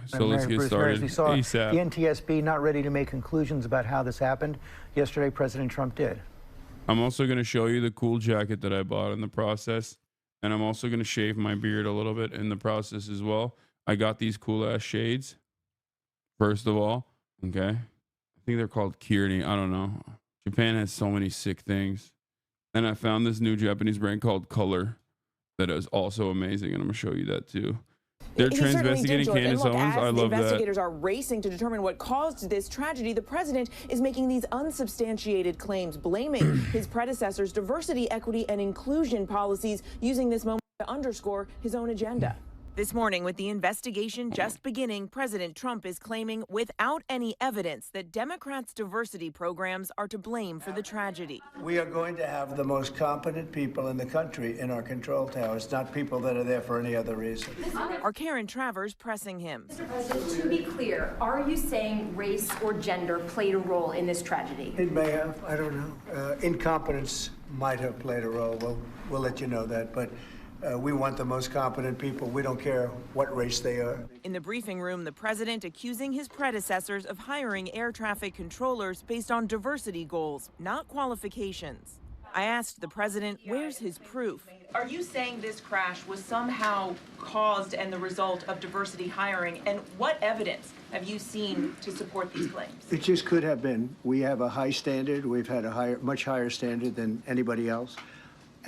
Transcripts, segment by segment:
So let's get started We saw ASAP. the NTSB not ready to make conclusions about how this happened. Yesterday, President Trump did. I'm also going to show you the cool jacket that I bought in the process. And I'm also going to shave my beard a little bit in the process as well. I got these cool ass shades. First of all, okay. I think they're called Kearney. I don't know. Japan has so many sick things. And I found this new Japanese brand called Color that is also amazing. And I'm going to show you that too. They're investigating Candace Owens. I love that. Investigators are racing to determine what caused this tragedy. The president is making these unsubstantiated claims, blaming his predecessors' diversity, equity, and inclusion policies, using this moment to underscore his own agenda. This morning, with the investigation just beginning, President Trump is claiming without any evidence that Democrats' diversity programs are to blame for the tragedy. We are going to have the most competent people in the country in our control towers, not people that are there for any other reason. Are Karen Travers pressing him? Mr. President, to be clear, are you saying race or gender played a role in this tragedy? It may have, I don't know. Incompetence might have played a role. We'll let you know that, but we want the most competent people. We don't care what race they are. In the briefing room, the president accusing his predecessors of hiring air traffic controllers based on diversity goals, not qualifications. I asked the president, where's his proof? Are you saying this crash was somehow caused and the result of diversity hiring? And what evidence have you seen to support these claims? It just could have been. We have a high standard. We've had a much higher standard than anybody else.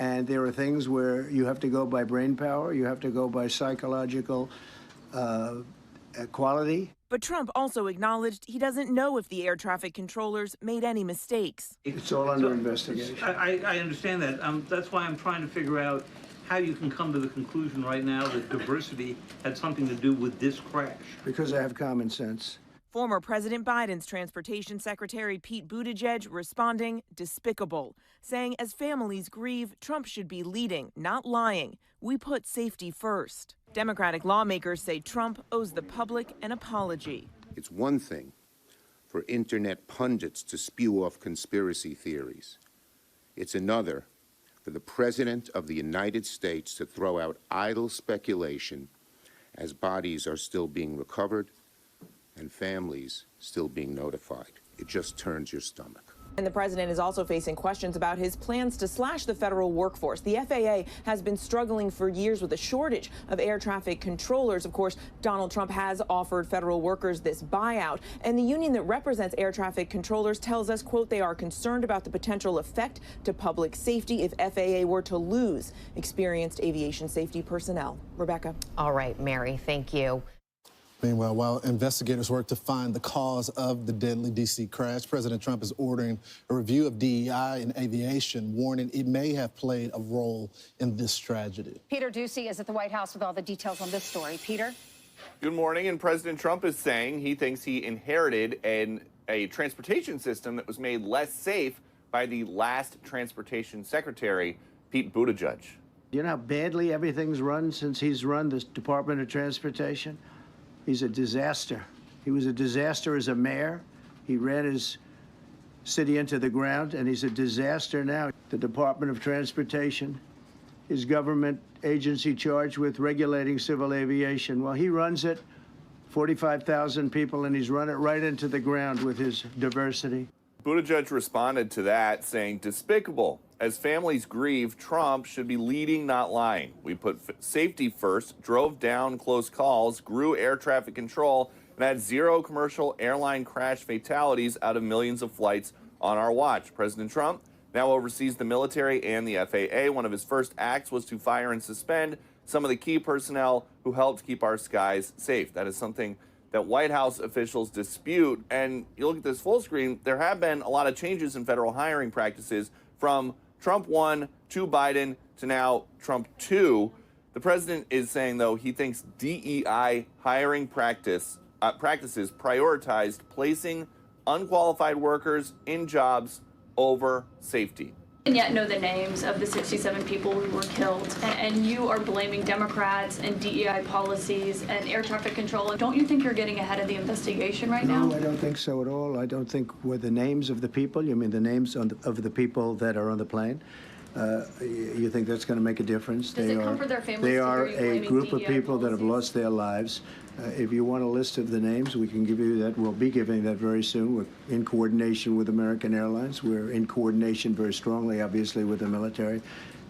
And there are things where you have to go by brain power, you have to go by psychological quality. But Trump also acknowledged he doesn't know if the air traffic controllers made any mistakes. It's all under investigation. I understand that. That's why I'm trying to figure out how you can come to the conclusion right now that diversity had something to do with this crash. Because I have common sense. Former President Biden's Transportation Secretary Pete Buttigieg responding, despicable, saying as families grieve, Trump should be leading, not lying. We put safety first. Democratic lawmakers say Trump owes the public an apology. It's one thing for internet pundits to spew off conspiracy theories. It's another for the President of the United States to throw out idle speculation as bodies are still being recovered and families still being notified. It just turns your stomach. And the president is also facing questions about his plans to slash the federal workforce. The FAA has been struggling for years with a shortage of air traffic controllers. Of course, Donald Trump has offered federal workers this buyout. And the union that represents air traffic controllers tells us, quote, they are concerned about the potential effect to public safety if FAA were to lose experienced aviation safety personnel. Rebecca. All right, Mary, thank you. Meanwhile, while investigators work to find the cause of the deadly D.C. crash, President Trump is ordering a review of DEI and aviation, warning it may have played a role in this tragedy. Peter Ducey is at the White House with all the details on this story. Peter? Good morning, and President Trump is saying he thinks he inherited a transportation system that was made less safe by the last transportation secretary, Pete Buttigieg. You know how badly everything's run since he's run the Department of Transportation? He's a disaster. He was a disaster as a mayor. He ran his city into the ground, and he's a disaster now. The Department of Transportation is government agency charged with regulating civil aviation. Well, he runs it, 45,000 people, and he's run it right into the ground with his diversity. Buttigieg responded to that, saying, despicable. As families grieve, Trump should be leading, not lying. We put safety first, drove down close calls, grew air traffic control, and had zero commercial airline crash fatalities out of millions of flights on our watch. President Trump now oversees the military and the FAA. One of his first acts was to fire and suspend some of the key personnel who helped keep our skies safe. That is something that White House officials dispute. And you look at this full screen, there have been a lot of changes in federal hiring practices from Trump 1 to Biden to now Trump 2. The president is saying, though, he thinks DEI hiring practices prioritized placing unqualified workers in jobs over safety. And yet know the names of the 67 people who were killed, and you are blaming Democrats and DEI policies and air traffic control. Don't you think you're getting ahead of the investigation right now? No, I don't think so at all. I don't think were the names of the people. You mean the names of the people that are on the plane? You think that's going to make a difference? Does it comfort their families They to are hear you a blaming group of DEI people that have policies? lost their lives. If you want a list of the names, we can give you that. We'll be giving that very soon. We're in coordination with American Airlines. We're in coordination very strongly, obviously, with the military.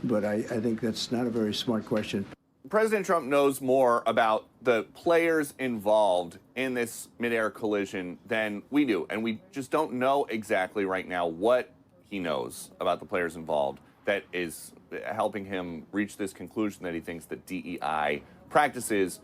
But I think that's not a very smart question. President Trump knows more about the players involved in this midair collision than we do. And we just don't know exactly right now what he knows about the players involved that is helping him reach this conclusion that he thinks that DEI practices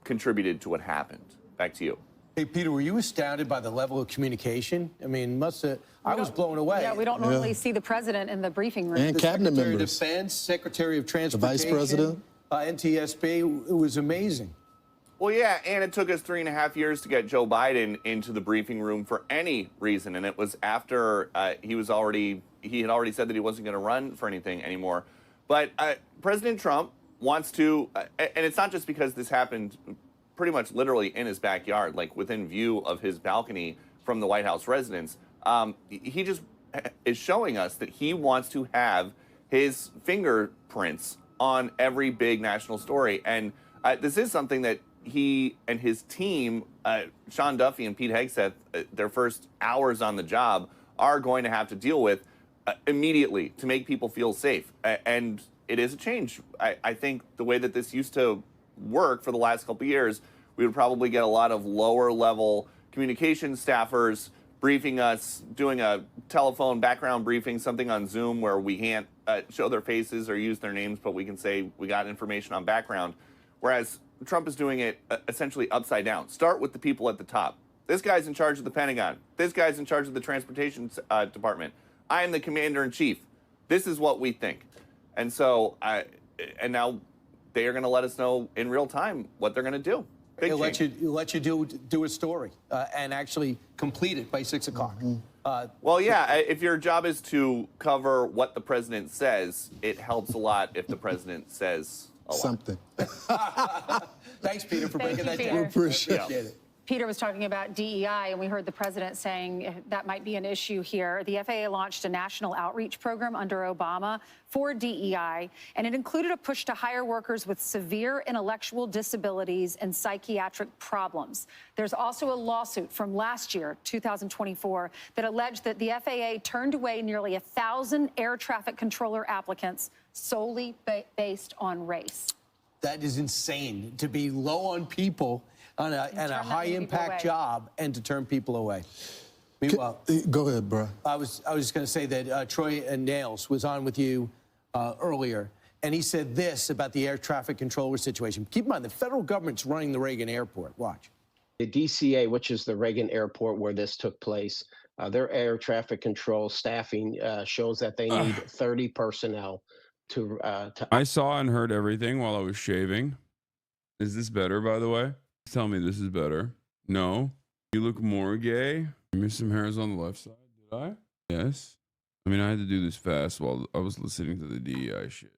contributed to what happened. Back to you. Hey, Peter, were you astounded by the level of communication? I mean, I was blown away. Yeah, we don't normally see the president in the briefing room. And cabinet members. Secretary of Defense, Secretary of Transportation. The Vice President. NTSB. It was amazing. Well, yeah, and it took us 3.5 years to get Joe Biden into the briefing room for any reason, and it was after he had already said that he wasn't going to run for anything anymore. But President Trump wants to, and it's not just because this happened pretty much literally in his backyard, like within view of his balcony from the White House residence. He just is showing us that he wants to have his fingerprints on every big national story. And this is something that he and his team, Sean Duffy and Pete Hegseth, their first hours on the job, are going to have to deal with immediately to make people feel safe. And it is a change. I think the way that this used to work for the last couple of years, we would probably get a lot of lower level communication staffers briefing us, doing a telephone background briefing, something on Zoom where we can't show their faces or use their names, but we can say we got information on background. Whereas Trump is doing it essentially upside down. Start with the people at the top. This guy's in charge of the Pentagon. This guy's in charge of the Transportation Department. I am the commander-in-chief. This is what we think. And so, and now they are going to let us know in real time what they're going to do. He'll let you do a story and actually complete it by 6 o'clock. Well, yeah, if your job is to cover what the president says, it helps a lot if the president says a lot. Something. Thanks, Peter, for breaking that Peter. down. We appreciate it. Peter was talking about DEI, and we heard the president saying that might be an issue here. The FAA launched a national outreach program under Obama for DEI, and it included a push to hire workers with severe intellectual disabilities and psychiatric problems. There's also a lawsuit from last year, 2024, that alleged that the FAA turned away nearly 1,000 air traffic controller applicants solely based on race. That is insane, to be low on people on a high-impact job and to turn people away. Meanwhile, go ahead, bro. I was just going to say that Troy Nails was on with you earlier, and he said this about the air traffic controller situation. Keep in mind, the federal government's running the Reagan Airport. Watch. The DCA, which is the Reagan Airport where this took place, their air traffic control staffing shows that they need 30 personnel to I saw and heard everything while I was shaving. Is this better, by the way? Tell me this is better. No. You look more gay. You missed some hairs on the left side. Did I? Yes. I mean, I had to do this fast while I was listening to the DEI shit.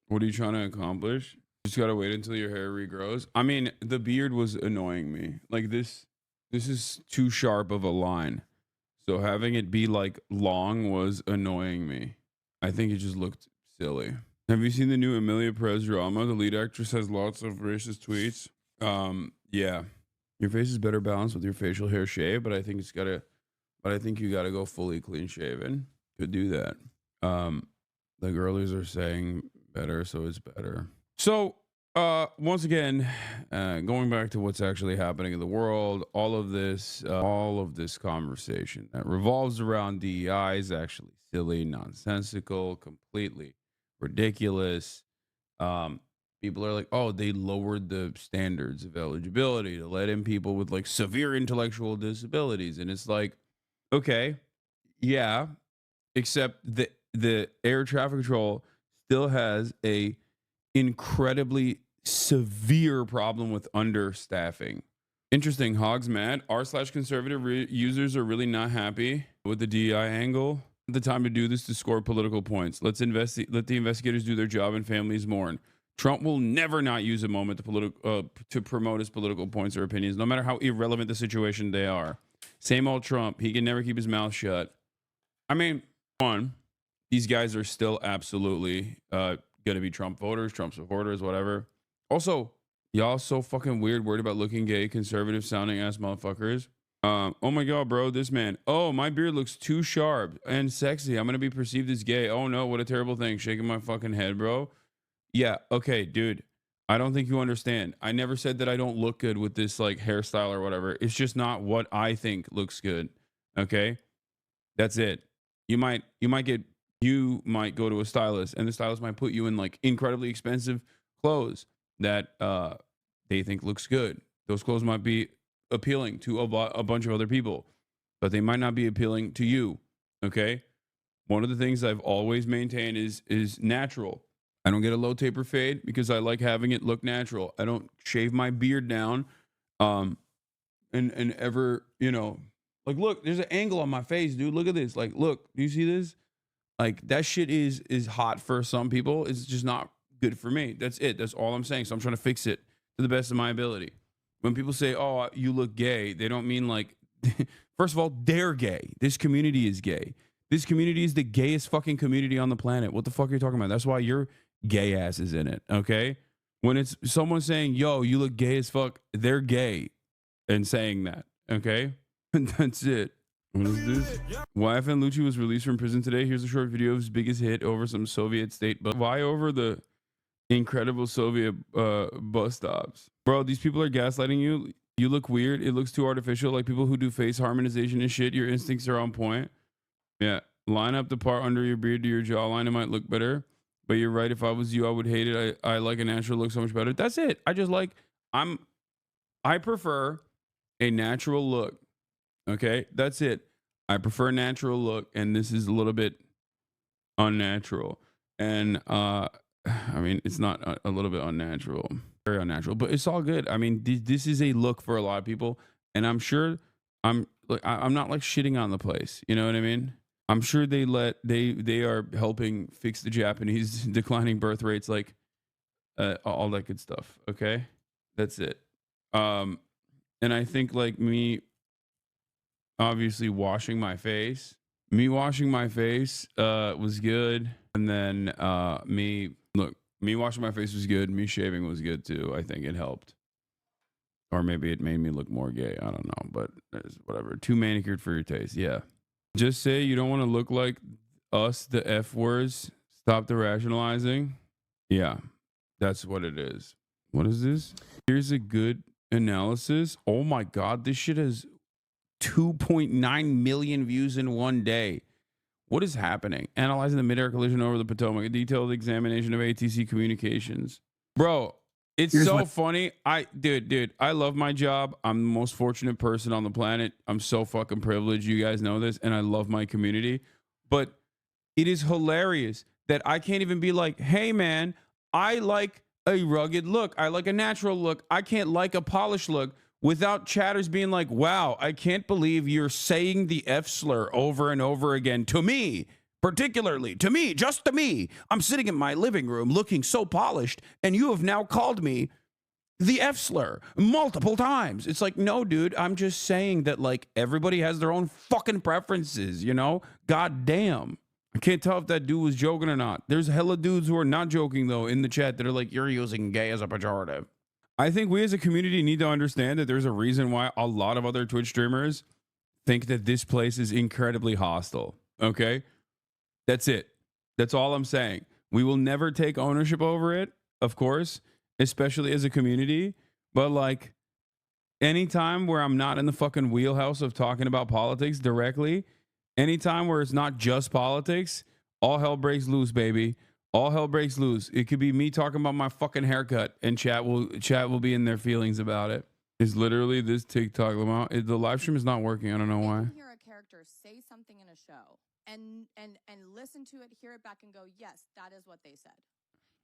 What are you trying to accomplish? You just gotta wait until your hair regrows. I mean, the beard was annoying me. Like this is too sharp of a line. So having it be like long was annoying me. I think it just looked silly. Have you seen the new Emilia Perez drama? The lead actress has lots of racist tweets. Yeah, your face is better balanced with your facial hair shave, but I think you gotta go fully clean shaven to do that. The girlies are saying better, so it's better. So, once again, going back to what's actually happening in the world, all of this conversation that revolves around DEI is actually silly, nonsensical, completely ridiculous. People are like, oh, they lowered the standards of eligibility to let in people with like severe intellectual disabilities. And it's like, okay, yeah, except the air traffic control still has a incredibly severe problem with understaffing. Interesting. Hogs mad. r/conservative users are really not happy with the DEI angle. The time to do this to score political points. Let the investigators do their job and families mourn. Trump will never not use a moment to promote his political points or opinions, no matter how irrelevant the situation they are. Same old Trump. He can never keep his mouth shut. I mean, one, these guys are still absolutely going to be Trump voters, Trump supporters, whatever. Also, Y'all so fucking weird, worried about looking gay, conservative sounding ass motherfuckers. Oh my God, bro, this man. Oh, my beard looks too sharp and sexy. I'm gonna be perceived as gay. Oh no, what a terrible thing. Shaking my fucking head, bro. Yeah, okay, dude. I don't think you understand. I never said that I don't look good with this like hairstyle or whatever. It's just not what I think looks good. Okay? That's it. You might go to a stylist and the stylist might put you in like incredibly expensive clothes that they think looks good. Those clothes might be appealing to a bunch of other people, but they might not be appealing to you. Okay? One of the things I've always maintained is natural. I don't get a low taper fade because I like having it look natural. I don't shave my beard down and ever, like, look, there's an angle on my face, dude. Look at this. Like, look, do you see this? Like, that shit is hot for some people. It's just not good for me. That's it. That's all I'm saying. So I'm trying to fix it to the best of my ability. When people say, oh, you look gay, they don't mean like, first of all, they're gay. This community is gay. This community is the gayest fucking community on the planet. What the fuck are you talking about? That's why your gay ass is in it, okay? When it's someone saying, yo, you look gay as fuck, they're gay and saying that, okay? And that's it. What is this? YFN Lucci was released from prison today. Here's a short video of his biggest hit over some Soviet state. But why over the incredible Soviet bus stops? Bro, these people are gaslighting you. You look weird. It looks too artificial. Like people who do face harmonization and shit. Your instincts are on point. Yeah. Line up the part under your beard to your jawline. It might look better. But you're right. If I was you, I would hate it. I like a natural look so much better. That's it. I prefer a natural look. Okay, that's it. I prefer a natural look, and this is a little bit unnatural. And I mean, it's not a little bit unnatural, very unnatural, but it's all good. I mean, this is a look for a lot of people, and I'm sure I'm not like shitting on the place. You know what I mean? I'm sure they are helping fix the Japanese declining birth rates, like all that good stuff. Okay, that's it. And I think like me obviously washing my face was good. And then me washing my face was good. Me shaving was good too. I think it helped. Or maybe it made me look more gay. I don't know, but whatever. Too manicured for your taste. Yeah. Just say you don't want to look like us, the F words. Stop the rationalizing. Yeah, that's what it is. What is this? Here's a good analysis. Oh my God, this shit has 2.9 million views in one day. What is happening? Analyzing the midair collision over the Potomac. A detailed examination of ATC communications. Bro, it's so funny. Dude, I love my job. I'm the most fortunate person on the planet. I'm so fucking privileged. You guys know this. And I love my community. But it is hilarious that I can't even be like, hey, man, I like a rugged look. I like a natural look. I can't like a polished look without chatters being like, wow, I can't believe you're saying the F slur over and over again to me. Particularly to me, just to me. I'm sitting in my living room looking so polished, and you have now called me the F slur multiple times. It's like, no, dude, I'm just saying that like everybody has their own fucking preferences, you know? God damn. I can't tell if that dude was joking or not. There's hella dudes who are not joking though in the chat that are like, you're using gay as a pejorative. I think we as a community need to understand that there's a reason why a lot of other Twitch streamers think that this place is incredibly hostile. Okay? That's it. That's all I'm saying. We will never take ownership over it, of course, especially as a community. But like anytime where I'm not in the fucking wheelhouse of talking about politics directly, anytime where it's not just politics, all hell breaks loose, baby. All hell breaks loose. It could be me talking about my fucking haircut, and chat will be in their feelings about it. It's literally this TikTok. The live stream is not working. I don't know why. Hear a character say something in a show and listen to it, hear it back, and go, yes, that is what they said.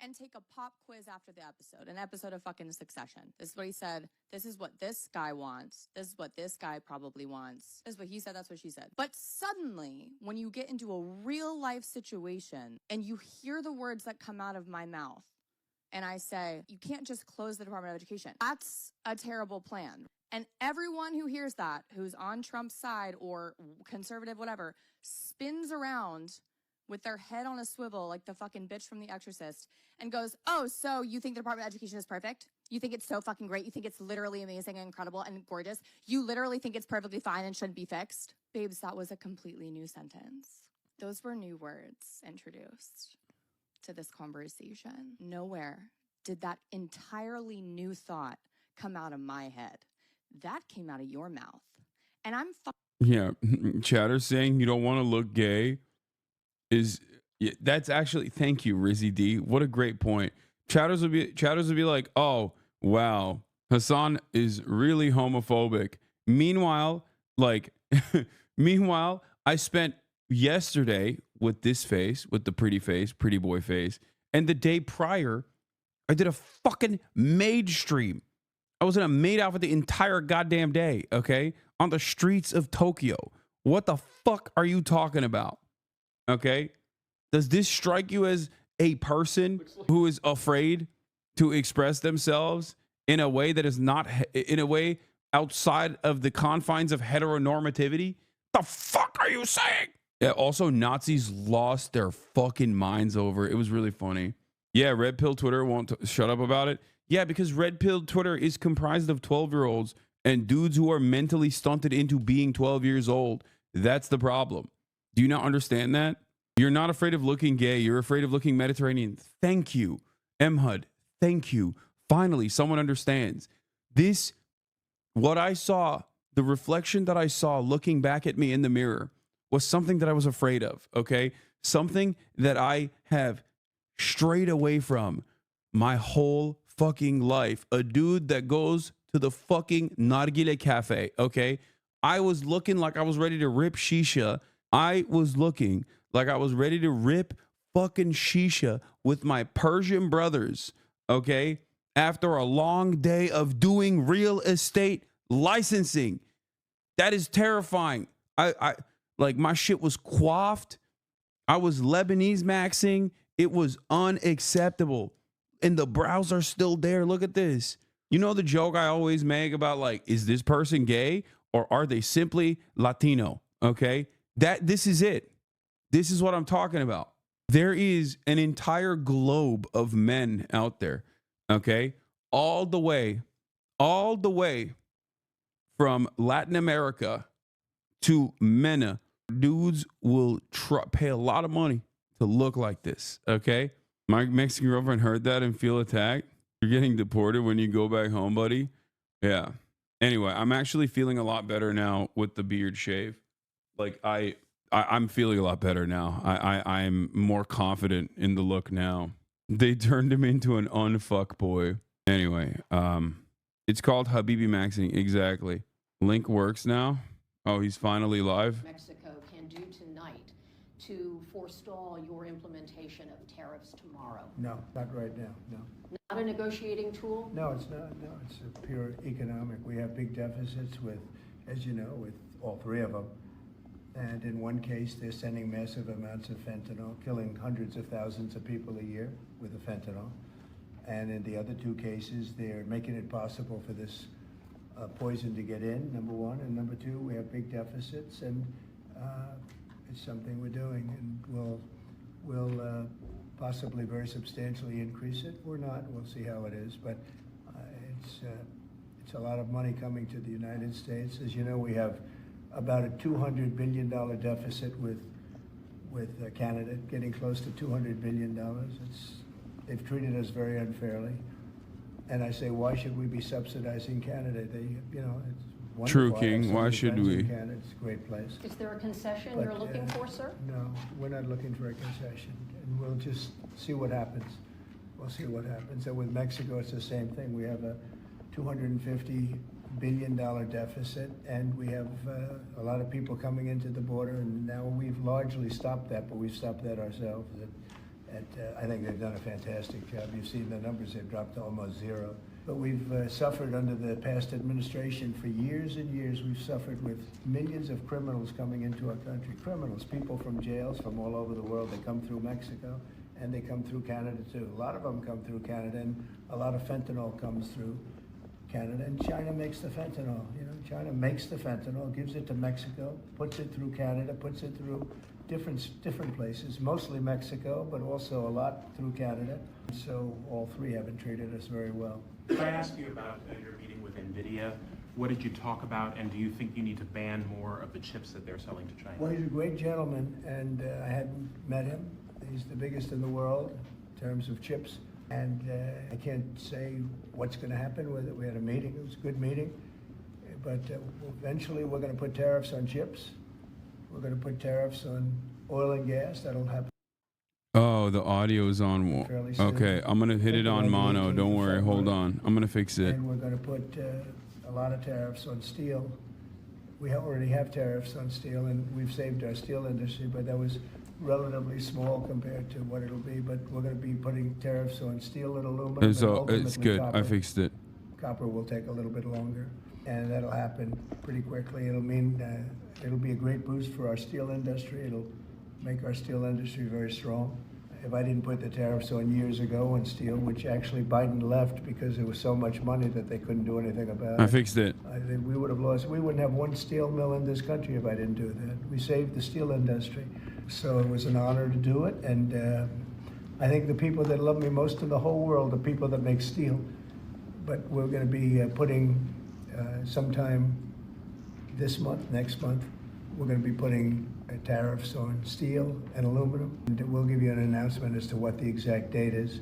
And take a pop quiz after the episode, an episode of fucking Succession. This is what he said. This is what this guy wants. This is what this guy probably wants. This is what he said. That's what she said. But suddenly, when you get into a real life situation and you hear the words that come out of my mouth, and I say, you can't just close the Department of Education. That's a terrible plan. And everyone who hears that, who's on Trump's side or conservative, whatever, spins around with their head on a swivel like the fucking bitch from The Exorcist and goes, oh, so you think the Department of Education is perfect? You think it's so fucking great. You think it's literally amazing and incredible and gorgeous. You literally think it's perfectly fine and shouldn't be fixed. Babes, that was a completely new sentence. Those were new words introduced to this conversation. Nowhere did that entirely new thought come out of my head. That came out of your mouth. And I'm Yeah, Chatter saying you don't want to look gay is that's actually, thank you, Rizzy D. What a great point. Chatters would be like, oh wow, Hassan is really homophobic. Meanwhile, I spent yesterday with this face, with the pretty boy face, and the day prior, I did a fucking maid stream. I was in a maid outfit the entire goddamn day, okay? On the streets of Tokyo. What the fuck are you talking about? Okay? Does this strike you as a person who is afraid to express themselves in a way that is not, in a way outside of the confines of heteronormativity? The fuck are you saying? Yeah, also, Nazis lost their fucking minds over it. It was really funny. Yeah, Red Pill Twitter won't shut up about it. Yeah, because Red Pill Twitter is comprised of 12-year-olds and dudes who are mentally stunted into being 12 years old. That's the problem. Do you not understand that? You're not afraid of looking gay. You're afraid of looking Mediterranean. Thank you, Mhud. Thank you. Finally, someone understands. This, what I saw, the reflection that I saw looking back at me in the mirror was something that I was afraid of, okay? Something that I have strayed away from my whole fucking life. A dude that goes to the fucking Nargile Cafe, okay? I was looking like I was ready to rip shisha. I was looking like I was ready to rip fucking shisha with my Persian brothers, okay? After a long day of doing real estate licensing. That is terrifying. I like, my shit was coiffed. I was Lebanese maxing. It was unacceptable. And the brows are still there. Look at this. You know the joke I always make about, like, is this person gay or are they simply Latino? Okay? This is it. This is what I'm talking about. There is an entire globe of men out there. Okay? All the way from Latin America to MENA. Dudes will pay a lot of money to look like this. Okay? My Mexican girlfriend heard that and feel attacked. You're getting deported when you go back home, buddy. Yeah. Anyway, I'm actually feeling a lot better now with the beard shave. Like I'm feeling a lot better now. I'm more confident in the look now. They turned him into an unfuck boy. Anyway, it's called Habibi Maxing. Exactly. Link works now. Oh, he's finally live. Mexico can do tonight to forestall your implementation of tariffs tomorrow? No, not right now, no. Not a negotiating tool? No, it's not. No, it's a pure economic. We have big deficits with, as you know, with all three of them. And in one case, they're sending massive amounts of fentanyl, killing hundreds of thousands of people a year with the fentanyl. And in the other two cases, they're making it possible for this poison to get in, number one. And number two, we have big deficits, and it's something we're doing. And we'll possibly very substantially increase it. We're not. We'll see how it is. But it's a lot of money coming to the United States. As you know, we have about a $200 billion deficit with Canada, getting close to $200 billion. They've treated us very unfairly. And I say, why should we be subsidizing Canada? It's wonderful. True, King. Why should we? Canada. It's a great place. Is there a concession you're looking for, sir? No, we're not looking for a concession. And we'll just see what happens. We'll see what happens. And with Mexico, it's the same thing. We have a $250 billion deficit, and we have a lot of people coming into the border, and now we've largely stopped that, but we've stopped that ourselves. I think they've done a fantastic job. You've seen the numbers, they've dropped to almost zero. But we've suffered under the past administration for years and years. We've suffered with millions of criminals coming into our country. Criminals, people from jails from all over the world. They come through Mexico, and they come through Canada too. A lot of them come through Canada, and a lot of fentanyl comes through Canada, and China makes the fentanyl. China makes the fentanyl, gives it to Mexico, puts it through Canada, puts it through different places, mostly Mexico, but also a lot through Canada. So all three haven't treated us very well. Could I ask you about your meeting with NVIDIA? What did you talk about, and do you think you need to ban more of the chips that they're selling to China? Well, he's a great gentleman, and I hadn't met him. He's the biggest in the world in terms of chips, and I can't say what's going to happen with it. We had a meeting. It was a good meeting, but eventually we're going to put tariffs on chips. We're going to put tariffs on oil and gas. That'll happen. Oh, the audio is on. Fairly soon. Okay, I'm gonna hit it on mono. Don't worry. Hold on. I'm gonna fix it. And we're going to put a lot of tariffs on steel. We already have tariffs on steel, and we've saved our steel industry, but that was relatively small compared to what it'll be. But we're going to be putting tariffs on steel and aluminum. So and it's ultimately good. copper. I fixed it. Copper will take a little bit longer, and that'll happen pretty quickly. It'll mean it'll be a great boost for our steel industry. It'll make our steel industry very strong. If I didn't put the tariffs on years ago on steel, which actually Biden left because there was so much money that they couldn't do anything about it. I fixed it. I think we would have lost. We wouldn't have one steel mill in this country if I didn't do that. We saved the steel industry. So it was an honor to do it. And I think the people that love me most in the whole world are people that make steel. But we're going to be putting sometime this month, next month, we're going to be putting tariffs on steel and aluminum. And we'll give you an announcement as to what the exact date is.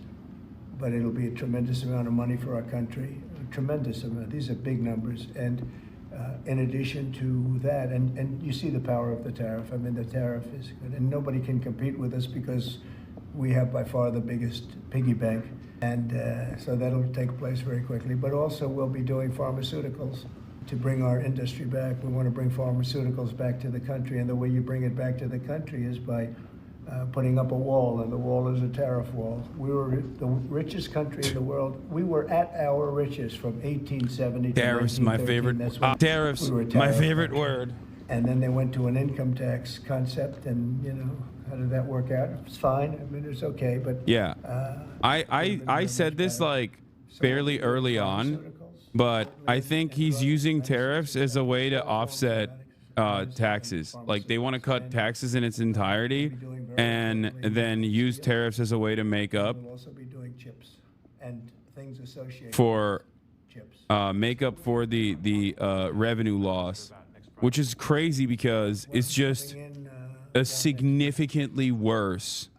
But it'll be a tremendous amount of money for our country, a tremendous amount. These are big numbers. And in addition to that, and you see the power of the tariff. I mean, the tariff is good. And nobody can compete with us because we have by far the biggest piggy bank. And so that'll take place very quickly. But also we'll be doing pharmaceuticals to bring our industry back. We want to bring pharmaceuticals back to the country. And the way you bring it back to the country is by putting up a wall, and the wall is a tariff wall. We were the richest country in the world. We were at our richest from 1870 to 1913. Tariffs, my favorite. Tariffs, my favorite word. And then they went to an income tax concept, and you know, how did that work out? It's fine. I mean, it's okay, but Yeah. I said this like fairly early on, but I think he's using tariffs as a way to offset taxes. Like they want to cut taxes in its entirety and then use tariffs as a way to make up we'll also be doing chips and things associated for chips. make up for the revenue loss, which is crazy because it's just a significantly worse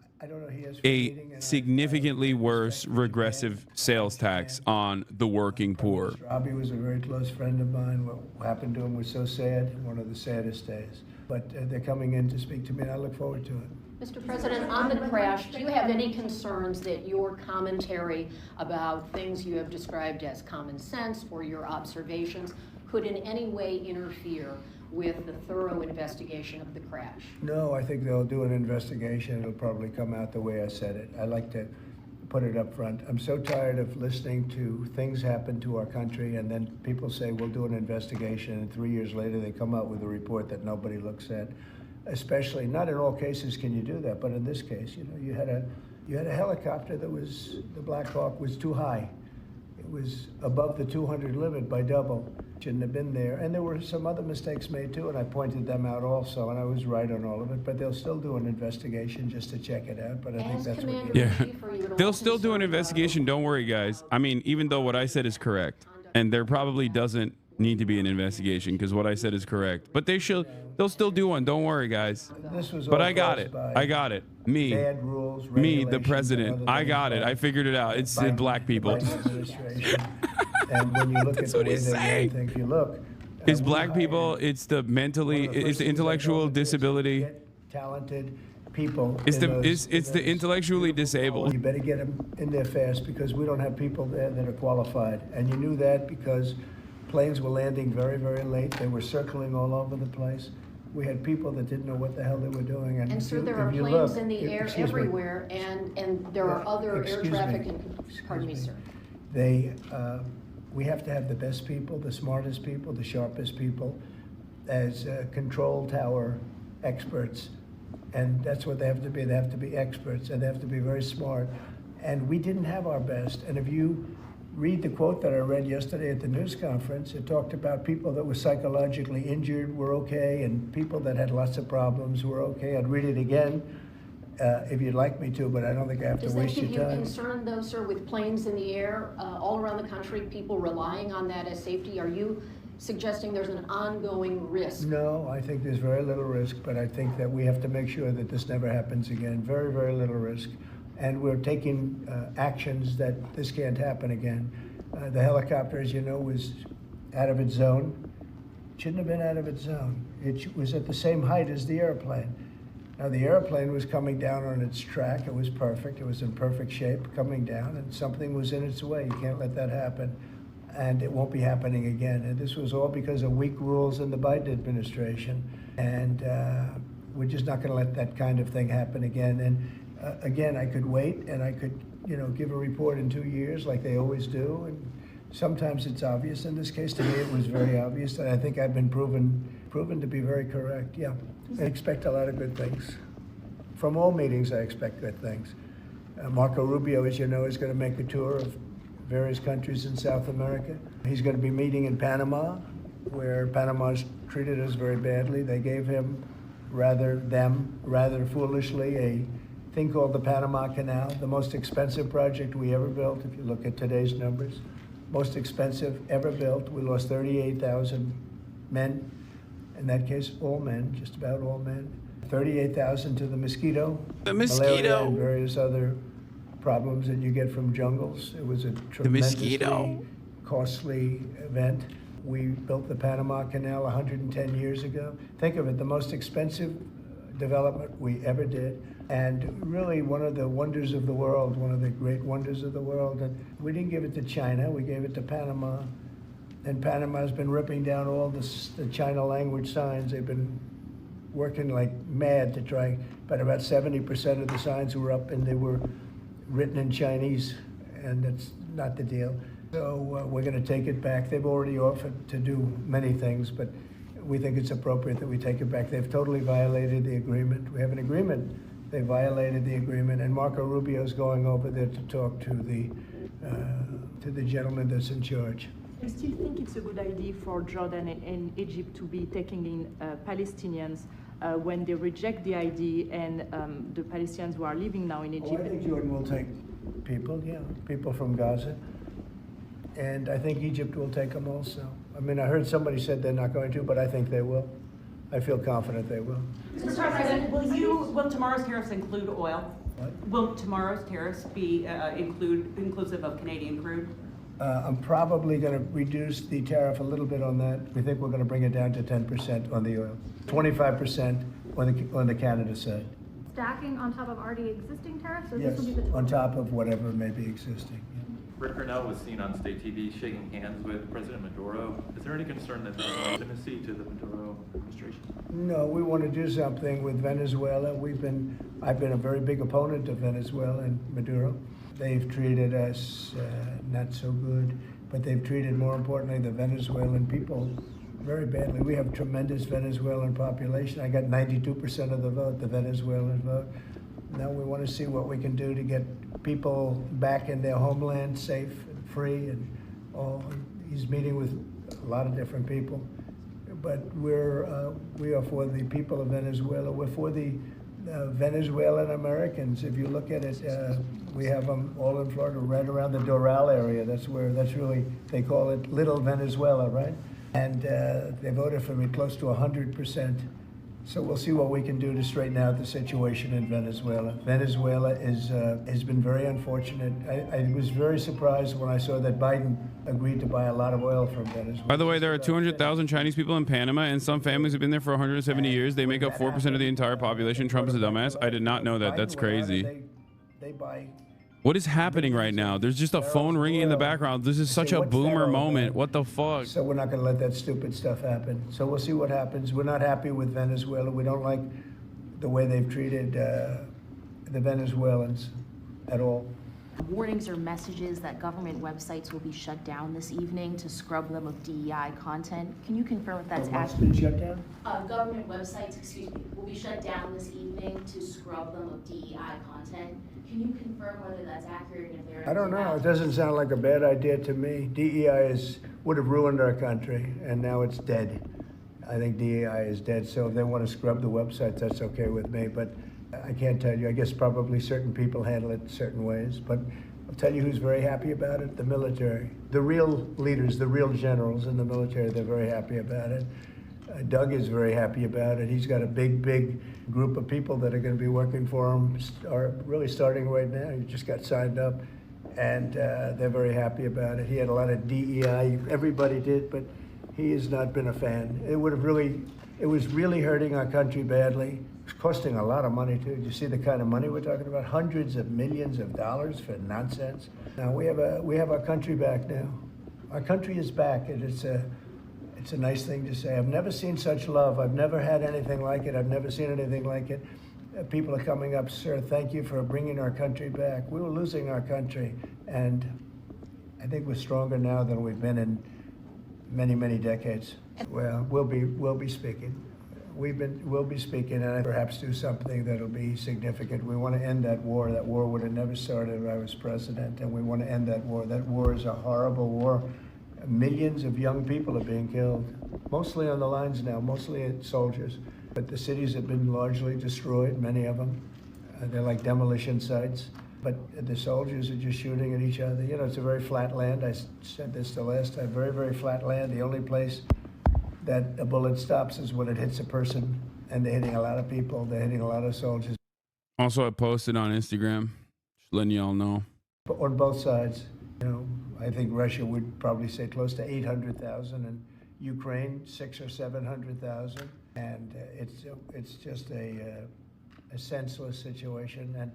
regressive sales tax on the working poor. Robbie was a very close friend of mine. What happened to him was so sad, one of the saddest days. But they're coming in to speak to me, and I look forward to it. Mr. President, on the crash, do you have any concerns that your commentary about things you have described as common sense or your observations could in any way interfere with the thorough investigation of the crash? No, I think they'll do an investigation. It'll probably come out the way I said it. I like to put it up front. I'm so tired of listening to things happen to our country and then people say we'll do an investigation, and 3 years later they come out with a report that nobody looks at. Especially, not in all cases can you do that, but in this case, you know, you had a helicopter that was, the Black Hawk was too high. It was above the 200 limit by double. Shouldn't have been there. And there were some other mistakes made too, and I pointed them out also, and I was right on all of it. But they'll still do an investigation just to check it out. But I think that's what Yeah, they'll still do an investigation. Don't worry, guys. I mean, even though what I said is correct, and there probably doesn't need to be an investigation because what I said is correct, but they'll still do one. Don't worry, guys. But I got it. I got it. Me, the president. I got it. I figured it out. It's the black people. And when you look at the way they run things, you look. It's black people. It's the it's the intellectual disability. Talented people. It's the intellectually disabled. You better get them in there fast because we don't have people there that are qualified. And you knew that because planes were landing very, very late. They were circling all over the place. We had people that didn't know what the hell they were doing. And sir, there are planes in the air everywhere, and there are other air traffic. Pardon me, sir. We have to have the best people, the smartest people, the sharpest people as control tower experts. And that's what they have to be. They have to be experts, and they have to be very smart. And we didn't have our best. And if you read the quote that I read yesterday at the news conference, it talked about people that were psychologically injured were okay, and people that had lots of problems were okay. I'd read it again, if you'd like me to, but I don't think I have to waste your time. Does that give you concern, though, sir, with planes in the air all around the country, people relying on that as safety? Are you suggesting there's an ongoing risk? No, I think there's very little risk, but I think that we have to make sure that this never happens again. Very, very little risk. And we're taking actions that this can't happen again. The helicopter, as you know, was out of its zone. It shouldn't have been out of its zone. It was at the same height as the airplane. Now, the airplane was coming down on its track. It was perfect. It was in perfect shape coming down, and something was in its way. You can't let that happen, and it won't be happening again. And this was all because of weak rules in the Biden administration, and we're just not going to let that kind of thing happen again. And again, I could wait, and I could, give a report in 2 years like they always do, and sometimes it's obvious. In this case, to me, it was very obvious, and I think I've been proven to be very correct. Yeah, I expect a lot of good things. From all meetings, I expect good things. Marco Rubio, as you know, is going to make a tour of various countries in South America. He's going to be meeting in Panama, where Panama's treated us very badly. They gave him, rather foolishly, a thing called the Panama Canal, the most expensive project we ever built, if you look at today's numbers. Most expensive ever built. We lost 38,000 men. In that case, all men, just about all men. 38,000 to the mosquito. The malaria, mosquito. and various other problems that you get from jungles. It was a tremendously costly event. We built the Panama Canal 110 years ago. Think of it, the most expensive development we ever did, and really one of the wonders of the world, one of the great wonders of the world. And we didn't give it to China, we gave it to Panama. And Panama's been ripping down all the China language signs. They've been working like mad to try, but about 70% of the signs were up and they were written in Chinese, and that's not the deal. So we're going to take it back. They've already offered to do many things, but we think it's appropriate that we take it back. They've totally violated the agreement. We have an agreement. They violated the agreement, and Marco Rubio's going over there to talk to the gentleman that's in charge. I still think it's a good idea for Jordan and Egypt to be taking in Palestinians when they reject the idea and the Palestinians who are living now in Egypt. I think Jordan will take people from Gaza. And I think Egypt will take them also. I mean, I heard somebody said they're not going to, but I think they will. I feel confident they will. Mr. President, will tomorrow's tariffs include oil? What? Will tomorrow's tariffs be inclusive of Canadian crude? I'm probably going to reduce the tariff a little bit on that. We think we're going to bring it down to 10% on the oil, 25% on the Canada side. Stacking on top of already existing tariffs, or Yes, this will be the on top of whatever may be existing. Rick Cornell was seen on state TV shaking hands with President Maduro. Is there any concern that there's legitimacy to the Maduro administration? No, we want to do something with Venezuela. I've been a very big opponent of Venezuela and Maduro. They've treated us not so good, but they've treated, more importantly, the Venezuelan people very badly. We have tremendous Venezuelan population. I got 92% of the vote, the Venezuelan vote. Now we want to see what we can do to get people back in their homeland safe and free and all. He's meeting with a lot of different people, but we are for the people of Venezuela. We're for the Venezuelan Americans. If you look at it, we have them all in Florida, right around the Doral area. That's really, they call it Little Venezuela, right? And they voted for me close to 100%. So we'll see what we can do to straighten out the situation in Venezuela. Venezuela has been very unfortunate. I was very surprised when I saw that Biden agreed to buy a lot of oil from Venezuela. By the way, there are 200,000 Chinese people in Panama, and some families have been there for 170 years. They make up 4% of the entire population. Trump is a dumbass. I did not know that. That's crazy. They buy. What is happening right now? There's just a phone ringing in the background. This is such a boomer moment. What the fuck? So we're not going to let that stupid stuff happen. So we'll see what happens. We're not happy with Venezuela. We don't like the way they've treated the Venezuelans at all. Warnings or messages that government websites will be shut down this evening to scrub them of DEI content. Can you confirm if that's What's accurate? been shut down? Government websites, will be shut down this evening to scrub them of DEI content. Can you confirm whether that's accurate and if they're... I don't know. It doesn't sound like a bad idea to me. DEI would have ruined our country, and now it's dead. I think DEI is dead, so if they want to scrub the websites, that's okay with me. But I can't tell you. I guess probably certain people handle it certain ways, but I'll tell you who's very happy about it, the military. The real leaders, the real generals in the military, they're very happy about it. Doug is very happy about it. He's got a big group of people that are going to be working for him, are really starting right now. He just got signed up, and they're very happy about it. He had a lot of DEI, everybody did, but he has not been a fan. It was really hurting our country badly. It's costing a lot of money too. Do you see the kind of money we're talking about? Hundreds of millions of dollars for nonsense. Now we have our country back now. Our country is back, and it's a nice thing to say. I've never seen such love. I've never had anything like it. I've never seen anything like it. People are coming up, sir, thank you for bringing our country back. We were losing our country, and I think we're stronger now than we've been in many decades. Well, we'll be speaking. We'll be speaking, and perhaps do something that'll be significant. We want to end that war. That war would have never started if I was president, and we want to end that war. That war is a horrible war. Millions of young people are being killed, mostly on the lines now, mostly soldiers. But the cities have been largely destroyed, many of them. They're like demolition sites. But the soldiers are just shooting at each other. You know, it's a very flat land. I said this the last time, very flat land. The only place that a bullet stops is when it hits a person, and they're hitting a lot of people. They're hitting a lot of soldiers. Also, I posted on Instagram, just letting y'all know. But on both sides, you know, I think Russia would probably say close to 800,000, and Ukraine 600,000 or 700,000, and it's just a senseless situation, and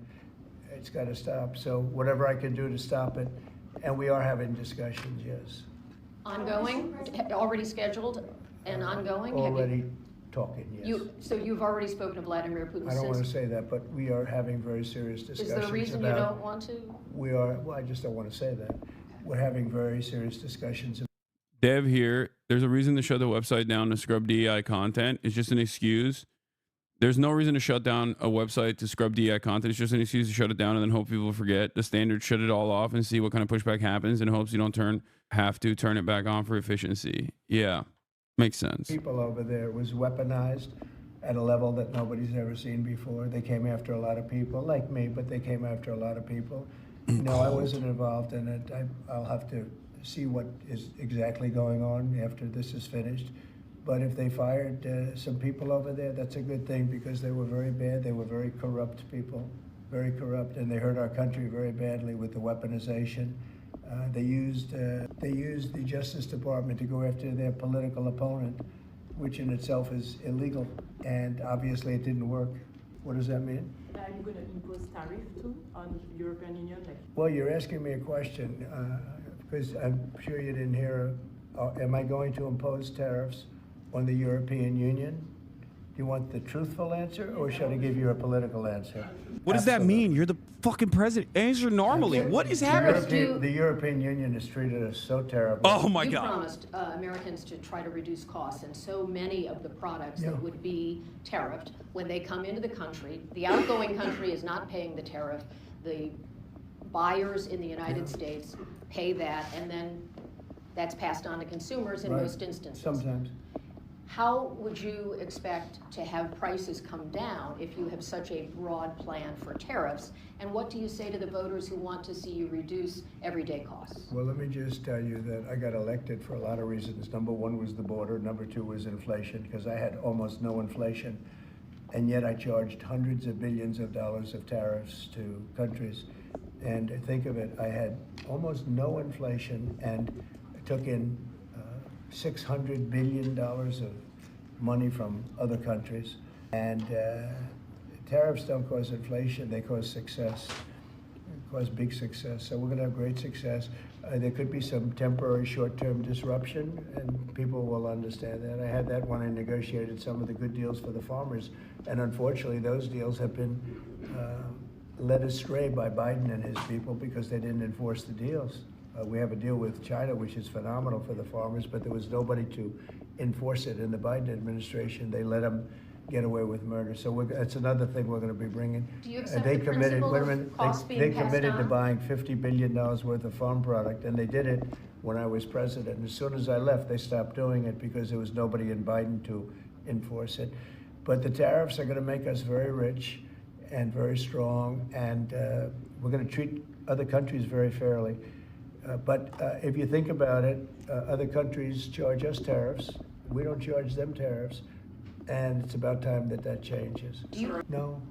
it's got to stop. So whatever I can do to stop it, and we are having discussions, yes. Ongoing, already scheduled, and ongoing. Already talking, yes. So you've already spoken to Vladimir Putin. I don't want to say that, but we are having very serious discussions. Is there a reason you don't want to? We are. Well, I just don't want to say that. We're having very serious discussions. Dev here, there's a reason to shut the website down to scrub DEI content. It's just an excuse. There's no reason to shut down a website to scrub DEI content. It's just an excuse to shut it down and then hope people forget. The standard, shut it all off and see what kind of pushback happens, in hopes you don't have to turn it back on for efficiency. Yeah, makes sense. People over there was weaponized at a level that nobody's ever seen before. They came after a lot of people, like me, but they came after a lot of people. No, I wasn't involved in it. I'll have to see what is exactly going on after this is finished. But if they fired some people over there, that's a good thing, because they were very bad. They were very corrupt people, very corrupt, and they hurt our country very badly with the weaponization. They used the Justice Department to go after their political opponent, which in itself is illegal, and obviously it didn't work. What does that mean? Are you going to impose tariff too on European Union? Well, you're asking me a question, because I'm sure you didn't hear. Am I going to impose tariffs on the European Union? Do you want the truthful answer, or should I give you a political answer? What does that mean? You're the fucking president. Answer normally. What is happening? The European Union has treated us so terribly. Oh my God. You promised Americans to try to reduce costs, and so many of the products that would be tariffed, when they come into the country, the outgoing country is not paying the tariff. The buyers in the United States pay that, and then that's passed on to consumers in most instances. Sometimes. How would you expect to have prices come down if you have such a broad plan for tariffs? And what do you say to the voters who want to see you reduce everyday costs? Well, let me just tell you that I got elected for a lot of reasons. Number one was the border. Number two was inflation, because I had almost no inflation. And yet I charged hundreds of billions of dollars of tariffs to countries. And think of it, I had almost no inflation, and I took in $600 billion of money from other countries. And tariffs don't cause inflation, they cause success. They cause big success. So we're going to have great success. There could be some temporary short-term disruption, and people will understand that. I had that when I negotiated some of the good deals for the farmers. And unfortunately, those deals have been led astray by Biden and his people, because they didn't enforce the deals. We have a deal with China, which is phenomenal for the farmers, but there was nobody to enforce it in the Biden administration. They let them get away with murder. So that's another thing we're going to be bringing. Do you accept the principle of costs being passed committed on? to buying $50 billion worth of farm product, and they did it when I was president. And as soon as I left, they stopped doing it because there was nobody in Biden to enforce it. But the tariffs are going to make us very rich, and very strong, and we're going to treat other countries very fairly. But if you think about it, other countries charge us tariffs. We don't charge them tariffs. And it's about time that that changes. No,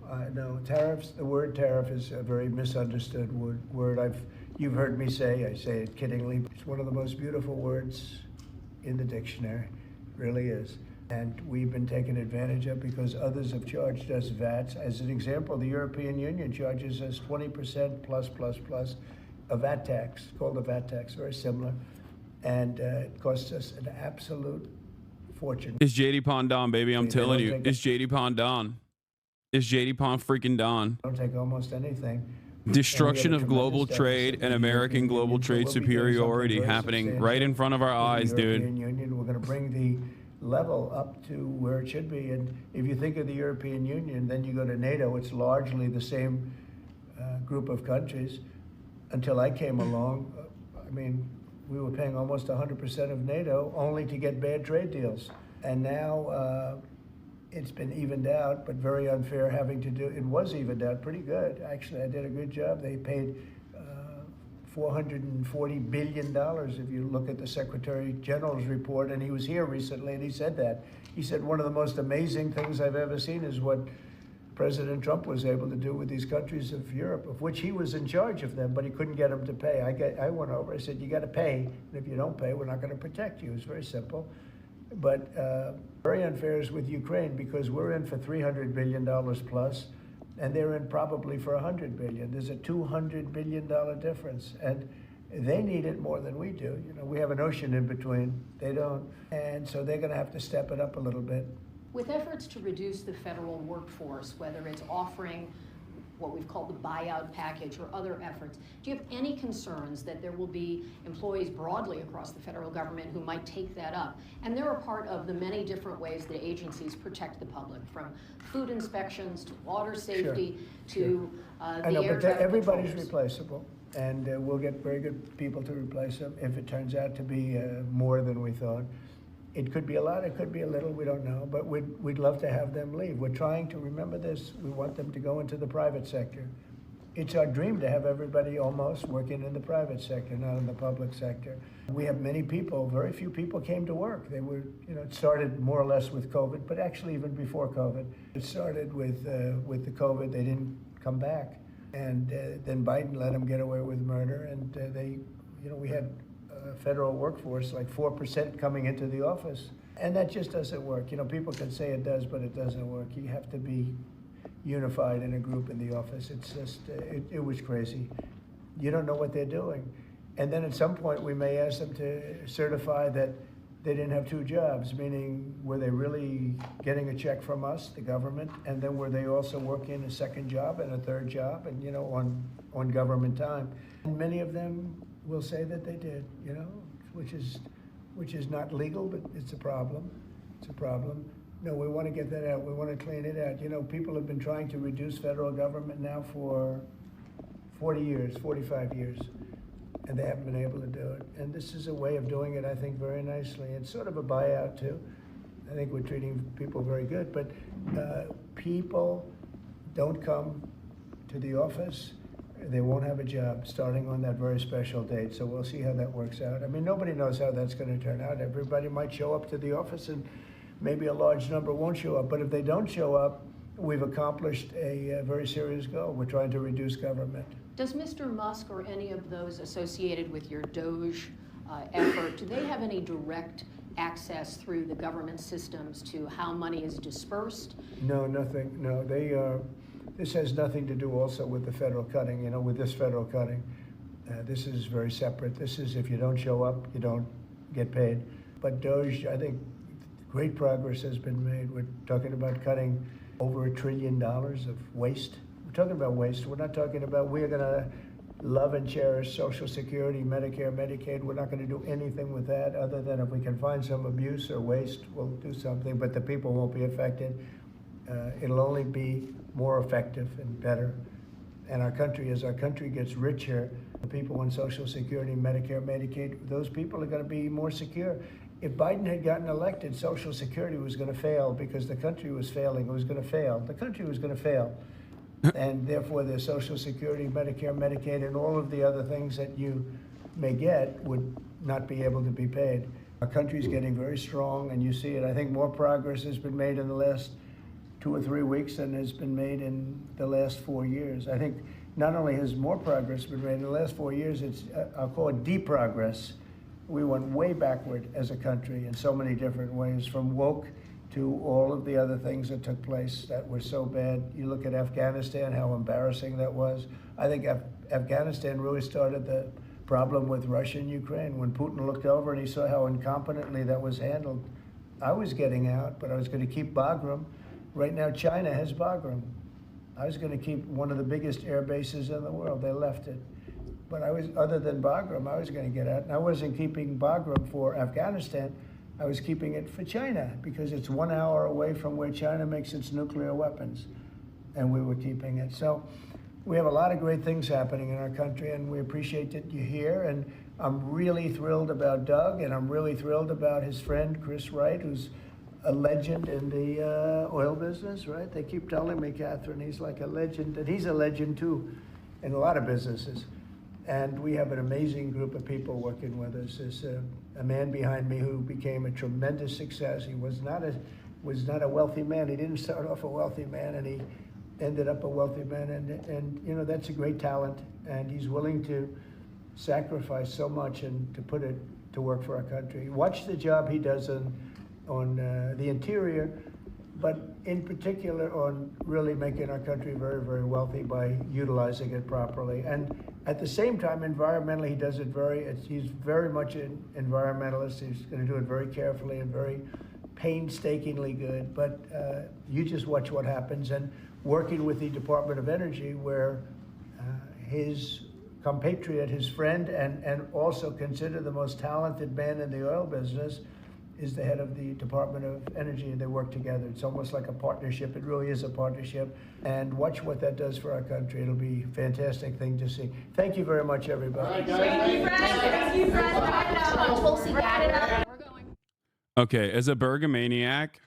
tariffs, the word tariff is a very misunderstood word. You've heard me say, I say it kiddingly, it's one of the most beautiful words in the dictionary, really is. And we've been taken advantage of because others have charged us VATs. As an example, the European Union charges us 20% plus a VAT tax, called a VAT tax, very similar. And it costs us an absolute fortune. It's JD Pond Don, baby. I'm telling you. It's JD Pond Don. It's JD Pond freaking Don. Don't take almost anything. Destruction of global trade and American global trade superiority happening right in front of our eyes, dude. Union. We're going to bring the level up to where it should be. And if you think of the European Union, then you go to NATO. It's largely the same group of countries. Until I came along, I mean, we were paying almost 100% of NATO only to get bad trade deals. And now it's been evened out, but very unfair having to do, it was evened out pretty good. Actually, I did a good job. They paid $440 billion if you look at the Secretary General's report, and he was here recently and he said that. He said one of the most amazing things I've ever seen is what President Trump was able to do with these countries of Europe, of which he was in charge of them, but he couldn't get them to pay. I went over, I said, you got to pay, and if you don't pay, we're not going to protect you. It's very simple. But very unfair is with Ukraine because we're in for $300 billion plus, and they're in probably for $100 billion. There's a $200 billion difference, and they need it more than we do. You know, we have an ocean in between. They don't, and so they're going to have to step it up a little bit. With efforts to reduce the federal workforce, whether it's offering what we've called the buyout package or other efforts, do you have any concerns that there will be employees broadly across the federal government who might take that up? And they're a part of the many different ways that agencies protect the public, from food inspections to water safety to the air traffic everybody's controllers. replaceable, and we'll get very good people to replace them if it turns out to be more than we thought. It could be a lot, it could be a little, we don't know, but we'd love to have them leave. We're trying to remember this. We want them to go into the private sector. It's our dream to have everybody almost working in the private sector, not in the public sector. We have many people, very few people came to work. They were, you know, it started more or less with COVID, but actually even before COVID. It started with the COVID, they didn't come back. And then Biden let them get away with murder, and we had federal workforce, like 4% coming into the office. And that just doesn't work. You know, people can say it does, but it doesn't work. You have to be unified in a group in the office. It's just, it was crazy. You don't know what they're doing. And then at some point we may ask them to certify that they didn't have two jobs, meaning were they really getting a check from us, the government, and then were they also working a second job and a third job and, you know, on government time? And many of them will say that they did, you know, which is not legal, but it's a problem. It's a problem. No, we want to get that out. We want to clean it out. You know, people have been trying to reduce federal government now for 40 years, 45 years, and they haven't been able to do it. And this is a way of doing it, I think, very nicely. It's sort of a buyout, too. I think we're treating people very good, but people don't come to the office. They won't have a job starting on that very special date, so we'll see how that works out. I mean, nobody knows how that's going to turn out. Everybody might show up to the office and maybe a large number won't show up, but if they don't show up, we've accomplished a very serious goal. We're trying to reduce government. Does Mr. Musk or any of those associated with your DOGE effort, do they have any direct access through the government systems to how money is dispersed? No, nothing. No, they are. This has nothing to do also with the federal cutting, you know, with this federal cutting. This is very separate. This is if you don't show up, you don't get paid. But DOGE, I think great progress has been made. We're talking about cutting over $1 trillion of waste. We're talking about waste. We're not talking about we're going to love and cherish Social Security, Medicare, Medicaid. We're not going to do anything with that other than if we can find some abuse or waste, we'll do something, but the people won't be affected. It'll only be more effective and better. And our country, as our country gets richer, the people on Social Security, Medicare, Medicaid, those people are going to be more secure. If Biden had gotten elected, Social Security was going to fail because the country was failing. It was going to fail. The country was going to fail. and therefore their Social Security, Medicare, Medicaid, and all of the other things that you may get would not be able to be paid. Our country's getting very strong, and you see it. I think more progress has been made in the last 2 or 3 weeks than has been made in the last 4 years. I think not only has more progress been made in the last 4 years, it's, I'll call it deprogress. We went way backward as a country in so many different ways, from woke to all of the other things that took place that were so bad. You look at Afghanistan, how embarrassing that was. I think Afghanistan really started the problem with Russia and Ukraine. When Putin looked over and he saw how incompetently that was handled, I was getting out, but I was going to keep Bagram. Right now, China has Bagram. I was going to keep one of the biggest air bases in the world. They left it. But I was, other than Bagram, I was going to get out. And I wasn't keeping Bagram for Afghanistan. I was keeping it for China, because it's 1 hour away from where China makes its nuclear weapons. And we were keeping it. So we have a lot of great things happening in our country, and we appreciate that you're here. And I'm really thrilled about Doug, and I'm really thrilled about his friend, Chris Wright, who's a legend in the oil business, right? They keep telling me, Catherine, he's like a legend, and he's a legend too in a lot of businesses. And we have an amazing group of people working with us. There's a man behind me who became a tremendous success. He was not a wealthy man. He didn't start off a wealthy man, and he ended up a wealthy man. And you know, that's a great talent, and he's willing to sacrifice so much and to put it to work for our country. Watch the job he does on the interior, but in particular on really making our country very, very wealthy by utilizing it properly. And at the same time, environmentally, he does it he's very much an environmentalist. He's going to do it very carefully and very painstakingly good. But you just watch what happens. And working with the Department of Energy, where his compatriot, his friend, and also considered the most talented man in the oil business, is the head of the Department of Energy, and they work together. It's almost like a partnership. It really is a partnership. And watch what that does for our country. It'll be a fantastic thing to see. Thank you very much, everybody. Thank you, Fred. Thank you, Fred. Okay, as a Bergamaniac,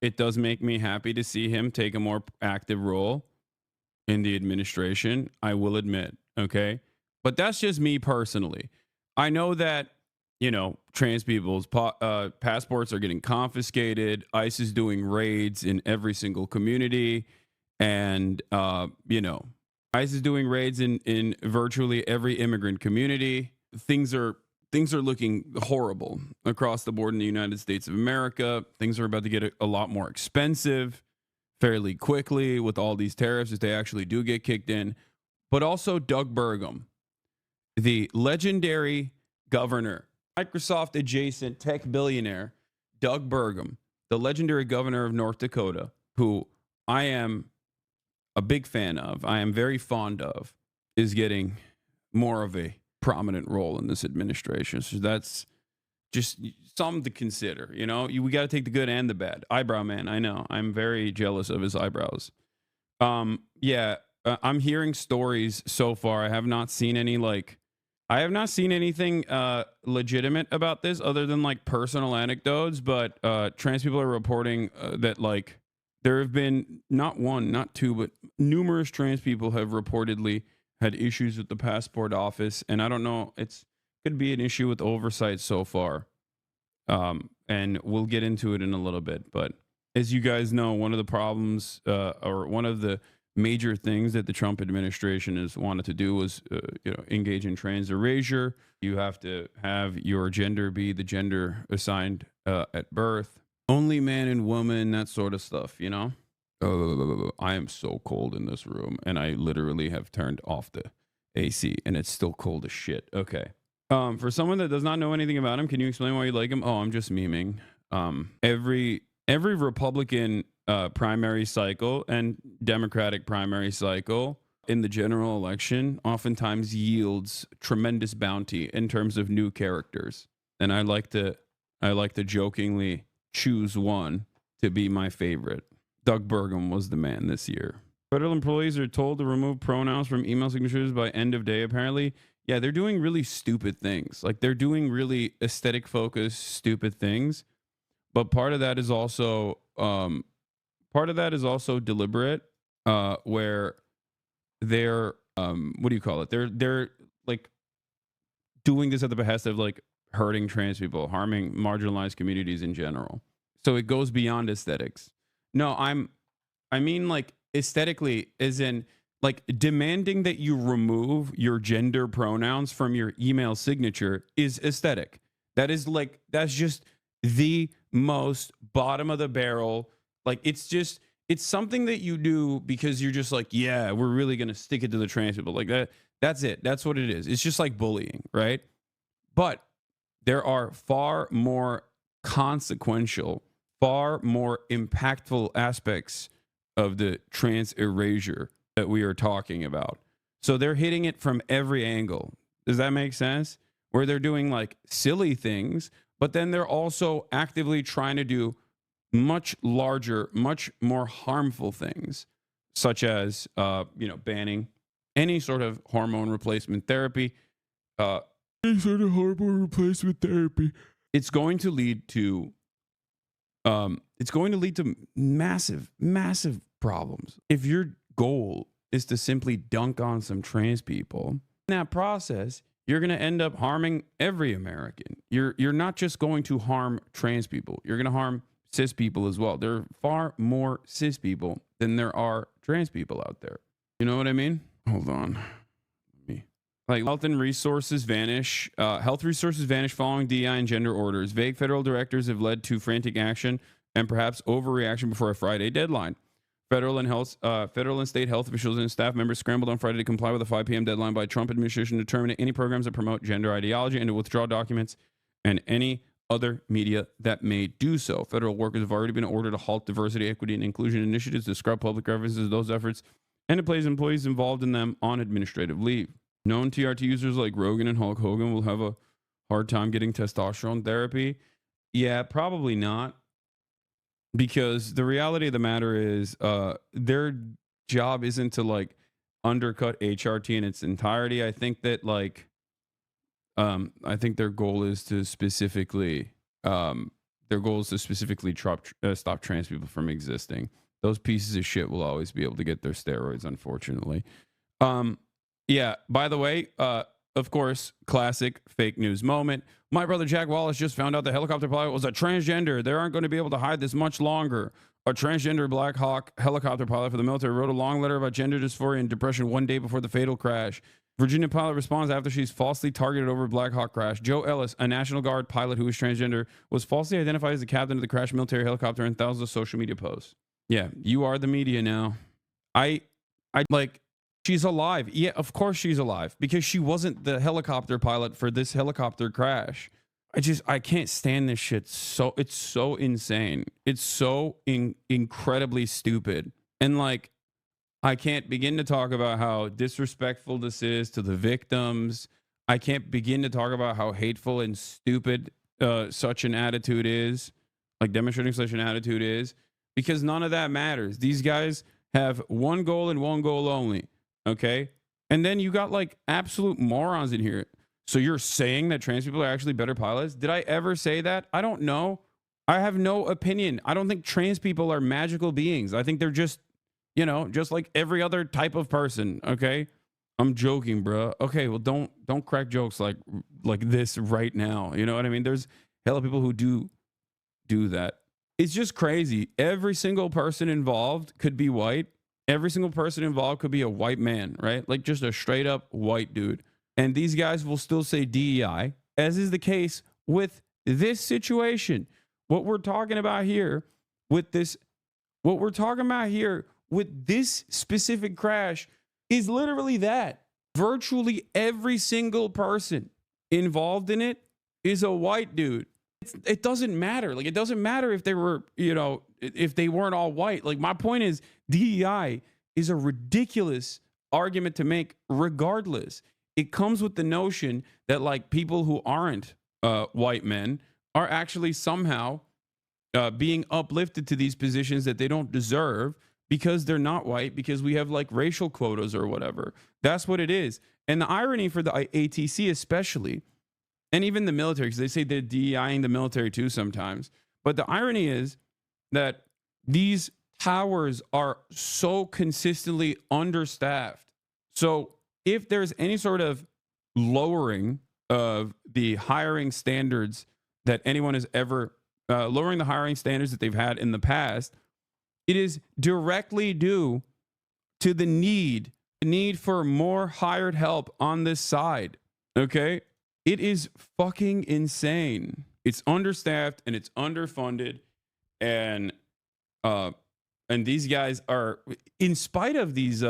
it does make me happy to see him take a more active role in the administration, I will admit, okay? But that's just me personally. I know that, you know, trans people's passports are getting confiscated. ICE is doing raids in every single community. And, you know, ICE is doing raids in virtually every immigrant community. Things are looking horrible across the board in the United States of America. Things are about to get a lot more expensive fairly quickly with all these tariffs if they actually do get kicked in. But also Doug Burgum, the legendary governor, Microsoft adjacent tech billionaire, Doug Burgum, the legendary governor of North Dakota, who I am a big fan of, I am very fond of, is getting more of a prominent role in this administration. So that's just something to consider. You know, we got to take the good and the bad. Eyebrow man, I know. I'm very jealous of his eyebrows. I'm hearing stories so far. I have not seen anything legitimate about this other than like personal anecdotes, but trans people are reporting that like there have been not one, not two, but numerous trans people have reportedly had issues with the passport office. And I don't know, could be an issue with oversight so far. And we'll get into it in a little bit. But as you guys know, one of the problems or one of the major things that the Trump administration has wanted to do was engage in trans erasure. You have to have your gender be the gender assigned at birth. Only man and woman, that sort of stuff, you know? I am so cold in this room, and I literally have turned off the AC, and it's still cold as shit. Okay. For someone that does not know anything about him, can you explain why you like him? Oh, I'm just memeing. Every Republican primary cycle and Democratic primary cycle in the general election oftentimes yields tremendous bounty in terms of new characters. And I like to jokingly choose one to be my favorite. Doug Burgum was the man this year. Federal employees are told to remove pronouns from email signatures by end of day, apparently. Yeah, they're doing really stupid things. Like, they're doing really aesthetic focused, stupid things. But part of that is also deliberate, where they're what do you call it? They're like doing this at the behest of like hurting trans people, harming marginalized communities in general. So it goes beyond aesthetics. No, I mean like aesthetically, as in like demanding that you remove your gender pronouns from your email signature is aesthetic. That is like, that's just the most bottom of the barrel. Like it's something that you do because you're just like, yeah, we're really going to stick it to the trans people like that. That's it. That's what it is. It's just like bullying, right? But there are far more consequential, far more impactful aspects of the trans erasure that we are talking about. So they're hitting it from every angle. Does that make sense? Where they're doing like silly things, but then they're also actively trying to do much larger, much more harmful things, such as, banning any sort of hormone replacement therapy. Any sort of hormone replacement therapy. It's going to lead to massive, massive problems. If your goal is to simply dunk on some trans people, in that process, you're going to end up harming every American. You're not just going to harm trans people. You're going to harm cis people as well. There are far more cis people than there are trans people out there. You know what I mean? Hold on. Like health resources vanish following DEI and gender orders. Vague federal directives have led to frantic action and perhaps overreaction before a Friday deadline. Federal and state health officials and staff members scrambled on Friday to comply with a 5 p.m. deadline by Trump administration to terminate any programs that promote gender ideology and to withdraw documents and any other media that may do so. Federal workers have already been ordered to halt diversity, equity, and inclusion initiatives, to scrub public references to those efforts, and to place employees involved in them on administrative leave. Known TRT users like Rogan and Hulk Hogan will have a hard time getting testosterone therapy. Yeah, probably not. Because the reality of the matter is their job isn't to like undercut HRT in its entirety. I think that like I think their goal is to specifically stop trans people from existing. Those pieces of shit will always be able to get their steroids, unfortunately. Yeah, by the way, of course, classic fake news moment. My brother Jack Wallace just found out the helicopter pilot was a transgender. They aren't going to be able to hide this much longer. A transgender Black Hawk helicopter pilot for the military wrote a long letter about gender dysphoria and depression one day before the fatal crash. Virginia pilot responds after she's falsely targeted over a Black Hawk crash. Joe Ellis, a National Guard pilot who was transgender, was falsely identified as the captain of the crashed military helicopter in thousands of social media posts. Yeah, you are the media now. I like... She's alive. Yeah, of course she's alive because she wasn't the helicopter pilot for this helicopter crash. I can't stand this shit. It's so insane. It's so incredibly stupid. And like, I can't begin to talk about how disrespectful this is to the victims. I can't begin to talk about how hateful and stupid such an attitude is, like demonstrating such an attitude is, because none of that matters. These guys have one goal and one goal only. Okay. And then you got like absolute morons in here. So you're saying that trans people are actually better pilots? Did I ever say that? I don't know. I have no opinion. I don't think trans people are magical beings. I think they're just, just like every other type of person. Okay. I'm joking, bro. Okay. Well, don't crack jokes like this right now. You know what I mean? There's hella people who do that. It's just crazy. Every single person involved could be white. Every single person involved could be a white man, right? Like just a straight up white dude. And these guys will still say DEI, as is the case with this situation. What we're talking about here with this specific crash is literally that. Virtually every single person involved in it is a white dude. It doesn't matter. Like, it doesn't matter if they were, if they weren't all white. Like, my point is DEI is a ridiculous argument to make regardless. It comes with the notion that like people who aren't white men are actually somehow being uplifted to these positions that they don't deserve because they're not white, because we have like racial quotas or whatever. That's what it is. And the irony for the ATC especially, and even the military, because they say they're DEIing the military too sometimes. But the irony is that these towers are so consistently understaffed So if there's any sort of lowering of the hiring standards that anyone has ever, lowering the hiring standards that they've had in the past, it is directly due to the need for more hired help on this side. Okay? It is fucking insane. It's understaffed and it's underfunded, and these guys are, in spite of these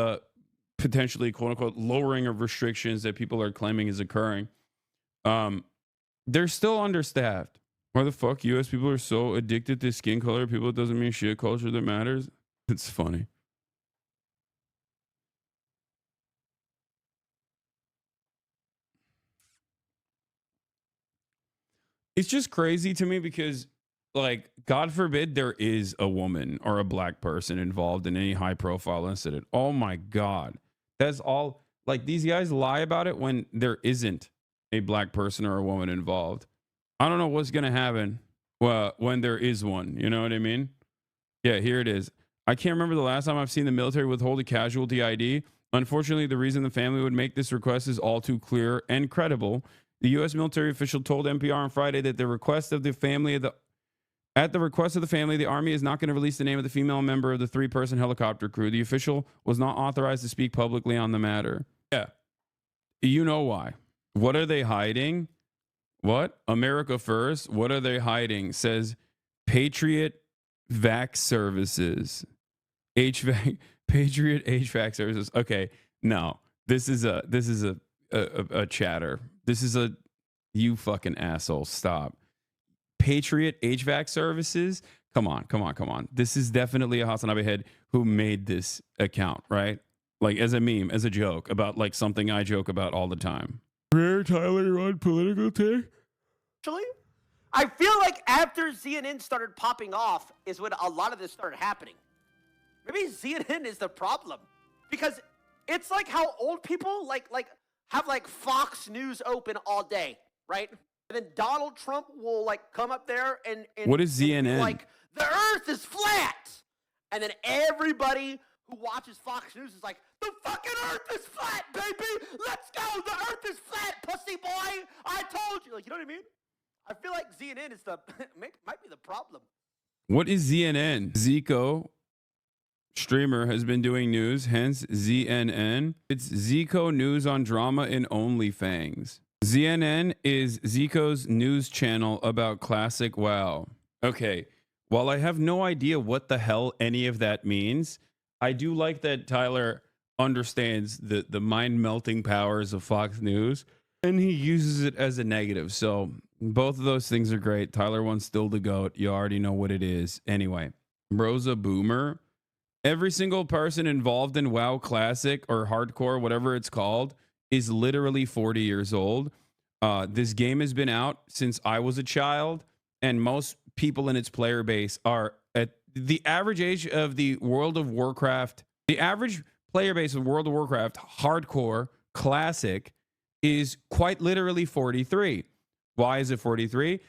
potentially quote unquote lowering of restrictions that people are claiming is occurring, they're still understaffed. Why the fuck US people are so addicted to skin color? People, it doesn't mean shit, culture that matters. It's funny. It's just crazy to me because, like, God forbid there is a woman or a black person involved in any high profile incident. Oh my God. That's all. Like, these guys lie about it when there isn't a black person or a woman involved. I don't know what's going to happen when there is one. You know what I mean? Yeah, here it is. I can't remember the last time I've seen the military withhold a casualty ID. Unfortunately, the reason the family would make this request is all too clear and credible. The U.S. military official told NPR on Friday that at the request of the family, the Army is not going to release the name of the female member of the 3-person helicopter crew. The official was not authorized to speak publicly on the matter. Yeah. You know why. What are they hiding? What? America first? What are they hiding? Says Patriot Vac Services. Patriot HVAC Services. Okay. No. This is a chatter. This is a, you fucking asshole. Stop. Patriot HVAC Services. Come on. This is definitely a Hasanabi head who made this account, right? Like, as a meme, as a joke about, like, something I joke about all the time. Rare Tyler on political take. Actually, I feel like after CNN started popping off is when a lot of this started happening. Maybe CNN is the problem, because it's like how old people like have like Fox News open all day, right? And then Donald Trump will like come up there and what is CNN? And be like, the Earth is flat, and then everybody who watches Fox News is like, the fucking Earth is flat, baby. Let's go. The Earth is flat, pussy boy. I told you. Like, you know what I mean? I feel like CNN is the might be the problem. What is CNN? Zico streamer has been doing news, hence ZNN. It's Zico News on Drama and OnlyFans. ZNN is Zico's news channel about classic WoW. Okay, while I have no idea what the hell any of that means, I do like that Tyler understands the mind-melting powers of Fox News, and he uses it as a negative. So both of those things are great. Tyler wants still the GOAT. You already know what it is. Anyway, bro's a boomer. Every single person involved in WoW Classic or Hardcore, whatever it's called, is literally 40 years old. This game has been out since I was a child, and most people in its player base are at the average age of the World of Warcraft. The average player base of World of Warcraft Hardcore Classic is quite literally 43. Why is it 43?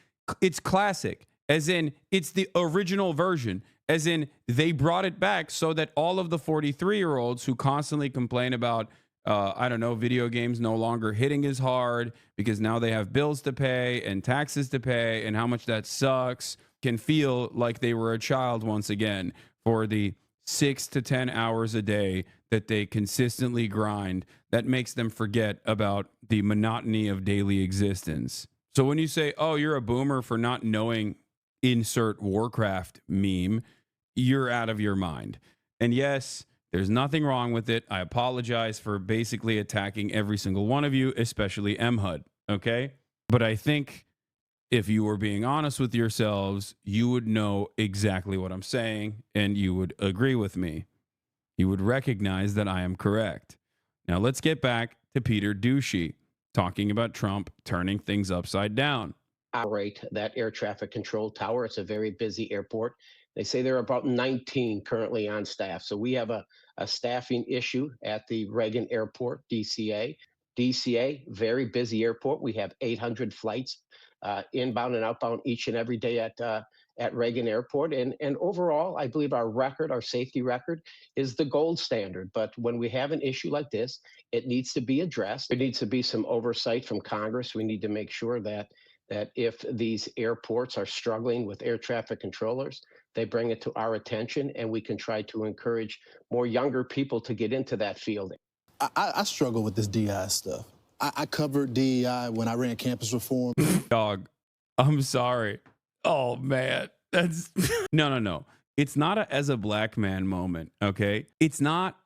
It's classic, as in it's the original version, as in they brought it back so that all of the 43-year-olds who constantly complain about, I don't know, video games no longer hitting as hard because now they have bills to pay and taxes to pay and how much that sucks, can feel like they were a child once again for the 6 to 10 hours a day that they consistently grind. That makes them forget about the monotony of daily existence. So when you say, oh, you're a boomer for not knowing insert Warcraft meme, you're out of your mind. And yes, there's nothing wrong with it. I apologize for basically attacking every single one of you, especially MHUD, okay? But I think if you were being honest with yourselves, you would know exactly what I'm saying, and you would agree with me. You would recognize that I am correct. Now let's get back to Peter Douchey talking about Trump turning things upside down. Operate that air traffic control tower. It's a very busy airport. They say there are about 19 currently on staff. So we have a staffing issue at the Reagan Airport, DCA. DCA, very busy airport. We have 800 flights inbound and outbound each and every day at at Reagan Airport. And overall, I believe our record, our safety record, is the gold standard. But when we have an issue like this, it needs to be addressed. There needs to be some oversight from Congress. We need to make sure that if these airports are struggling with air traffic controllers, they bring it to our attention, and we can try to encourage more younger people to get into that field. I struggle with this DEI stuff. I covered DEI when I ran campus reform. Dog, I'm sorry. Oh, man. That's no. It's not as a black man moment, okay? It's not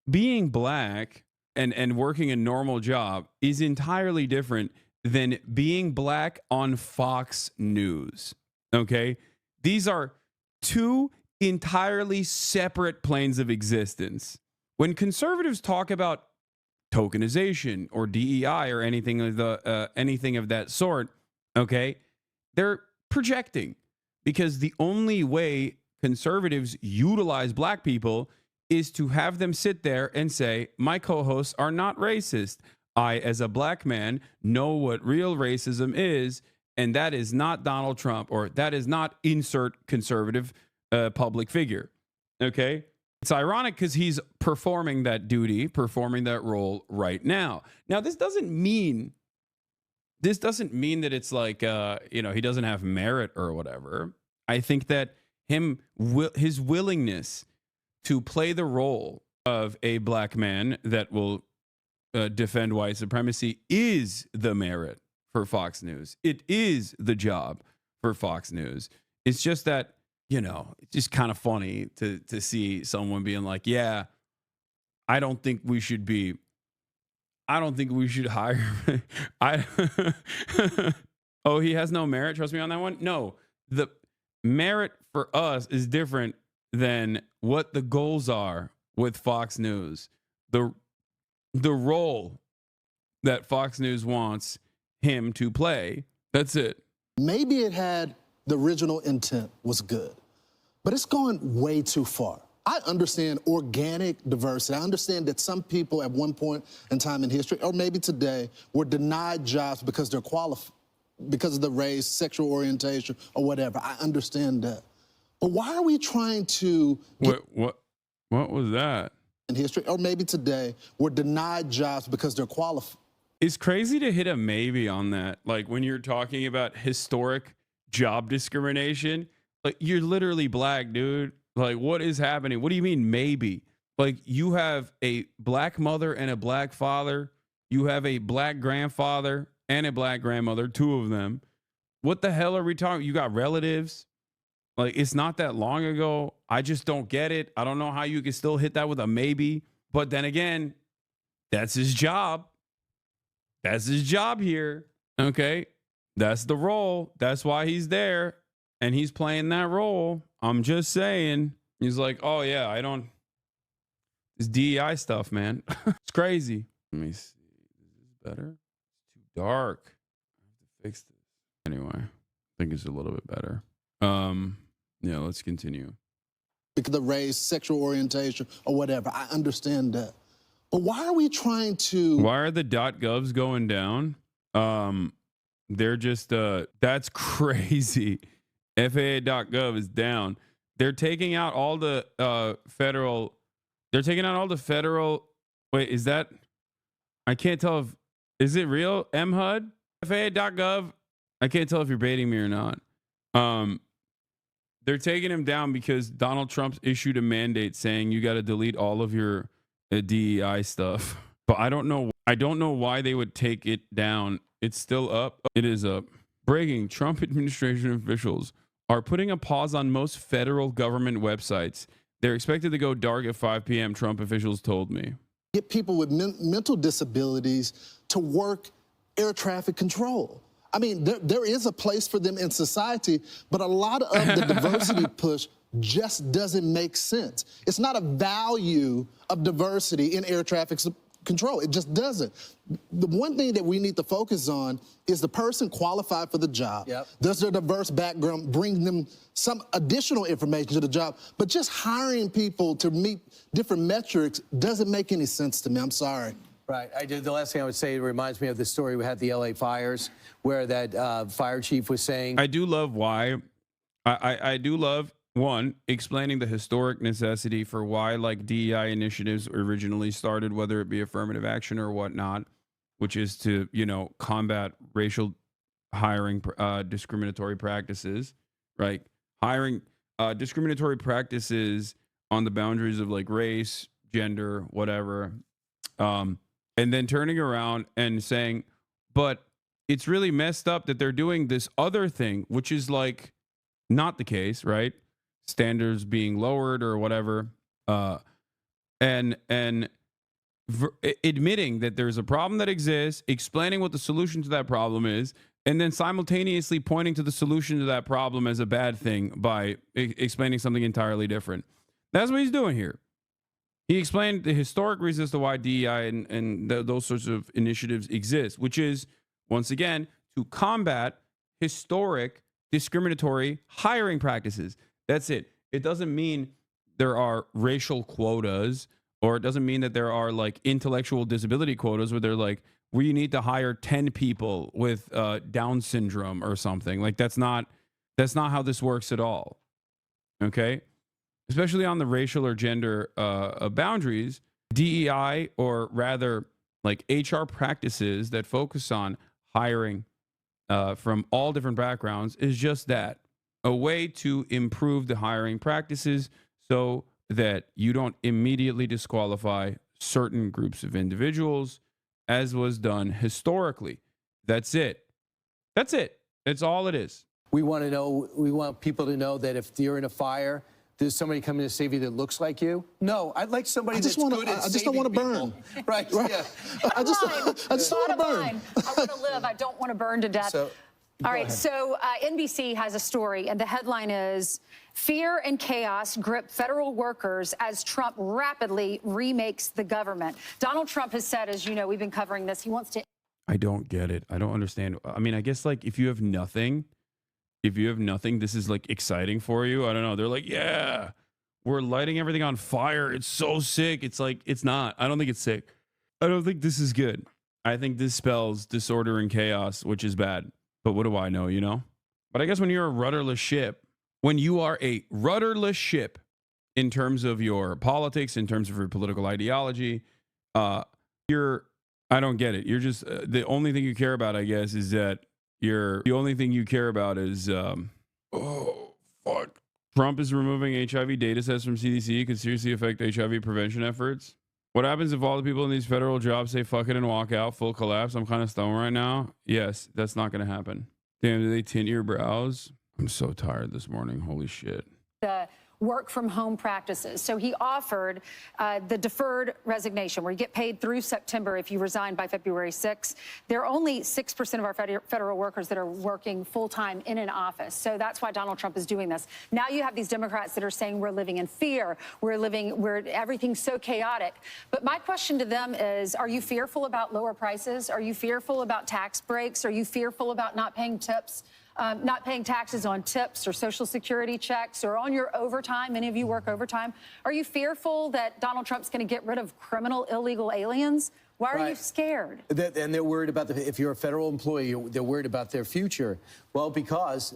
being black and working a normal job is entirely different than being black on Fox News, okay? These are two entirely separate planes of existence. When conservatives talk about tokenization or DEI or anything of that sort, okay, they're projecting, because the only way conservatives utilize black people is to have them sit there and say, my co-hosts are not racist. I, as a black man, know what real racism is, and that is not Donald Trump, or that is not insert conservative public figure. Okay? It's ironic because he's performing that duty, performing that role right now. Now, this doesn't mean that it's like, he doesn't have merit or whatever. I think that his willingness to play the role of a black man that will defend white supremacy is the merit for Fox News. It is the job for Fox News. It's just that, it's just kind of funny to see someone being like, yeah, I don't think we should hire. Oh, he has no merit. Trust me on that one. No, the merit for us is different than what the goals are with Fox News. The role that Fox News wants him to play. That's it. Maybe it had the original intent was good, but it's going way too far. I understand organic diversity. I understand that some people at one point in time in history, or maybe today, were denied jobs because they're qualified, because of the race, sexual orientation, or whatever. I understand that. But why are we trying to... What was that? In history, or maybe today, were denied jobs because they're qualified. It's crazy to hit a maybe on that. Like when you're talking about historic job discrimination, like you're literally black, dude. Like what is happening? What do you mean maybe? Like you have a black mother and a black father. You have a black grandfather and a black grandmother, two of them. What the hell are we talking? You got relatives. Like it's not that long ago. I just don't get it. I don't know how you can still hit that with a maybe. But then again, that's his job. That's his job here. Okay. That's the role. That's why he's there. And he's playing that role. I'm just saying. He's like, oh yeah, this DEI stuff, man. It's crazy. Let me see. Is this better? It's too dark. I have to fix this. Anyway, I think it's a little bit better. Yeah, let's continue. Because of the race, sexual orientation, or whatever. I understand that. But why are we trying to... Why are the .govs going down? They're just, that's crazy. FAA.gov is down. They're taking out all the federal... Wait, is that... I can't tell if... Is it real? MHUD? FAA.gov? I can't tell if you're baiting me or not. They're taking him down because Donald Trump issued a mandate saying you got to delete all of your DEI stuff. But I don't know why they would take it down. It's still up. It is up. Breaking: Trump administration officials are putting a pause on most federal government websites. They're expected to go dark at 5 p.m., Trump officials told me. Get people with mental disabilities to work air traffic control. I mean, there is a place for them in society, but a lot of the diversity push just doesn't make sense. It's not a value of diversity in air traffic control. It just doesn't. The one thing that we need to focus on is the person qualified for the job. Yep. Does their diverse background bring them some additional information to the job? But just hiring people to meet different metrics doesn't make any sense to me. I'm sorry. Right. The last thing I would say, it reminds me of the story we had the LA fires, where that fire chief was saying. I do love why I do love, one, explaining the historic necessity for why like DEI initiatives originally started, whether it be affirmative action or whatnot, which is to, you know, combat racial hiring discriminatory practices, right? Hiring discriminatory practices on the boundaries of like race, gender, whatever. And then turning around and saying, but it's really messed up that they're doing this other thing, which is like not the case, right? Standards being lowered or whatever. And admitting that there's a problem that exists, explaining what the solution to that problem is, and then simultaneously pointing to the solution to that problem as a bad thing by explaining something entirely different. That's what he's doing here. He explained the historic reasons to why DEI and those sorts of initiatives exist, which is, once again, to combat historic discriminatory hiring practices. That's it. It doesn't mean there are racial quotas, or it doesn't mean that there are like intellectual disability quotas where they're like, we need to hire 10 people with Down syndrome or something. Like that's not how this works at all. Okay? Especially on the racial or gender boundaries, DEI, or rather like HR practices that focus on hiring from all different backgrounds, is just that, a way to improve the hiring practices so that you don't immediately disqualify certain groups of individuals, as was done historically. That's it. That's it. That's all it is. We want people to know that if you're in a fire, there's somebody coming to save you that looks like you. No, I'd like somebody that's good at saving people. I just don't want to burn. Right, yeah. I just don't want to burn. I want to live. I don't want to burn to death. All right, so NBC has a story, and the headline is, "Fear and chaos grip federal workers as Trump rapidly remakes the government." Donald Trump has said, as you know, we've been covering this, he wants to... I don't get it. I don't understand. I mean, I guess like if you have nothing, this is like exciting for you. I don't know. They're like, yeah, we're lighting everything on fire. It's so sick. It's like, it's not. I don't think it's sick. I don't think this is good. I think this spells disorder and chaos, which is bad. But what do I know, you know? But I guess when you're a rudderless ship, when you are a rudderless ship in terms of your politics, in terms of your political ideology, I don't get it. You're just, the only thing you care about, I guess, is that the only thing you care about is, oh, fuck. Trump is removing HIV data sets from CDC. Could seriously affect HIV prevention efforts. What happens if all the people in these federal jobs say fuck it and walk out? Full collapse. I'm kind of stoned right now. Yes, that's not going to happen. Damn, do they tint your brows? I'm so tired this morning. Holy shit. The work from home practices. So he offered the deferred resignation, where you get paid through September if you resign by February 6th. There are only 6% of our federal workers that are working full-time in an office. So that's why Donald Trump is doing this. Now you have these Democrats that are saying we're living in fear. Everything's so chaotic. But my question to them is, are you fearful about lower prices? Are you fearful about tax breaks? Are you fearful about not paying tips? Not paying taxes on tips or Social Security checks or on your overtime? Many of you work overtime. Are you fearful that Donald Trump's going to get rid of criminal illegal aliens? Why are you scared? And they're worried about if you're a federal employee, they're worried about their future. Well, because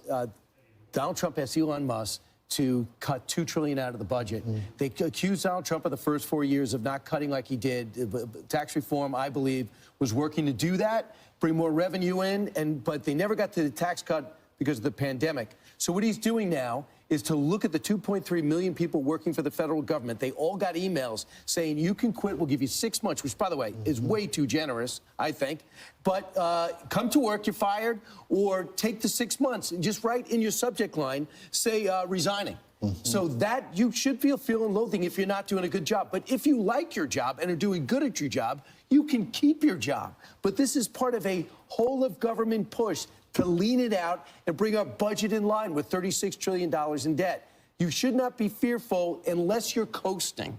Donald Trump asked Elon Musk to cut $2 trillion out of the budget. They accused Donald Trump of the first 4 years of not cutting like he did. Tax reform, I believe, was working to do that, bring more revenue in, but they never got to the tax cut because of the pandemic. So what he's doing now is to look at the 2.3 million people working for the federal government. They all got emails saying, you can quit, we'll give you 6 months, which, by the way, is way too generous, I think. But come to work, you're fired, or take the 6 months and just write in your subject line, say resigning. So that you should feel fear and loathing if you're not doing a good job. But if you like your job and are doing good at your job, you can keep your job. But this is part of a whole of government push to lean it out and bring our budget in line with $36 trillion in debt. You should not be fearful unless you're coasting.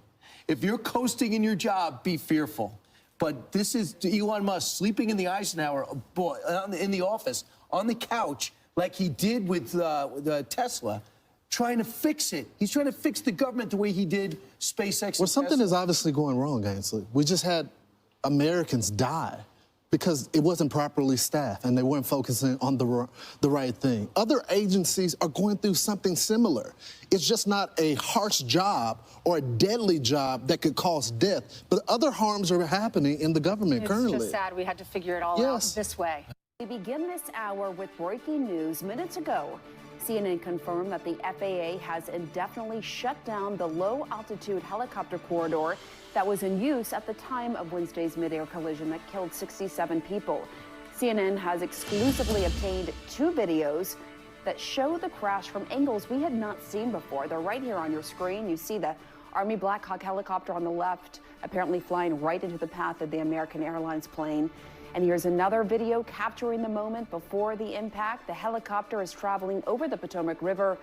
If you're coasting in your job, be fearful. But this is Elon Musk sleeping in the Eisenhower in the office on the couch like he did with Tesla, trying to fix it. He's trying to fix the government the way he did SpaceX. Well, something is obviously going wrong, Ainsley. We just had Americans die because it wasn't properly staffed and they weren't focusing on the right thing. Other agencies are going through something similar. It's just not a harsh job or a deadly job that could cause death, but other harms are happening in the government currently. It's just sad we had to figure it all out this way. We begin this hour with breaking news. Minutes ago, CNN confirmed that the FAA has indefinitely shut down the low-altitude helicopter corridor that was in use at the time of Wednesday's mid-air collision that killed 67 people. CNN has exclusively obtained 2 videos that show the crash from angles we had not seen before. They're right here on your screen. You see the Army Black Hawk helicopter on the left, apparently flying right into the path of the American Airlines plane. And here's another video capturing the moment before the impact. The helicopter is traveling over the Potomac River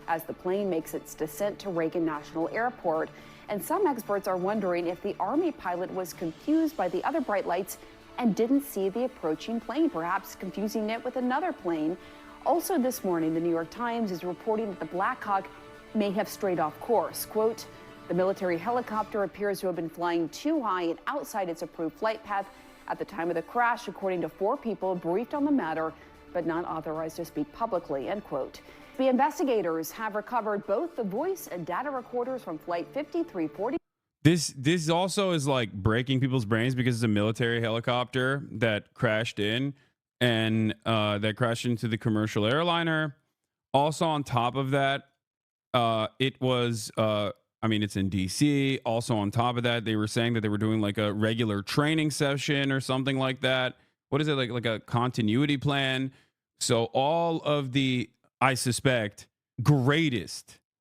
as the plane makes its descent to Reagan National Airport. And some experts are wondering if the Army pilot was confused by the other bright lights and didn't see the approaching plane, perhaps confusing it with another plane. Also this morning, the New York Times is reporting that the Black Hawk may have strayed off course. Quote, the military helicopter appears to have been flying too high and outside its approved flight path at the time of the crash, according to 4 people briefed on the matter, but not authorized to speak publicly, end quote. The investigators have recovered both the voice and data recorders from Flight 5340. This also is like breaking people's brains because it's a military helicopter that crashed in and that crashed into the commercial airliner. Also on top of that, it was, I mean, it's in DC. Also on top of that, they were saying that they were doing like a regular training session or something like that. What is it, like a continuity plan? So all of the, I suspect,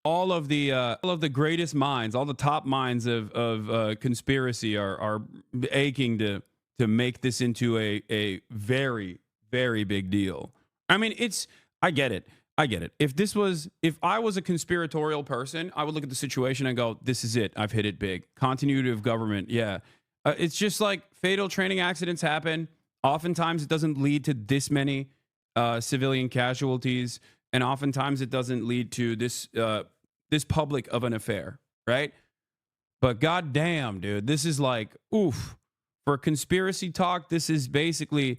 all of the greatest minds, all the top minds of conspiracy are aching to make this into a very, very big deal. I mean, I get it. If I was a conspiratorial person, I would look at the situation and go, this is it. I've hit it big. Continuity of government. Yeah. It's just like fatal training accidents happen. Oftentimes it doesn't lead to this many civilian casualties. And oftentimes it doesn't lead to this public of an affair, right? But goddamn, dude, this is like, oof. For conspiracy talk, this is the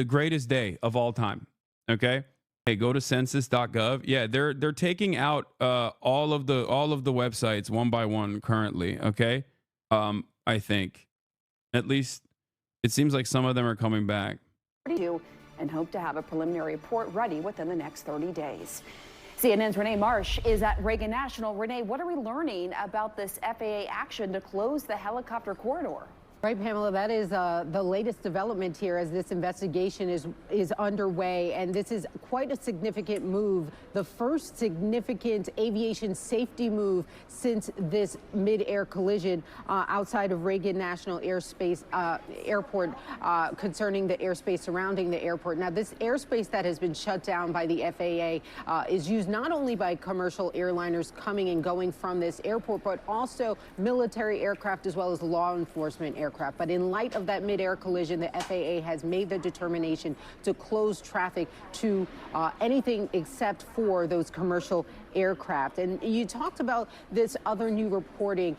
greatest day of all time. Okay? Hey, go to census.gov. Yeah, they're taking out all of the websites one by one currently, okay? I think. At least it seems like some of them are coming back. And hope to have a preliminary report ready within the next 30 days. CNN's Renee Marsh is at Reagan National. Renee, what are we learning about this FAA action to close the helicopter corridor? Right, Pamela, that is the latest development here as this investigation is underway, and this is quite a significant move, the first significant aviation safety move since this mid-air collision outside of Reagan National Airport concerning the airspace surrounding the airport. Now, this airspace that has been shut down by the FAA is used not only by commercial airliners coming and going from this airport, but also military aircraft as well as law enforcement aircraft. But in light of that mid-air collision, the FAA has made the determination to close traffic to anything except for those commercial aircraft. And you talked about this other new reporting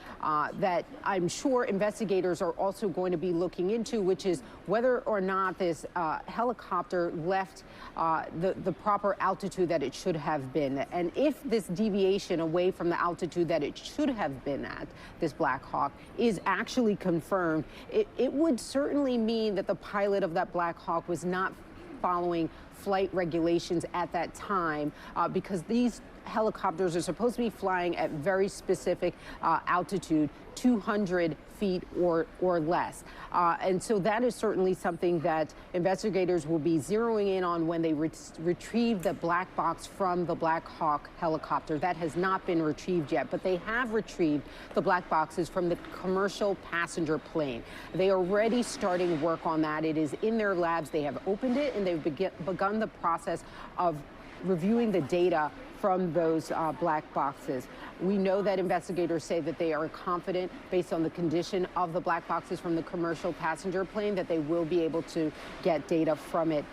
that I'm sure investigators are also going to be looking into, which is whether or not this helicopter left the proper altitude that it should have been. And if this deviation away from the altitude that it should have been at, this Black Hawk, is actually confirmed, it would certainly mean that the pilot of that Black Hawk was not following flight regulations at that time because these helicopters are supposed to be flying at very specific altitude, 200 feet or less. And so that is certainly something that investigators will be zeroing in on when they retrieve the black box from the Black Hawk helicopter. That has not been retrieved yet, but they have retrieved the black boxes from the commercial passenger plane. They are already starting work on that. It is in their labs. They have opened it and they've begun the process of reviewing the data from those black boxes. We know that investigators say that they are confident, based on the condition of the black boxes from the commercial passenger plane, that they will be able to get data from it.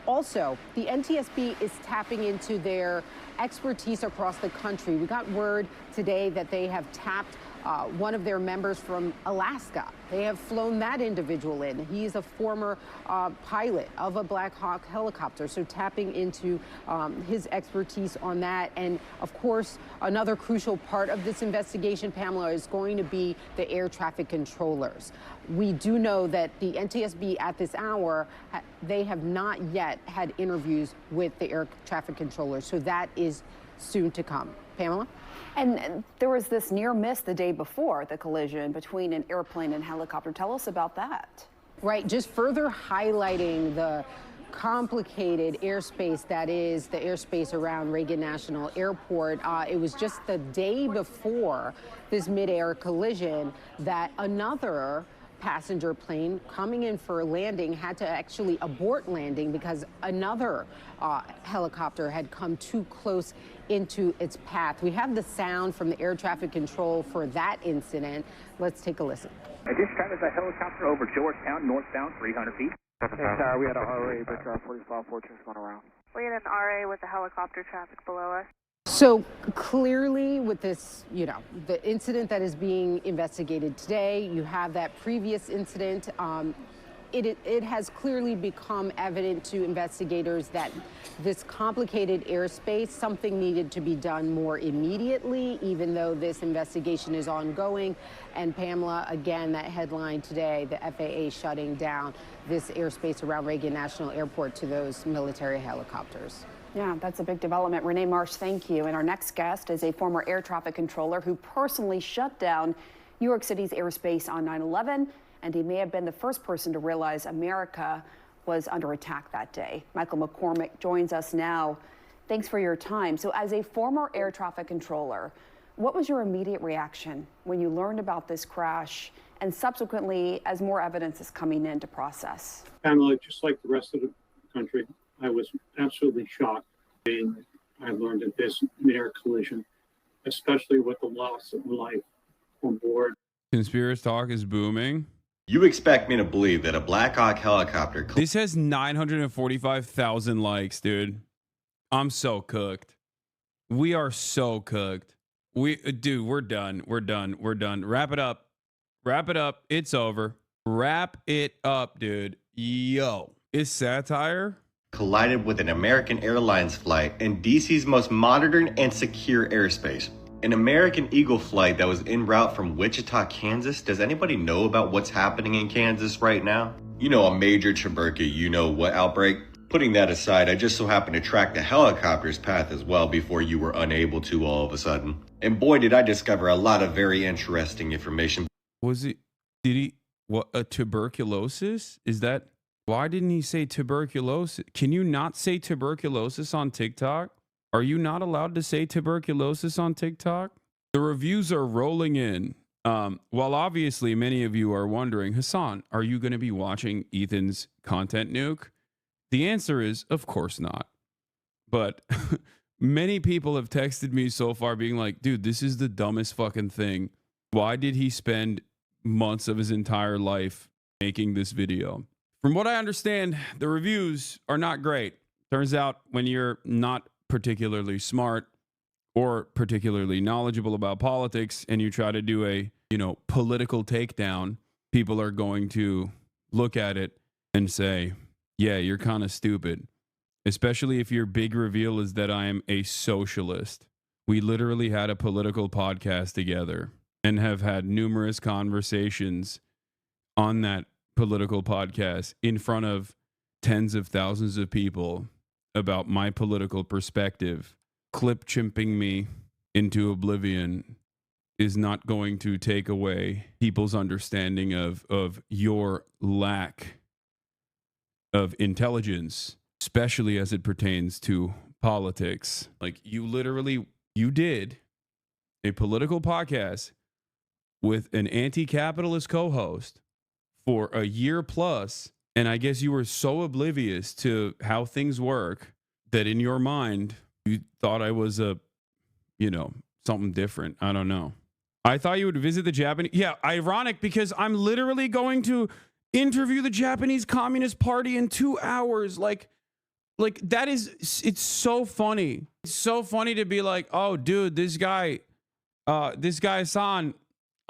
Also, the NTSB is tapping into their expertise across the country. We got word today that they have tapped one of their members from Alaska. They have flown that individual in. He's a former pilot of a Black Hawk helicopter, so tapping into his expertise on that. And of course, another crucial part of this investigation, Pamela, is going to be the air traffic controllers. We do know that the NTSB at this hour, they have not yet had interviews with the air traffic controllers, so that is soon to come. Pamela? And there was this near miss the day before the collision between an airplane and helicopter. Tell us about that. Right, just further highlighting the complicated airspace that is the airspace around Reagan National Airport. It was just the day before this Midair collision that another passenger plane coming in for a landing had to actually abort landing because another helicopter had come too close into its path. We have the sound from the air traffic control for that incident. Let's take a listen. Dispatch is a helicopter over Georgetown, northbound 300 feet. Yes, sir. We had a RA, but 4514 is going around. We had an RA with the helicopter traffic below us. So clearly with this, you know, the incident that is being investigated today, you have that previous incident. It has clearly become evident to investigators that this complicated airspace, something needed to be done more immediately, even though this investigation is ongoing. And Pamela, again, that headline today, the FAA shutting down this airspace around Reagan National Airport to those military helicopters. Yeah, that's a big development. Renee Marsh, thank you. And our next guest is a former air traffic controller who personally shut down New York City's airspace on 9/11. And he may have been the first person to realize America was under attack that day. Michael McCormick joins us now. Thanks for your time. So as a former air traffic controller, what was your immediate reaction when you learned about this crash and subsequently as more evidence is coming in to process? Pamela, just like the rest of the country, I was absolutely shocked when I learned of this Midair collision, especially with the loss of life on board. Conspiracy talk is booming. You expect me to believe that a Black Hawk helicopter... This has 945,000 likes, dude. I'm so cooked. We are so cooked. Dude, we're done. We're done. We're done. Wrap it up. Wrap it up. It's over. Wrap it up, dude. Yo. Is satire? Collided with an American Airlines flight in DC's most monitored and secure airspace. An American Eagle flight that was en route from Wichita, Kansas. Does anybody know about what's happening in Kansas right now? You know, a major Cheburka, you know what outbreak? Putting that aside, I just so happened to track the helicopter's path as well before you were unable to all of a sudden. And boy, did I discover a lot of very interesting information. Did he, what, a tuberculosis? Is that, why didn't he say tuberculosis? Can you not say tuberculosis on TikTok? Are you not allowed to say tuberculosis on TikTok? The reviews are rolling in. While obviously many of you are wondering, Hassan, are you going to be watching Ethan's content nuke? The answer is, of course not. But many people have texted me so far being like, dude, this is the dumbest fucking thing. Why did he spend months of his entire life making this video? From what I understand, the reviews are not great. Turns out when you're not particularly smart or particularly knowledgeable about politics and you try to do a, political takedown, people are going to look at it and say, yeah, you're kind of stupid. Especially if your big reveal is that I am a socialist. We literally had a political podcast together and have had numerous conversations on that political podcast in front of tens of thousands of people about my political perspective. Clip chimping me into oblivion is not going to take away people's understanding of your lack of intelligence, especially as it pertains to politics. Like you did a political podcast with an anti-capitalist co-host for a year plus. And I guess you were so oblivious to how things work that in your mind, you thought I was something different. I don't know. I thought you would visit the Japanese. Yeah, ironic because I'm literally going to interview the Japanese Communist Party in 2 hours. Like that is, it's so funny. It's so funny to be like, oh, dude, this guy San,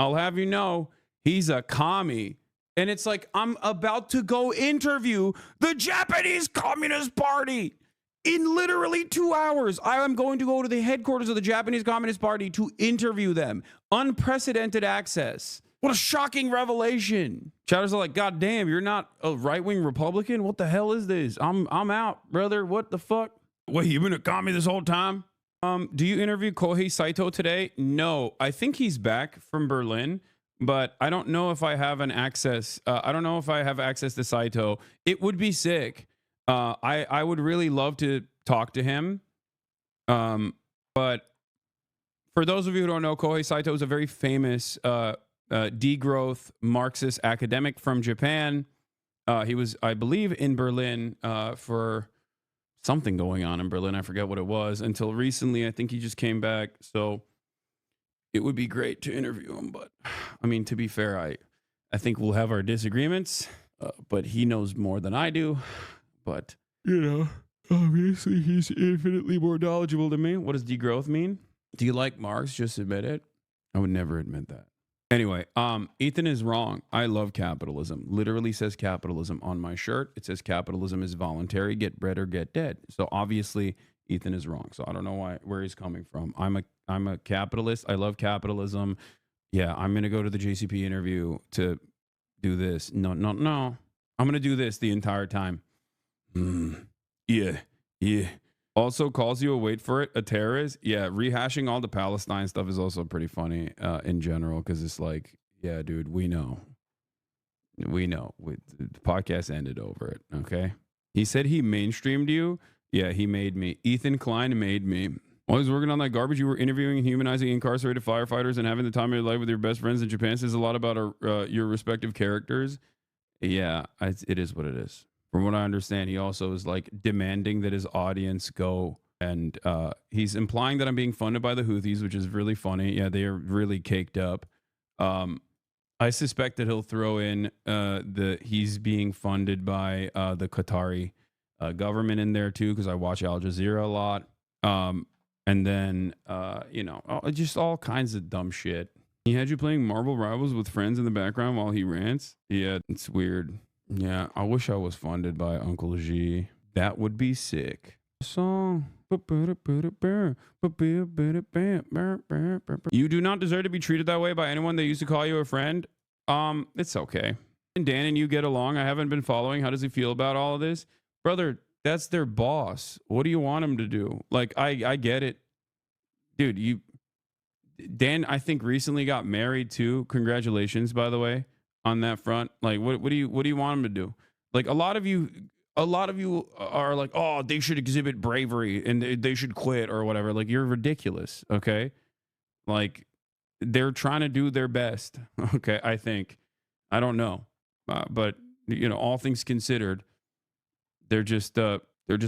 I'll have you know, he's a commie. And it's like, I'm about to go interview the Japanese Communist Party. In literally 2 hours, I am going to go to the headquarters of the Japanese Communist Party to interview them. Unprecedented access. What a shocking revelation. Chatters are like, God damn, you're not a right-wing Republican? What the hell is this? I'm out, brother. What the fuck? Wait, you've been a commie this whole time? Do you interview Kohei Saito today? No, I think he's back from Berlin, but I don't know if I have an access. I don't know if I have access to Saito. It would be sick. I would really love to talk to him. But for those of you who don't know, Kohei Saito is a very famous degrowth Marxist academic from Japan. He was, I believe, in Berlin for something going on in Berlin. I forget what it was. Until recently, I think he just came back. So it would be great to interview him. But I mean, to be fair, I think we'll have our disagreements. But he knows more than I do. But, you know, obviously he's infinitely more knowledgeable than me. What does degrowth mean? Do you like Marx? Just admit it. I would never admit that. Anyway, Ethan is wrong. I love capitalism. Literally says capitalism on my shirt. It says capitalism is voluntary. Get bread or get dead. So obviously Ethan is wrong. So I don't know where he's coming from. I'm a capitalist. I love capitalism. Yeah, I'm gonna go to the JCP interview to do this. No. I'm gonna do this the entire time. Yeah. Also calls you, wait for it, a terrorist. Yeah, rehashing all the Palestine stuff is also pretty funny in general, because it's like, yeah, dude, we know. The podcast ended over it, okay? He said he mainstreamed you. Yeah, he made me. Ethan Klein made me. While he was working on that garbage, you were interviewing and humanizing incarcerated firefighters and having the time of your life with your best friends in Japan. Says a lot about your respective characters. Yeah, it is what it is. From what I understand, he also is like demanding that his audience go, and he's implying that I'm being funded by the Houthis, which is really funny. Yeah, they are really caked up. I suspect that he'll throw in he's being funded by the Qatari government in there too, because I watch Al Jazeera a lot. And then just all kinds of dumb shit. He had you playing Marvel Rivals with friends in the background while he rants. Yeah, it's weird. Yeah, I wish I was funded by Uncle G. That would be sick. Song. You do not deserve to be treated that way by anyone that used to call you a friend. It's okay. And Dan and you get along. I haven't been following. How does he feel about all of this? Brother, that's their boss. What do you want him to do? Like, I get it. Dude, Dan, I think recently got married too. Congratulations, by the way. On that front, like, what do you want them to do? Like, a lot of you are like, oh, they should exhibit bravery and they should quit or whatever. Like, you're ridiculous. Okay, like, they're trying to do their best. Okay, I think. I don't know, but all things considered, they're just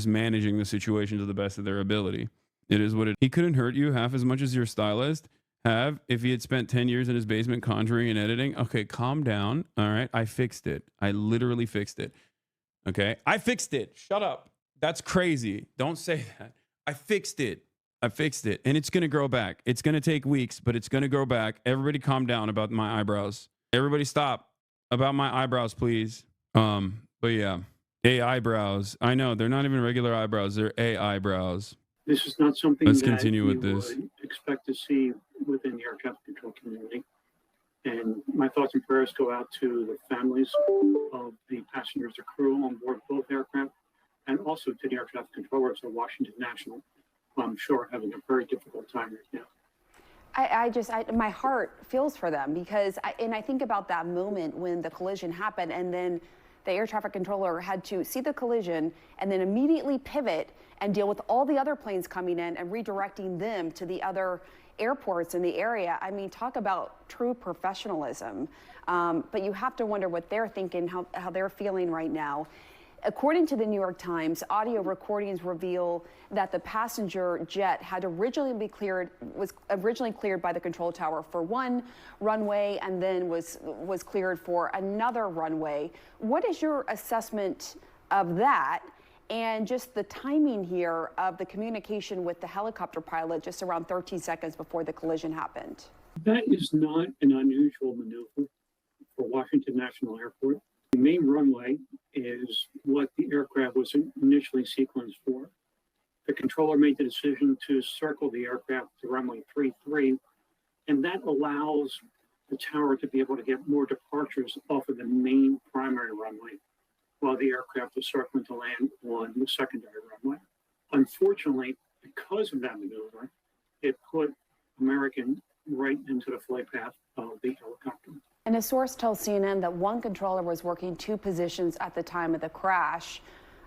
managing the situation to the best of their ability. It is what it. He couldn't hurt you half as much as your stylist have if he had spent 10 years in his basement conjuring and editing. Okay, calm down. All right, I fixed it. I literally fixed it. Okay, I fixed it. Shut up. That's crazy. Don't say that. I fixed it. And it's going to grow back. It's going to take weeks, but it's going to grow back. Everybody calm down about my eyebrows. Everybody stop about my eyebrows, please. But yeah, eyebrows. I know, they're not even regular eyebrows. They're eyebrows. This is not something Let's that continue you with this. would expect to see within the air traffic control community. And my thoughts and prayers go out to the families of the passengers and crew on board both aircraft, and also to the air traffic controllers of Washington National, who I'm sure are having a very difficult time right now. My heart feels for them, because I think about that moment when the collision happened, and then the air traffic controller had to see the collision and then immediately pivot and deal with all the other planes coming in and redirecting them to the other airports in the area. I mean, talk about true professionalism. But you have to wonder what they're thinking, how they're feeling right now. According to the New York Times, audio recordings reveal that the passenger jet was originally cleared by the control tower for one runway and then was cleared for another runway. What is your assessment of that? And just the timing here of the communication with the helicopter pilot just around 13 seconds before the collision happened? That is not an unusual maneuver for Washington National Airport. The main runway is what the aircraft was initially sequenced for. The controller made the decision to circle the aircraft to runway 33, and that allows the tower to be able to get more departures off of the main primary runway, while the aircraft was circling to land on the secondary runway. Unfortunately, because of that maneuver, it put American right into the flight path of the helicopter. And a source tells CNN that one controller was working two positions at the time of the crash.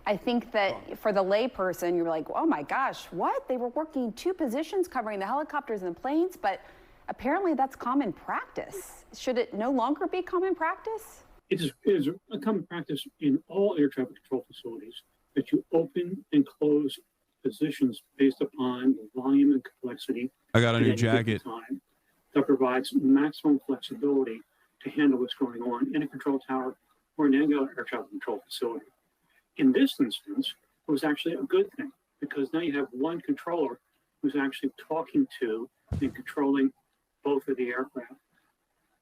I think that for the layperson, you're like, oh my gosh, what? They were working two positions covering the helicopters and the planes, but apparently that's common practice. Should it no longer be common practice? It is a common practice in all air traffic control facilities that you open and close positions based upon the volume and complexity. I got a new at any given jacket. time that provides maximum flexibility to handle what's going on in a control tower or in any other air traffic control facility. In this instance, it was actually a good thing because now you have one controller who's actually talking to and controlling both of the aircraft.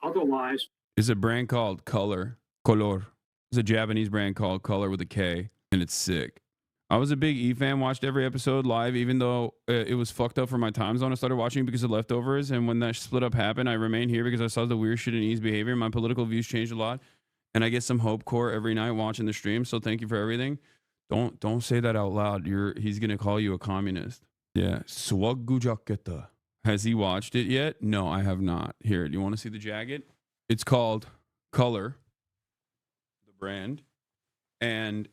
Otherwise, It's a brand called Color. It's a Japanese brand called Color with a K, and it's sick. I was a big E fan, watched every episode live, even though it was fucked up for my time zone. I started watching because of Leftovers, and when that split up happened, I remained here because I saw the weird shit in E's behavior. My political views changed a lot, and I get some hope core every night watching the stream, so thank you for everything. Don't say that out loud. He's going to call you a communist. Yeah. Swaggujaketa. Has he watched it yet? No, I have not. Here, do you want to see the jacket? It's called Color, the brand, and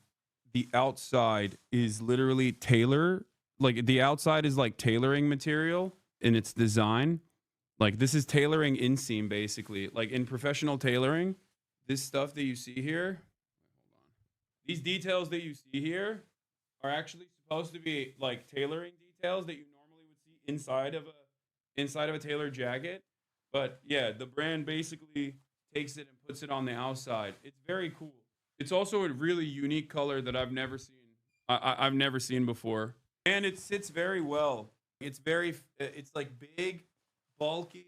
the outside is literally tailor. Like the outside is like tailoring material in its design. Like this is tailoring inseam basically. Like in professional tailoring, this stuff that you see here, these details that you see here are actually supposed to be like tailoring details that you normally would see inside of a tailored jacket. But yeah, the brand basically takes it and puts it on the outside. It's very cool. It's also a really unique color that I've never seen. I've never seen before. And it sits very well. It's like big, bulky.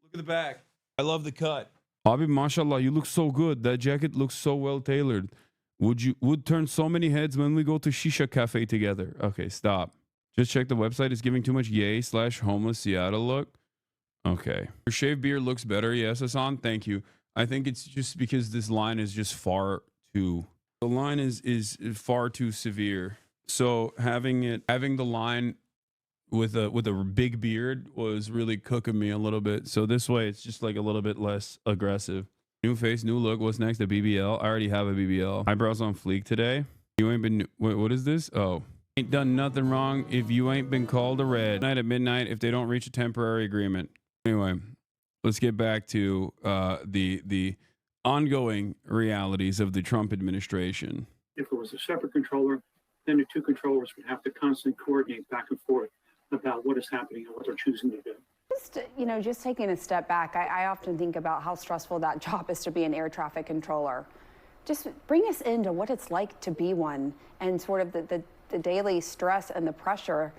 Look at the back. I love the cut. Abi, mashallah, you look so good. That jacket looks so well tailored. Would turn so many heads when we go to Shisha Cafe together. Okay, stop. Just check the website. It's giving too much yay/homeless Seattle look. Okay. Your shaved beard looks better. Yes, Hassan. Thank you. I think it's just because this line is just the line is far too severe. So having the line with a big beard was really cooking me a little bit. So this way it's just like a little bit less aggressive. New face, new look. What's next? A BBL. I already have a BBL. Eyebrows on fleek today. You ain't been, what is this? Oh. Ain't done nothing wrong if you ain't been called a red. Night at midnight if they don't reach a temporary agreement. Anyway, let's get back to the ongoing realities of the Trump administration. if it was a separate controller, then the two controllers would have to constantly coordinate back and forth about what is happening and what they're choosing to do. Just taking a step back, I often think about how stressful that job is to be an air traffic controller. Just bring us into what it's like to be one and sort of the daily stress and the pressure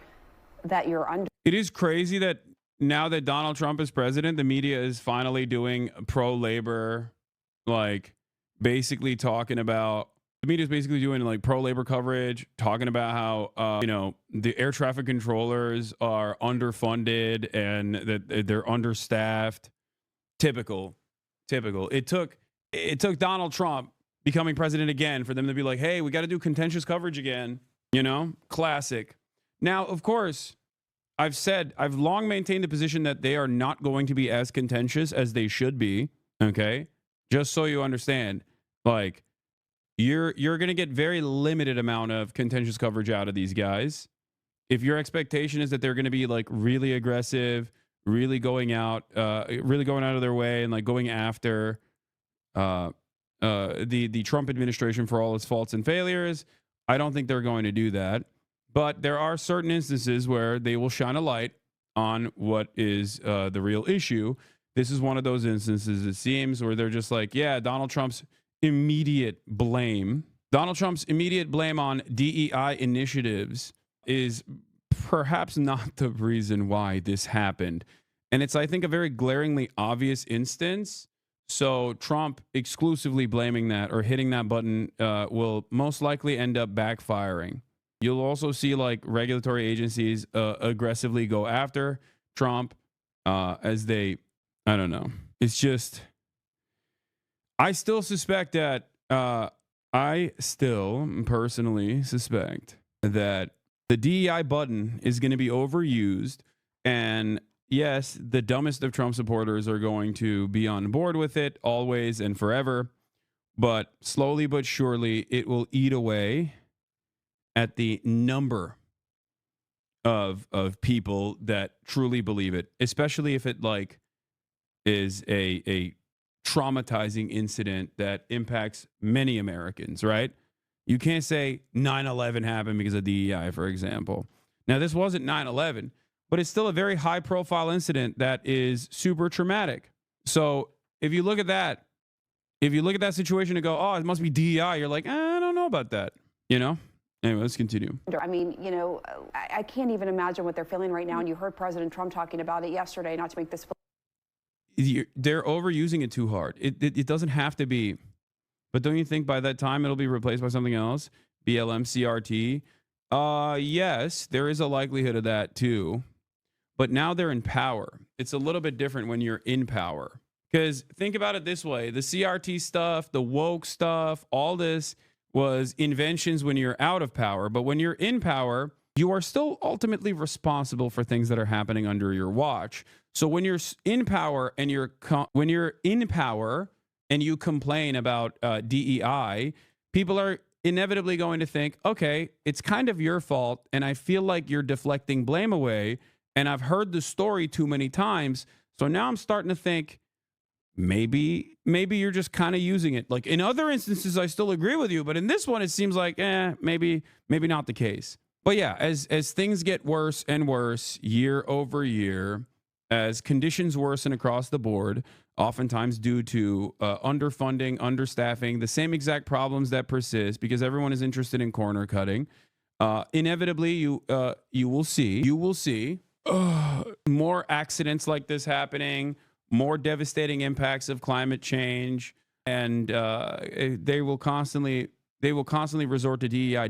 that you're under. It is crazy that now that Donald Trump is president, the media is finally doing pro-labor, like basically talking about, the media is basically doing like pro-labor coverage, talking about how, the air traffic controllers are underfunded and that they're understaffed. Typical. It took Donald Trump becoming president again for them to be like, hey, we got to do contentious coverage again. Classic. Now, of course, I've long maintained the position that they are not going to be as contentious as they should be. Okay. Just so you understand, like, you're going to get very limited amount of contentious coverage out of these guys. If your expectation is that they're going to be like really aggressive, really going out of their way and like going after the Trump administration for all its faults and failures, I don't think they're going to do that. But there are certain instances where they will shine a light on what is the real issue. This is one of those instances, it seems, where they're just like, yeah, Donald Trump's immediate blame on DEI initiatives is perhaps not the reason why this happened. And it's, I think, a very glaringly obvious instance. So Trump exclusively blaming that or hitting that button will most likely end up backfiring. You'll also see like regulatory agencies aggressively go after Trump as they, I don't know. It's just, I still suspect that, I still personally suspect that the DEI button is going to be overused. And yes, the dumbest of Trump supporters are going to be on board with it always and forever. But slowly but surely, it will eat away at the number of people that truly believe it, especially if it like is a traumatizing incident that impacts many Americans, right? You can't say 9/11 happened because of DEI, for example. Now, this wasn't 9/11, but it's still a very high profile incident that is super traumatic. So if you look at that, situation and go, oh, it must be DEI, you're like, I don't know about that, you know? Anyway, let's continue. I mean, you know, I can't even imagine what they're feeling right now. And you heard President Trump talking about it yesterday, not to make this. They're overusing it too hard. It doesn't have to be. But don't you think by that time it'll be replaced by something else? BLM, CRT? Yes, there is a likelihood of that too. But now they're in power. It's a little bit different when you're in power. Because think about it this way. The CRT stuff, the woke stuff, all this was inventions when you're out of power. But when you're in power, you are still ultimately responsible for things that are happening under your watch. So when you're in power and you complain about DEI, people are inevitably going to think, okay, it's kind of your fault, and I feel like you're deflecting blame away, and I've heard the story too many times, so now I'm starting to think maybe you're just kind of using it. Like in other instances, I still agree with you, but in this one, it seems like, maybe not the case. But yeah, as things get worse and worse year over year, as conditions worsen across the board, oftentimes due to underfunding, understaffing, the same exact problems that persist because everyone is interested in corner cutting. Inevitably, you will see more accidents like this happening, more devastating impacts of climate change, and they will constantly resort to DEI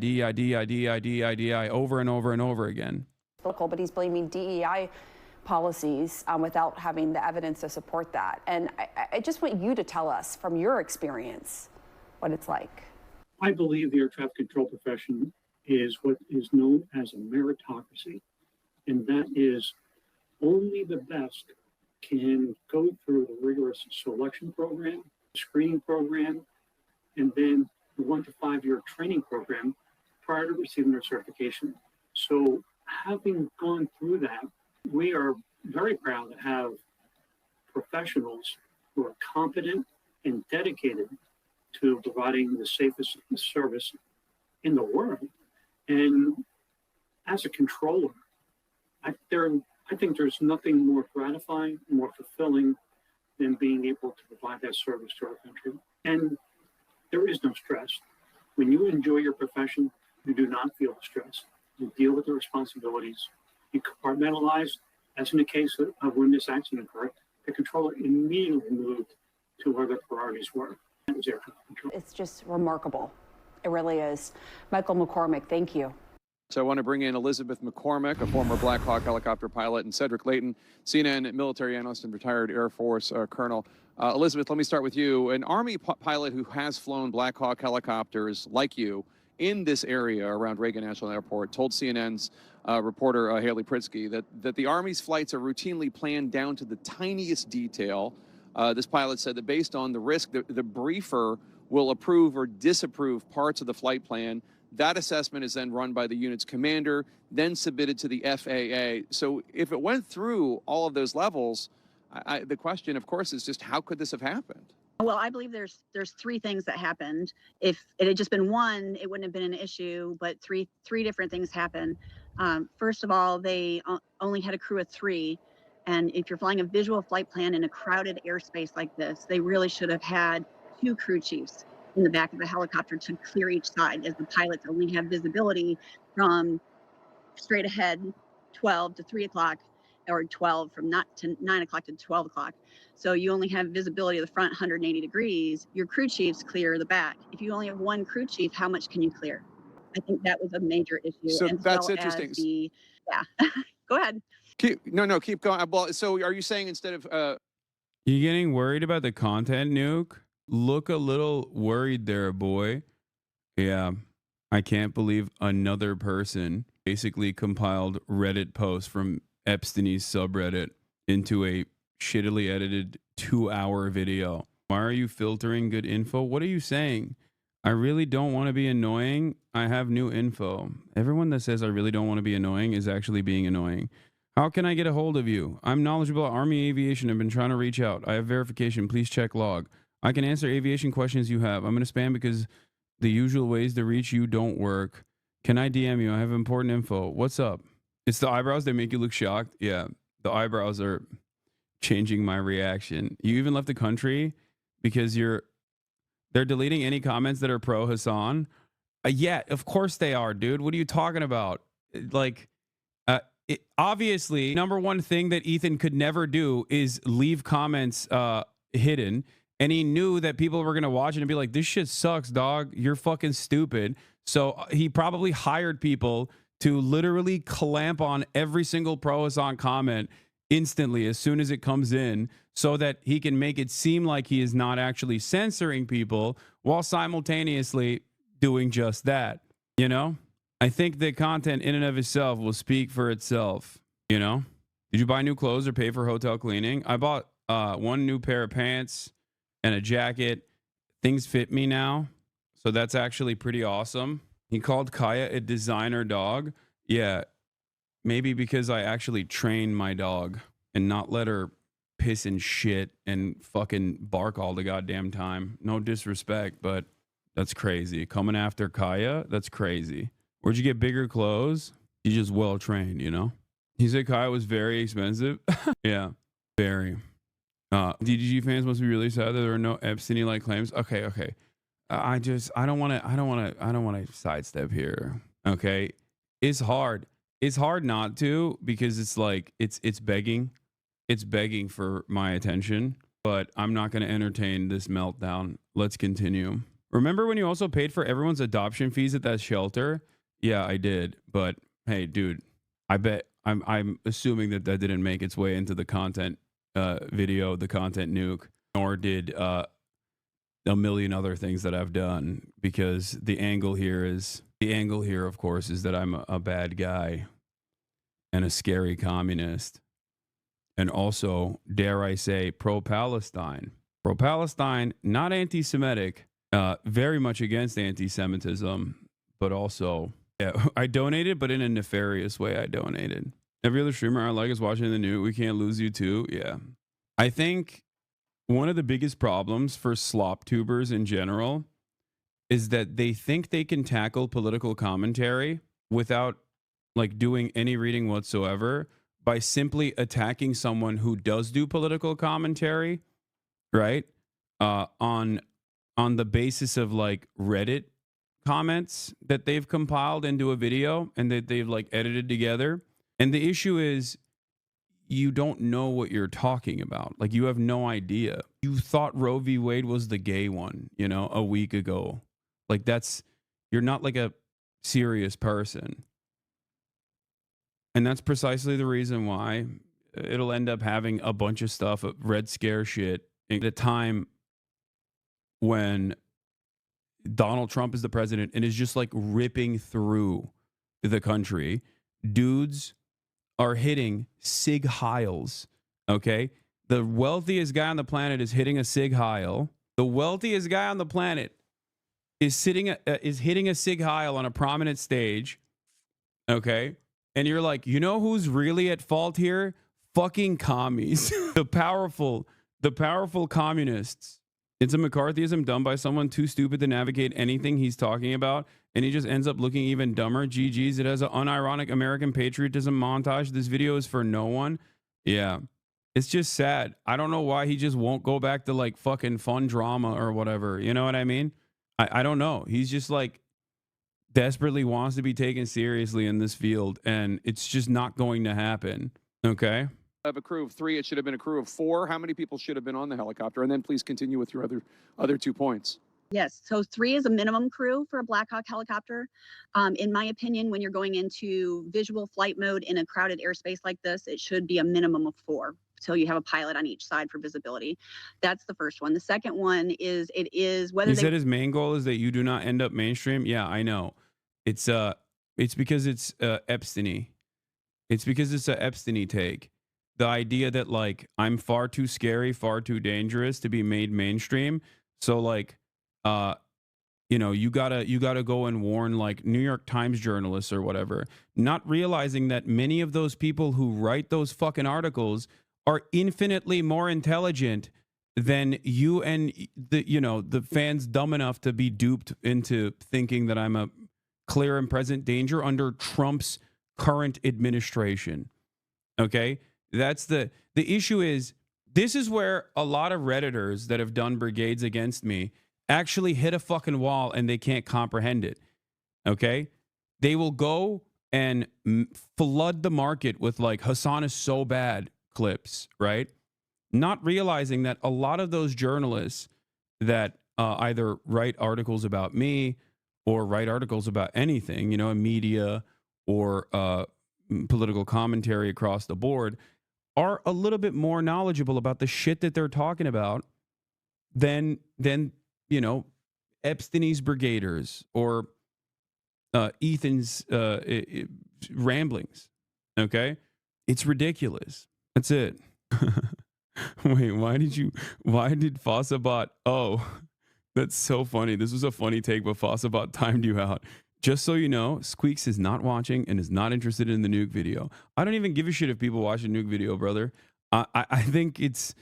over and over and over again. But he's blaming DEI policies without having the evidence to support that. And I just want you to tell us from your experience what it's like. I believe the air traffic control profession is what is known as a meritocracy. And that is only the best can go through the rigorous selection program, screening program, and then the 1 to 5 year training program prior to receiving their certification. So having gone through that, we are very proud to have professionals who are competent and dedicated to providing the safest service in the world. And as a controller, I think there's nothing more gratifying, more fulfilling than being able to provide that service to our country. And there is no stress. When you enjoy your profession, you do not feel the stress. You deal with the responsibilities. You compartmentalize, as in the case of when this accident occurred, the controller immediately moved to where their priorities were. That was air traffic control. It's just remarkable. It really is. Michael McCormick, thank you. So I want to bring in Elizabeth McCormick, a former Black Hawk helicopter pilot, and Cedric Layton, CNN military analyst and retired Air Force colonel. Elizabeth, let me start with you. An Army pilot who has flown Black Hawk helicopters like you in this area around Reagan National Airport told CNN's reporter Haley Pritzky that the Army's flights are routinely planned down to the tiniest detail. This pilot said that based on the risk, the briefer will approve or disapprove parts of the flight plan. That assessment is then run by the unit's commander, then submitted to the FAA. So if it went through all of those levels, the question, of course, is just how could this have happened? Well, I believe there's three things that happened. If it had just been one, it wouldn't have been an issue, but three different things happened. First of all, they only had a crew of 3. And if you're flying a visual flight plan in a crowded airspace like this, they really should have had 2 crew chiefs in the back of the helicopter to clear each side, as the pilots only have visibility from straight ahead 12 to 3 o'clock or 12 from not to 9 o'clock to 12 o'clock. So you only have visibility of the front 180 degrees. Your crew chiefs clear the back. If you only have one crew chief, how much can you clear? I think that was a major issue. So and that's well interesting. As yeah, go ahead. Keep going. Well, so are you saying instead of You getting worried about the content, Nuke? Look a little worried there, boy. Yeah, I can't believe another person basically compiled Reddit posts from Epstein's subreddit into a shittily edited 2-hour video. Why are you filtering good info? What are you saying? I really don't want to be annoying. I have new info. Everyone that says I really don't want to be annoying is actually being annoying. How can I get a hold of you? I'm knowledgeable about Army aviation. I've been trying to reach out. I have verification. Please check log. I can answer aviation questions you have. I'm going to spam because the usual ways to reach you don't work. Can I DM you? I have important info. What's up? It's the eyebrows that make you look shocked. Yeah, the eyebrows are changing my reaction. You even left the country because they're deleting any comments that are pro Hassan. Yeah, of course they are, dude. What are you talking about? Like, obviously, number one thing that Ethan could never do is leave comments hidden. And he knew that people were going to watch it and be like, this shit sucks, dog. You're fucking stupid. So he probably hired people to literally clamp on every single pro Hassan comment instantly as soon as it comes in so that he can make it seem like he is not actually censoring people while simultaneously doing just that. You know, I think the content in and of itself will speak for itself. You know, did you buy new clothes or pay for hotel cleaning? I bought one new pair of pants and a jacket. Things fit me now. So that's actually pretty awesome. He called Kaya a designer dog. Yeah, maybe because I actually train my dog and not let her piss and shit and fucking bark all the goddamn time. No disrespect, but that's crazy. Coming after Kaya, that's crazy. Where'd you get bigger clothes? You just well trained, you know? He said Kaya was very expensive. Yeah, very. DDG fans must be really sad that there are no Epstein-like claims. Okay. I don't want to sidestep here. Okay. It's hard. It's hard not to, because it's like, it's begging for my attention, but I'm not going to entertain this meltdown. Let's continue. Remember when you also paid for everyone's adoption fees at that shelter? Yeah, I did. But hey, dude, I bet I'm assuming that didn't make its way into the content video, the content nuke, nor did a million other things that I've done, because the angle here, of course, is that I'm a bad guy and a scary communist, and also, dare I say, pro-Palestine, not anti-Semitic, very much against anti-Semitism, but also, yeah, I donated, but in a nefarious way. I donated. Every other streamer I like is watching the new We Can't Lose You Too. Yeah. I think one of the biggest problems for slop tubers in general is that they think they can tackle political commentary without like doing any reading whatsoever by simply attacking someone who does do political commentary, right? On the basis of like Reddit comments that they've compiled into a video and that they've like edited together. And the issue is you don't know what you're talking about. Like, you have no idea. You thought Roe v. Wade was the gay one, you know, a week ago. Like, you're not like a serious person. And that's precisely the reason why it'll end up having a bunch of stuff, Red Scare shit, at a time when Donald Trump is the president and is just like ripping through the country. Dudes are hitting Sig Heils, okay? The wealthiest guy on the planet is hitting a Sig Heil. The wealthiest guy on the planet is hitting a Sig Heil on a prominent stage, okay? And you're like, you know who's really at fault here? Fucking commies. the powerful communists. It's a McCarthyism done by someone too stupid to navigate anything he's talking about, and he just ends up looking even dumber. GG's. It has an unironic American patriotism montage. This video is for no one. Yeah. It's just sad. I don't know why he just won't go back to like fucking fun drama or whatever. You know what I mean? I don't know. He's just like desperately wants to be taken seriously in this field, and it's just not going to happen. Okay. Have a crew of 3, it should have been a crew of 4. How many people should have been on the helicopter? And then please continue with your other 2 points. Yes, so 3 is a minimum crew for a Black Hawk helicopter. In my opinion, when you're going into visual flight mode in a crowded airspace like this, it should be a minimum of 4. So you have a pilot on each side for visibility. That's the first one. The second one is whether He said his main goal is that you do not end up mainstream. Yeah, I know. It's because it's Epstein-y. It's because it's a Epstein-y take. The idea that like I'm far too scary, far too dangerous to be made mainstream. So like you know, you gotta go and warn like New York Times journalists or whatever, not realizing that many of those people who write those fucking articles are infinitely more intelligent than you and the fans dumb enough to be duped into thinking that I'm a clear and present danger under Trump's current administration. Okay? That's the issue is this is where a lot of Redditors that have done brigades against me actually hit a fucking wall and they can't comprehend it. Okay? They will go and flood the market with like Hassan is so bad clips, right? Not realizing that a lot of those journalists that either write articles about me or write articles about anything, media or political commentary across the board, are a little bit more knowledgeable about the shit that they're talking about than Epstein's brigaders or Ethan's ramblings. Okay? It's ridiculous. That's it. Wait, why did Fossabot? Oh, that's so funny. This was a funny take, but Fossabot timed you out. Just so you know, Squeaks is not watching and is not interested in the nuke video. I don't even give a shit if people watch the nuke video, brother. I think it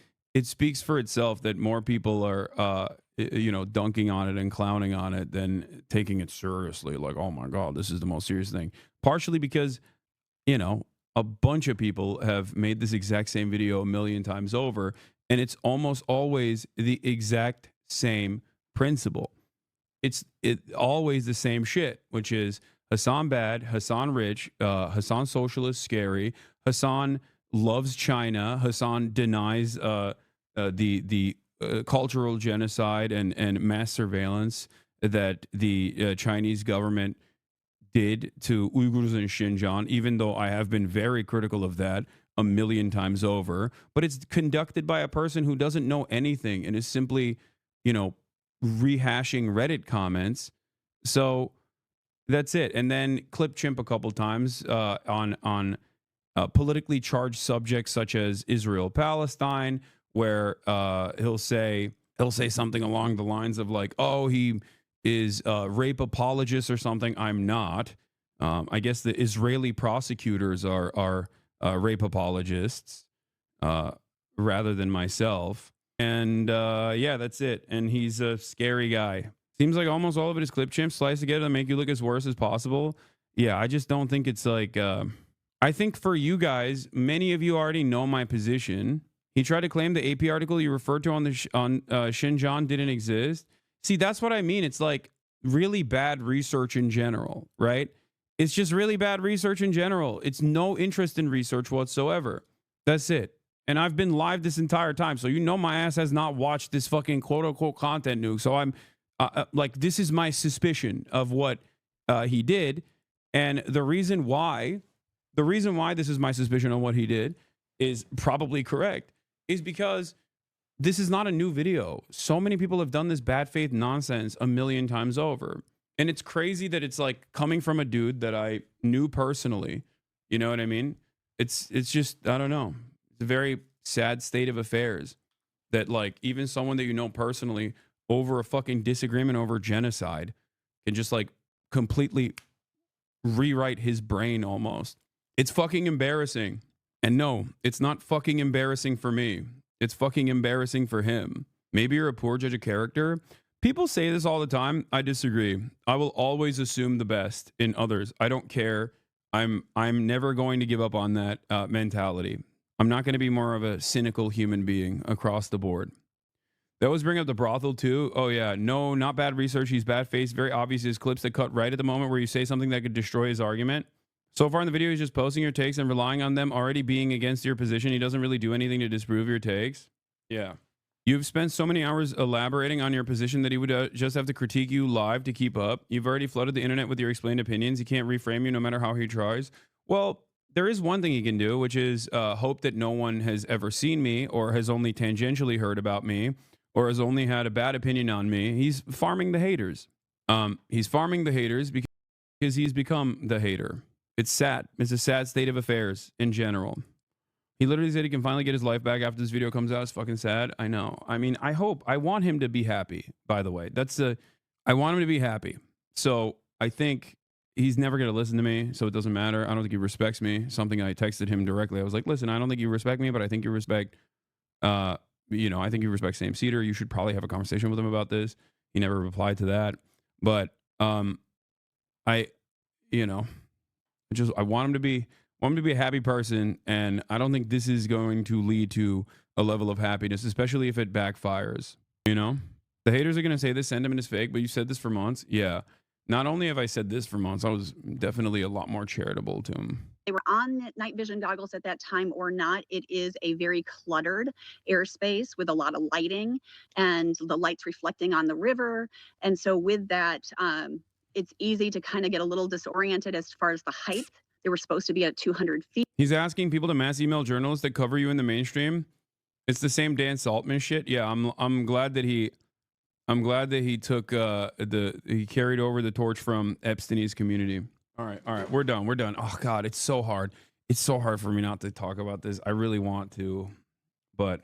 speaks for itself that more people are dunking on it and clowning on it than taking it seriously. Like, oh my God, this is the most serious thing. Partially because, a bunch of people have made this exact same video a million times over, and it's almost always the exact same principle. It's always the same shit, which is Hassan bad, Hassan rich, Hassan socialist scary, Hassan loves China, Hassan denies the cultural genocide and mass surveillance that the Chinese government did to Uyghurs in Xinjiang, even though I have been very critical of that a million times over. But it's conducted by a person who doesn't know anything and is simply, rehashing Reddit comments. So that's it. And then clip chimp a couple times on politically charged subjects such as Israel-Palestine, where he'll say something along the lines of like, oh, he is a rape apologist or something. I'm not. I guess the Israeli prosecutors are rape apologists rather than myself. And yeah, that's it. And he's a scary guy. Seems like almost all of it is clip chimps sliced together to make you look as worse as possible. Yeah, I just don't think it's like... I think for you guys, many of you already know my position. He tried to claim the AP article you referred to on Xinjiang didn't exist. See, that's what I mean. It's like really bad research in general, right? It's just really bad research in general. It's no interest in research whatsoever. That's it. And I've been live this entire time. So my ass has not watched this fucking quote unquote content nuke. So I'm like, this is my suspicion of what he did. And the reason why this is my suspicion of what he did is probably correct is because this is not a new video. So many people have done this bad faith nonsense a million times over. And it's crazy that it's like coming from a dude that I knew personally. You know what I mean? It's just, I don't know. It's a very sad state of affairs that like even someone that you know personally over a fucking disagreement over genocide can just like completely rewrite his brain almost. It's fucking embarrassing. And no, it's not fucking embarrassing for me. It's fucking embarrassing for him. Maybe you're a poor judge of character. People say this all the time. I disagree. I will always assume the best in others. I don't care. I'm never going to give up on that mentality. I'm not going to be more of a cynical human being across the board. They always bring up the brothel too. Oh yeah, no, not bad research. He's bad faced. Very obvious. His clips that cut right at the moment where you say something that could destroy his argument. So far in the video, he's just posting your takes and relying on them already being against your position. He doesn't really do anything to disprove your takes. Yeah. You've spent so many hours elaborating on your position that he would just have to critique you live to keep up. You've already flooded the internet with your explained opinions. He can't reframe you no matter how he tries. Well, there is one thing he can do, which is hope that no one has ever seen me or has only tangentially heard about me or has only had a bad opinion on me. He's farming the haters. He's farming the haters because he's become the hater. It's sad. It's a sad state of affairs in general. He literally said he can finally get his life back after this video comes out. It's fucking sad. I know. I mean, I want him to be happy, by the way. I want him to be happy. So I think he's never going to listen to me, so it doesn't matter. I don't think he respects me. Something I texted him directly. I was like, listen, I don't think you respect me, but I think you respect, I think you respect Sam Cedar. You should probably have a conversation with him about this. He never replied to that. But I want him to be a happy person, and I don't think this is going to lead to a level of happiness, especially if it backfires. The haters are going to say this sentiment is fake, but you said this for months. Yeah. Not only have I said this for months, I was definitely a lot more charitable to him. They were on night vision goggles at that time or not. It is a very cluttered airspace with a lot of lighting and the lights reflecting on the river. And so with that, it's easy to kind of get a little disoriented as far as the height. They were supposed to be at 200 feet. He's asking people to mass email journalists that cover you in the mainstream. It's the same Dan Saltman shit. Yeah, I'm glad that he took he carried over the torch from Epstein's community. All right, we're done. Oh God, it's so hard. It's so hard for me not to talk about this. I really want to, but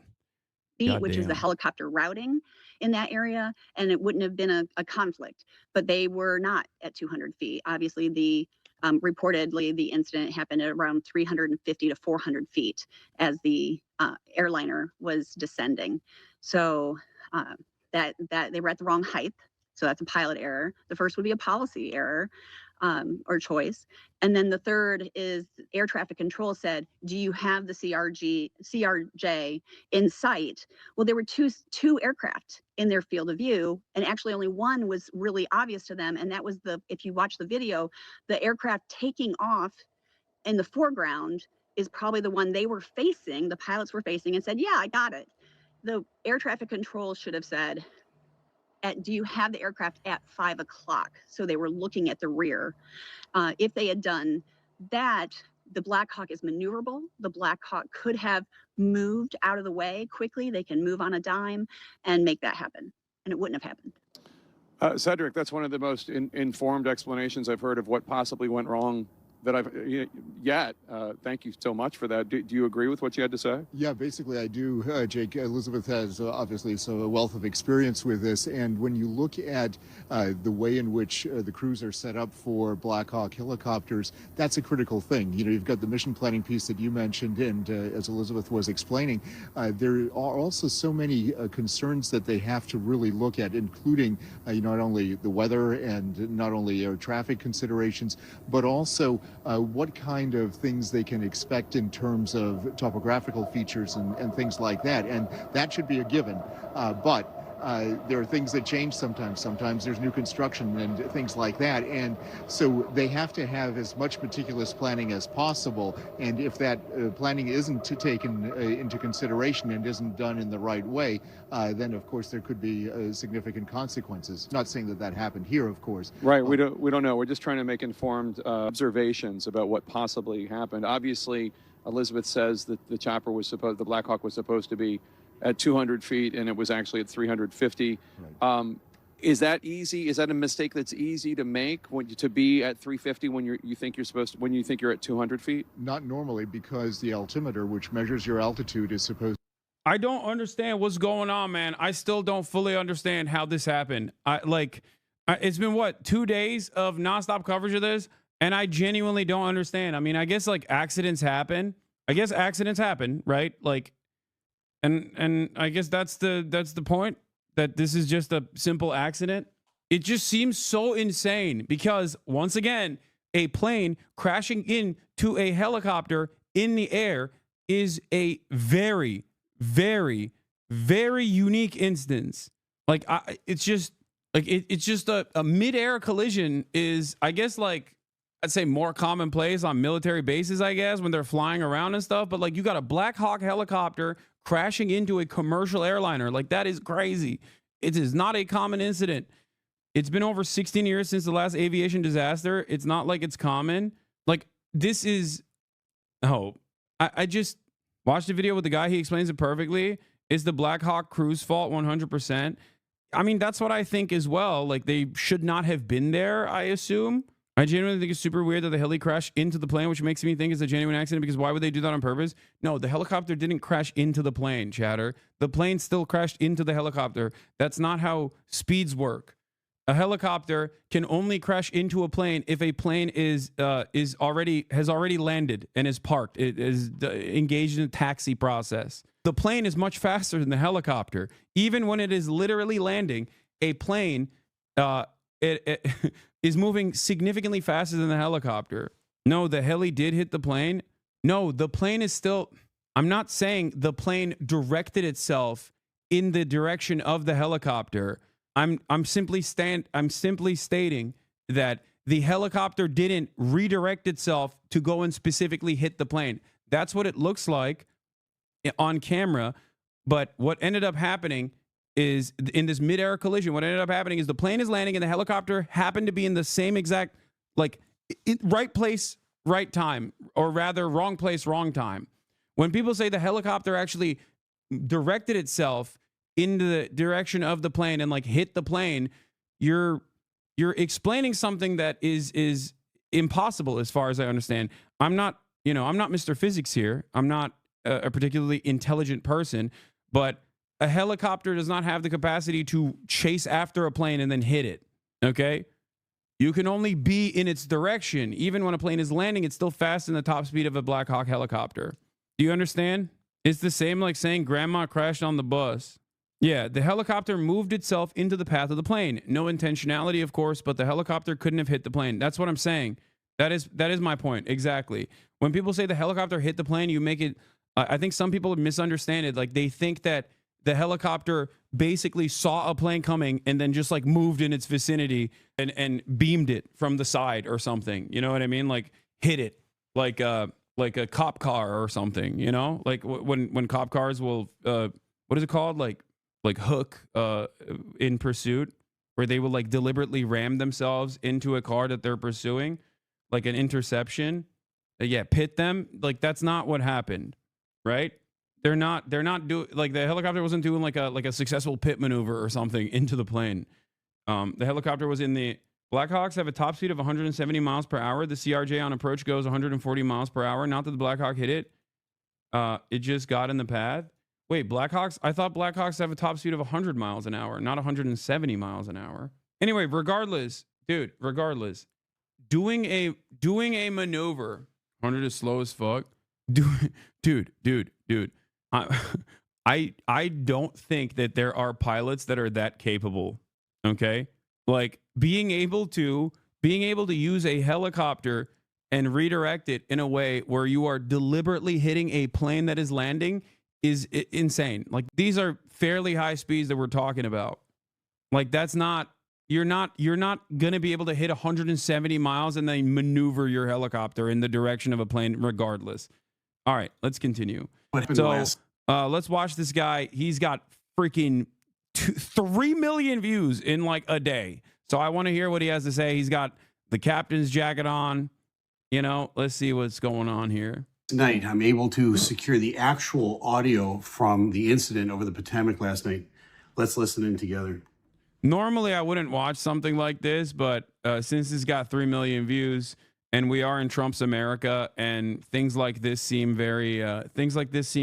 which is the helicopter routing in that area, and it wouldn't have been a conflict, but they were not at 200 feet. Obviously, reportedly, the incident happened at around 350 to 400 feet as the airliner was descending. So that they were at the wrong height. So that's a pilot error. The first would be a policy error or choice. And then the third is air traffic control said, do you have the CRJ in sight? Well, there were two aircraft in their field of view, and actually only one was really obvious to them. And that was if you watch the video, the aircraft taking off in the foreground is probably the one they were facing, the pilots were facing, and said, yeah, I got it. The air traffic control should have said, do you have the aircraft at 5 o'clock? So they were looking at the rear. If they had done that, the Black Hawk is maneuverable. The Black Hawk could have moved out of the way quickly. They can move on a dime and make that happen. And it wouldn't have happened. Cedric, that's one of the most informed explanations I've heard of what possibly went wrong that I've yet. Thank you so much for that. Do you agree with what you had to say? Yeah, basically I do, Jake. Elizabeth has obviously a wealth of experience with this, and when you look at the way in which the crews are set up for Black Hawk helicopters, that's a critical thing. You've got the mission planning piece that you mentioned, and as Elizabeth was explaining, there are also so many concerns that they have to really look at, including not only the weather and not only air traffic considerations, but also what kind of things they can expect in terms of topographical features and things like that. And that should be a given. But there are things that change sometimes. Sometimes there's new construction and things like that. And so they have to have as much meticulous planning as possible. And if that planning isn't taken into consideration and isn't done in the right way, then of course there could be significant consequences. Not saying that happened here, of course. Right. We don't know. We're just trying to make informed observations about what possibly happened. Obviously, Elizabeth says that the Black Hawk was supposed to be at 200 feet, and it was actually at 350. Right. Is that easy? Is that a mistake that's easy to make to be at 350 when you think you're at 200 feet? Not normally, because the altimeter, which measures your altitude, is supposed. I don't understand what's going on, man. I still don't fully understand how this happened. It's been 2 days of nonstop coverage of this, and I genuinely don't understand. I mean, I guess accidents happen. Right? And I guess that's the point, that this is just a simple accident. It just seems so insane because, once again, a plane crashing into a helicopter in the air is a very, very, very unique instance. It's just a midair collision is, I guess, I'd say more commonplace on military bases, I guess, when they're flying around and stuff. But like, you got a Black Hawk helicopter crashing into a commercial airliner. Like, that is crazy. It is not a common incident. It's been over 16 years since the last aviation disaster. It's not like it's common. Like, this is, I just watched a video with the guy. He explains it perfectly. It's the Black Hawk crew's fault 100%. I mean, that's what I think as well. Like, they should not have been there, I assume. I genuinely think it's super weird that the heli crashed into the plane, which makes me think it's a genuine accident, because why would they do that on purpose? No, the helicopter didn't crash into the plane, chatter. The plane still crashed into the helicopter. That's not how speeds work. A helicopter can only crash into a plane if a plane has already landed and is parked. It is engaged in a taxi process. The plane is much faster than the helicopter. Even when it is literally landing, a plane it is moving significantly faster than the helicopter. No, the heli did hit the plane. No, the plane is still. I'm not saying the plane directed itself in the direction of the helicopter. I'm simply stating that the helicopter didn't redirect itself to go and specifically hit the plane. That's what it looks like on camera. But what ended up happening is, in this midair collision, what ended up happening is the plane is landing and the helicopter happened to be in the same exact, like, right place, right time, or rather wrong place, wrong time. When people say the helicopter actually directed itself into the direction of the plane and like hit the plane, you're explaining something that is impossible as far as I understand. I'm not Mr. Physics here. I'm not a particularly intelligent person, but a helicopter does not have the capacity to chase after a plane and then hit it. Okay? You can only be in its direction. Even when a plane is landing, it's still fast in the top speed of a Black Hawk helicopter. Do you understand? It's the same like saying grandma crashed on the bus. Yeah, the helicopter moved itself into the path of the plane. No intentionality, of course, but the helicopter couldn't have hit the plane. That's what I'm saying. That is my point. Exactly. When people say the helicopter hit the plane, you make it, I think some people misunderstand it. Like, they think that the helicopter basically saw a plane coming and then just like moved in its vicinity and beamed it from the side or something. You know what I mean? Like, hit it like a cop car or something, you know? Like when cop cars will, what is it called? Like hook in pursuit, where they will like deliberately ram themselves into a car that they're pursuing, like an interception. Yeah, pit them. Like, that's not what happened, right? They're not doing, like, the helicopter wasn't doing like a successful pit maneuver or something into the plane. The helicopter was in the Blackhawks have a top speed of 170 miles per hour. The CRJ on approach goes 140 miles per hour. Not that the Blackhawk hit it. It just got in the path. Wait, Blackhawks? I thought Blackhawks have a top speed of 100 miles an hour, not 170 miles an hour. Anyway, regardless, doing a maneuver, 100 is slow as fuck. Dude. I don't think that there are pilots that are that capable. Okay, like being able to use a helicopter and redirect it in a way where you are deliberately hitting a plane that is landing is insane. Like, these are fairly high speeds that we're talking about. Like, that's not, you're not gonna be able to hit 170 miles and then maneuver your helicopter in the direction of a plane regardless. All right, let's continue. So let's watch this guy. He's got freaking 3 million views in like a day. So I want to hear what he has to say. He's got the captain's jacket on. You know, let's see what's going on here. Tonight, I'm able to secure the actual audio from the incident over the Potomac last night. Let's listen in together. Normally, I wouldn't watch something like this, but since it's got 3 million views and we are in Trump's America, and things like this seem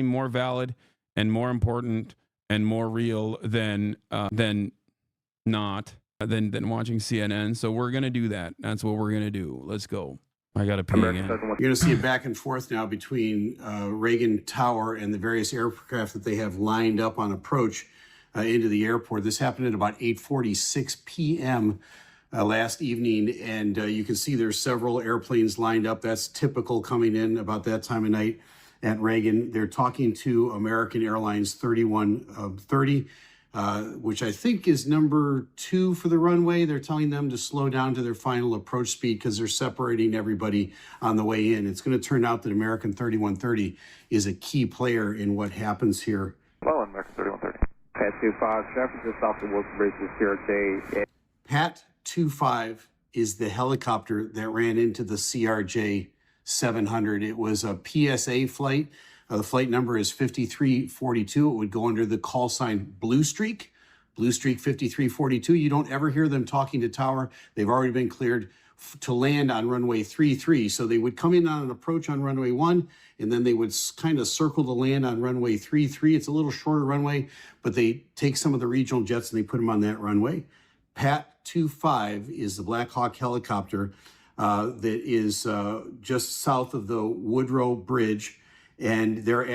more valid and more important and more real than watching CNN. So we're gonna do that. That's what we're gonna do. Let's go. I got to pee again. You're going to see a back and forth now between Reagan Tower and the various aircraft that they have lined up on approach into the airport. This happened at about 8:46 p.m. Last evening, and you can see there's several airplanes lined up. That's typical coming in about that time of night at Reagan. They're talking to American Airlines 3130. which I think is number 2 for the runway. They're telling them to slow down to their final approach speed because they're separating everybody on the way in. It's going to turn out that American 3130 is a key player in what happens here. Well, American 3130. Pat 25, traffic just off the Wilson Bridge is CRJ. Pat 25 is the helicopter that ran into the CRJ 700. It was a PSA flight. The flight number is 5342. It would go under the call sign Blue Streak 5342. You don't ever hear them talking to tower. They've already been cleared to land on runway 33. So they would come in on an approach on runway 1, and then they would kind of circle the land on runway 33. It's a little shorter runway, but they take some of the regional jets and they put them on that runway. Pat 25 is the Black Hawk helicopter that is just south of the Woodrow Bridge. And they're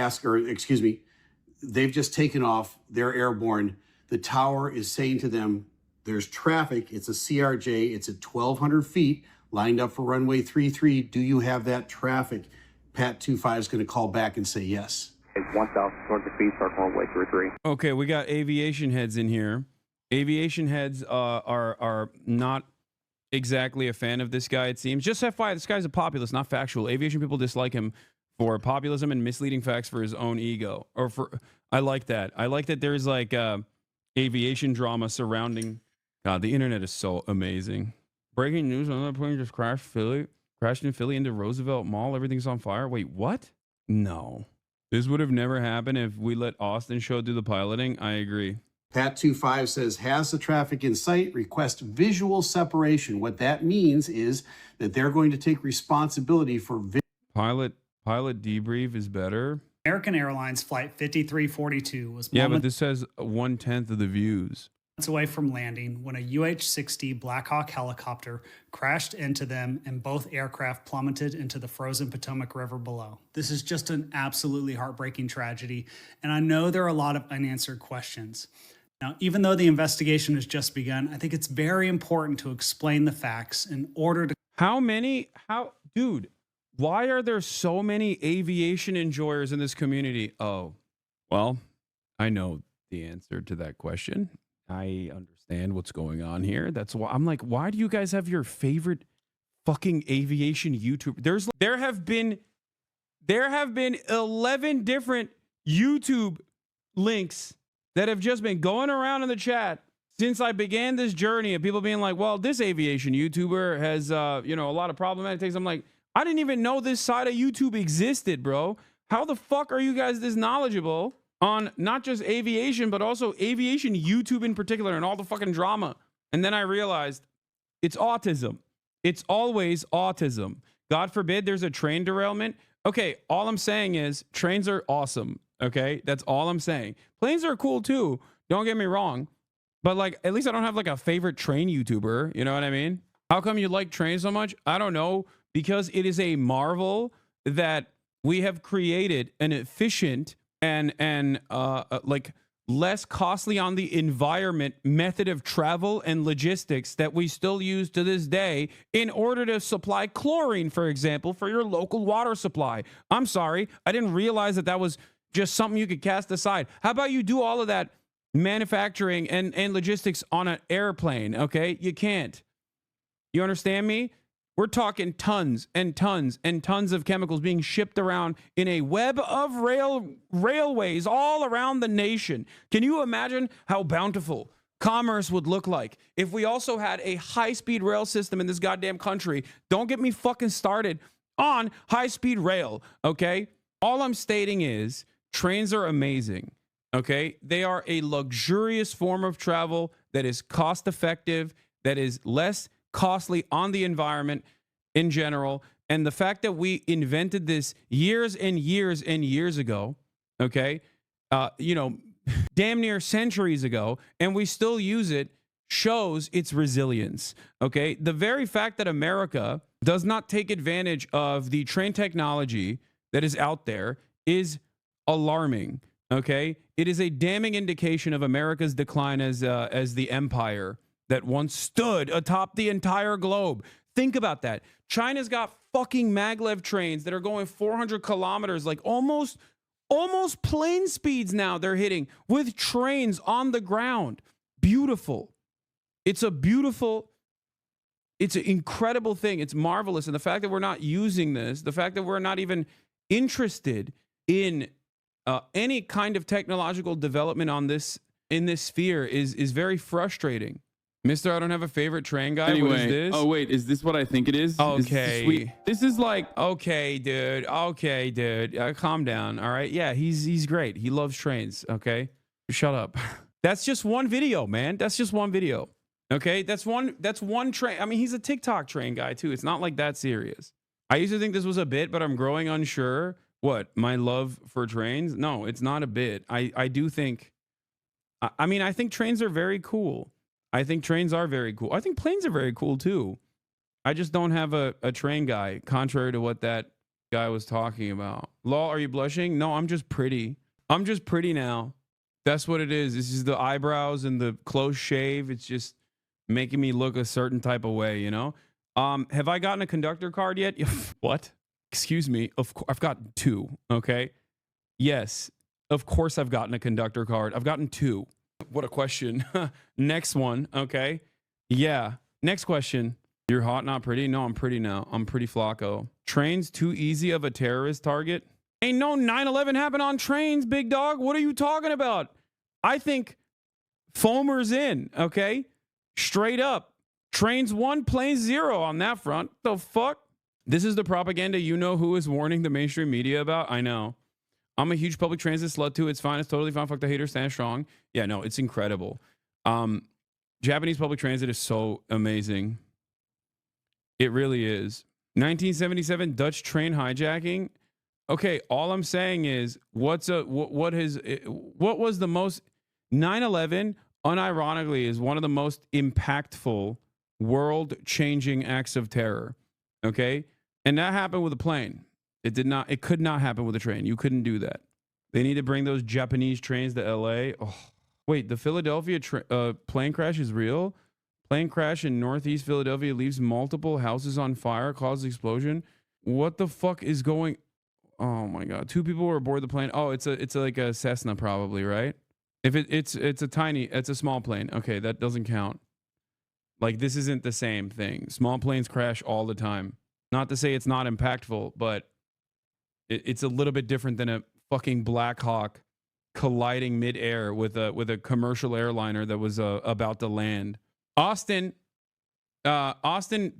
they've just taken off. They're airborne. The tower is saying to them, there's traffic. It's a CRJ. It's at 1,200 feet, lined up for runway 33. Do you have that traffic? Pat 25 is going to call back and say yes. It's 1,200 feet, start runway 33. Okay, we got aviation heads in here. Aviation heads are not exactly a fan of this guy, it seems. Just FYI, this guy's a populist, not factual. Aviation people dislike him for populism and misleading facts for his own ego. I like that. I like that there's like aviation drama surrounding. God, the internet is so amazing. Breaking news: another plane just crashed in Philly into Roosevelt Mall. Everything's on fire. Wait, what? No, this would have never happened if we let Austin Show do the piloting. I agree. Pat 25 says, has the traffic in sight, request visual separation. What that means is that they're going to take responsibility for pilot debrief is better. American Airlines flight 5342 was but this says 1/10 of the views. Away from landing when a UH-60 Black Hawk helicopter crashed into them and both aircraft plummeted into the frozen Potomac River below. This is just an absolutely heartbreaking tragedy, and I know there are a lot of unanswered questions. Now, even though the investigation has just begun, I think it's very important to explain the facts in order to... Dude, why are there so many aviation enjoyers in this community? Oh, well, I know the answer to that question. I understand what's going on here. That's why I'm like, why do you guys have your favorite fucking aviation YouTuber? There have been 11 different YouTube links that have just been going around in the chat since I began this journey of people being like, well, this aviation YouTuber has a lot of problematic things. I'm like, I didn't even know this side of YouTube existed, bro. How the fuck are you guys this knowledgeable on not just aviation, but also aviation YouTube in particular and all the fucking drama? And then I realized it's autism. It's always autism. God forbid there's a train derailment. Okay, all I'm saying is trains are awesome. Okay, that's all I'm saying. Planes are cool too. Don't get me wrong. But like, at least I don't have like a favorite train YouTuber. You know what I mean? How come you like trains so much? I don't know. Because it is a marvel that we have created an efficient and like less costly on the environment method of travel and logistics that we still use to this day in order to supply chlorine, for example, for your local water supply. I'm sorry, I didn't realize that was just something you could cast aside. How about you do all of that manufacturing and logistics on an airplane? Okay, you can't. You understand me? We're talking tons and tons and tons of chemicals being shipped around in a web of railways all around the nation. Can you imagine how bountiful commerce would look like if we also had a high-speed rail system in this goddamn country? Don't get me fucking started on high-speed rail, okay? All I'm stating is trains are amazing, okay? They are a luxurious form of travel that is cost-effective, that is less costly on the environment in general. And the fact that we invented this years and years and years ago, okay, damn near centuries ago, and we still use it, shows its resilience, okay? The very fact that America does not take advantage of the train technology that is out there is alarming, okay? It is a damning indication of America's decline as the empire that once stood atop the entire globe. Think about that. China's got fucking maglev trains that are going 400 kilometers, like almost Almost plane speeds now they're hitting with trains on the ground. Beautiful. It's an incredible thing. It's marvelous. And the fact that we're not using this, the fact that we're not even interested in any kind of technological development on this in this sphere is very frustrating. Mister, I don't have a favorite train guy. Anyway, what is this? oh wait, is this what I think it is? Okay. This is like okay, dude. Okay, dude. Calm down. All right. Yeah, he's great. He loves trains. Okay. Shut up. That's just one video, man. That's just one video. Okay. That's one train. I mean, he's a TikTok train guy too. It's not like that serious. I used to think this was a bit, but I'm growing unsure. What? My love for trains? No, it's not a bit. I do think, I mean, I think trains are very cool. I think trains are very cool. I think planes are very cool too. I just don't have a train guy, contrary to what that guy was talking about. Law, are you blushing? No, I'm just pretty. I'm just pretty now. That's what it is. This is the eyebrows and the close shave. It's just making me look a certain type of way, you know? Have I gotten a conductor card yet? What? Excuse me. Of course, I've gotten 2, okay? Yes, of course I've gotten a conductor card. I've gotten 2. What a question. Next one. Okay. Yeah. Next question. You're hot, not pretty? No, I'm pretty now. I'm pretty Flacco. Trains too easy of a terrorist target? Ain't no 9/11 happen on trains, big dog. What are you talking about? I think foamers in, okay? Straight up. Trains 1, planes 0 on that front. The fuck? This is the propaganda you know who is warning the mainstream media about? I know. I'm a huge public transit slut too. It's fine. It's totally fine. Fuck the haters. Stand strong. Yeah, no, it's incredible. Japanese public transit is so amazing. It really is. 1977 Dutch train hijacking. Okay, all I'm saying is, what was the most 9/11? Unironically, is one of the most impactful, world-changing acts of terror. Okay, and that happened with a plane. It could not happen with a train. You couldn't do that. They need to bring those Japanese trains to LA. Oh, wait, the Philadelphia plane crash is real? Plane crash in Northeast Philadelphia leaves multiple houses on fire, causes explosion. What the fuck is going? Oh my God. 2 people were aboard the plane. Oh, it's like a Cessna probably, right? If it's a small plane. Okay, that doesn't count. Like, this isn't the same thing. Small planes crash all the time. Not to say it's not impactful, but it's a little bit different than a fucking Black Hawk colliding midair with a commercial airliner that was about to land. Austin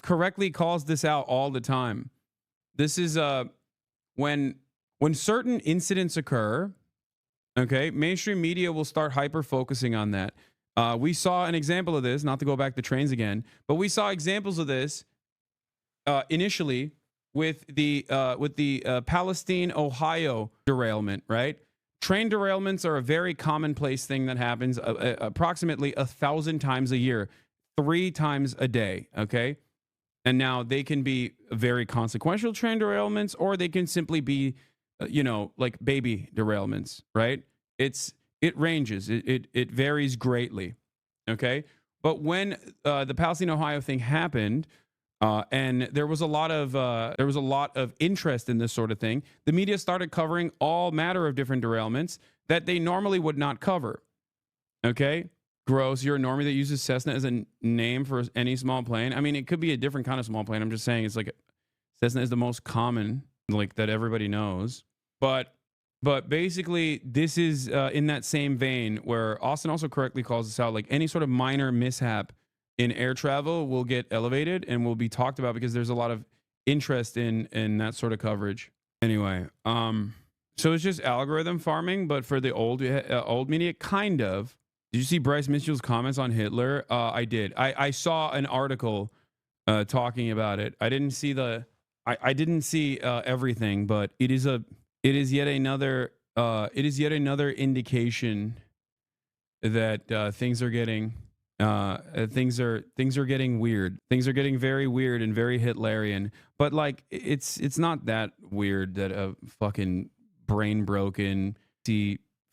correctly calls this out all the time. This is when certain incidents occur, okay, mainstream media will start hyper focusing on that. We saw an example of this, not to go back to trains again, but we saw examples of this initially with the Palestine, Ohio derailment, right? Train derailments are a very commonplace thing that happens approximately 1,000 times a year, 3 times a day, okay? And now they can be very consequential train derailments, or they can simply be, like baby derailments, right? It ranges. It varies greatly, okay? But when the Palestine, Ohio thing happened, and there was a lot of interest in this sort of thing, the media started covering all matter of different derailments that they normally would not cover. Okay, gross. You're a normie that uses Cessna as a name for any small plane. I mean, it could be a different kind of small plane. I'm just saying it's like Cessna is the most common, like, that everybody knows. But basically, this is in that same vein where Austin also correctly calls this out. Like, any sort of minor mishap in air travel will get elevated and will be talked about because there's a lot of interest in that sort of coverage. Anyway, so it's just algorithm farming, but for the old media, kind of. Did you see Bryce Mitchell's comments on Hitler? I did. I saw an article talking about it. I didn't see I didn't see everything, but it is yet another indication that things are getting things are getting weird. Things are getting very weird and very Hitlerian. But like, it's not that weird that a fucking brain broken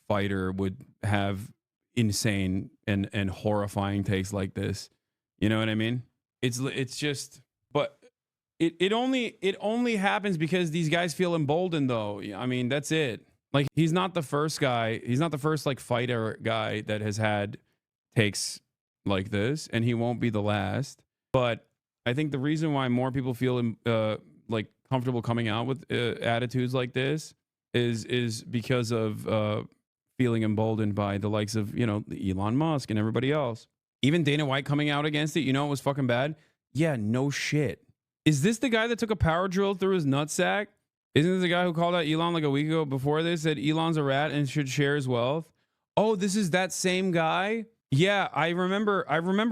fighter would have insane and horrifying takes like this. You know what I mean? It's just, but it only happens because these guys feel emboldened, though. I mean, that's it. Like, he's not the first guy. He's not the first like fighter guy that has had takes like this, and he won't be the last. But I think the reason why more people feel like comfortable coming out with attitudes like this is because of feeling emboldened by the likes of, you know, Elon Musk and everybody else. Even Dana White coming out against it, you know, it was fucking bad. Yeah, no shit. Is this the guy that took a power drill through his nutsack? Isn't this the guy who called out Elon like a week ago before this, said Elon's a rat and should share his wealth? Oh, this is that same guy? Yeah, I remember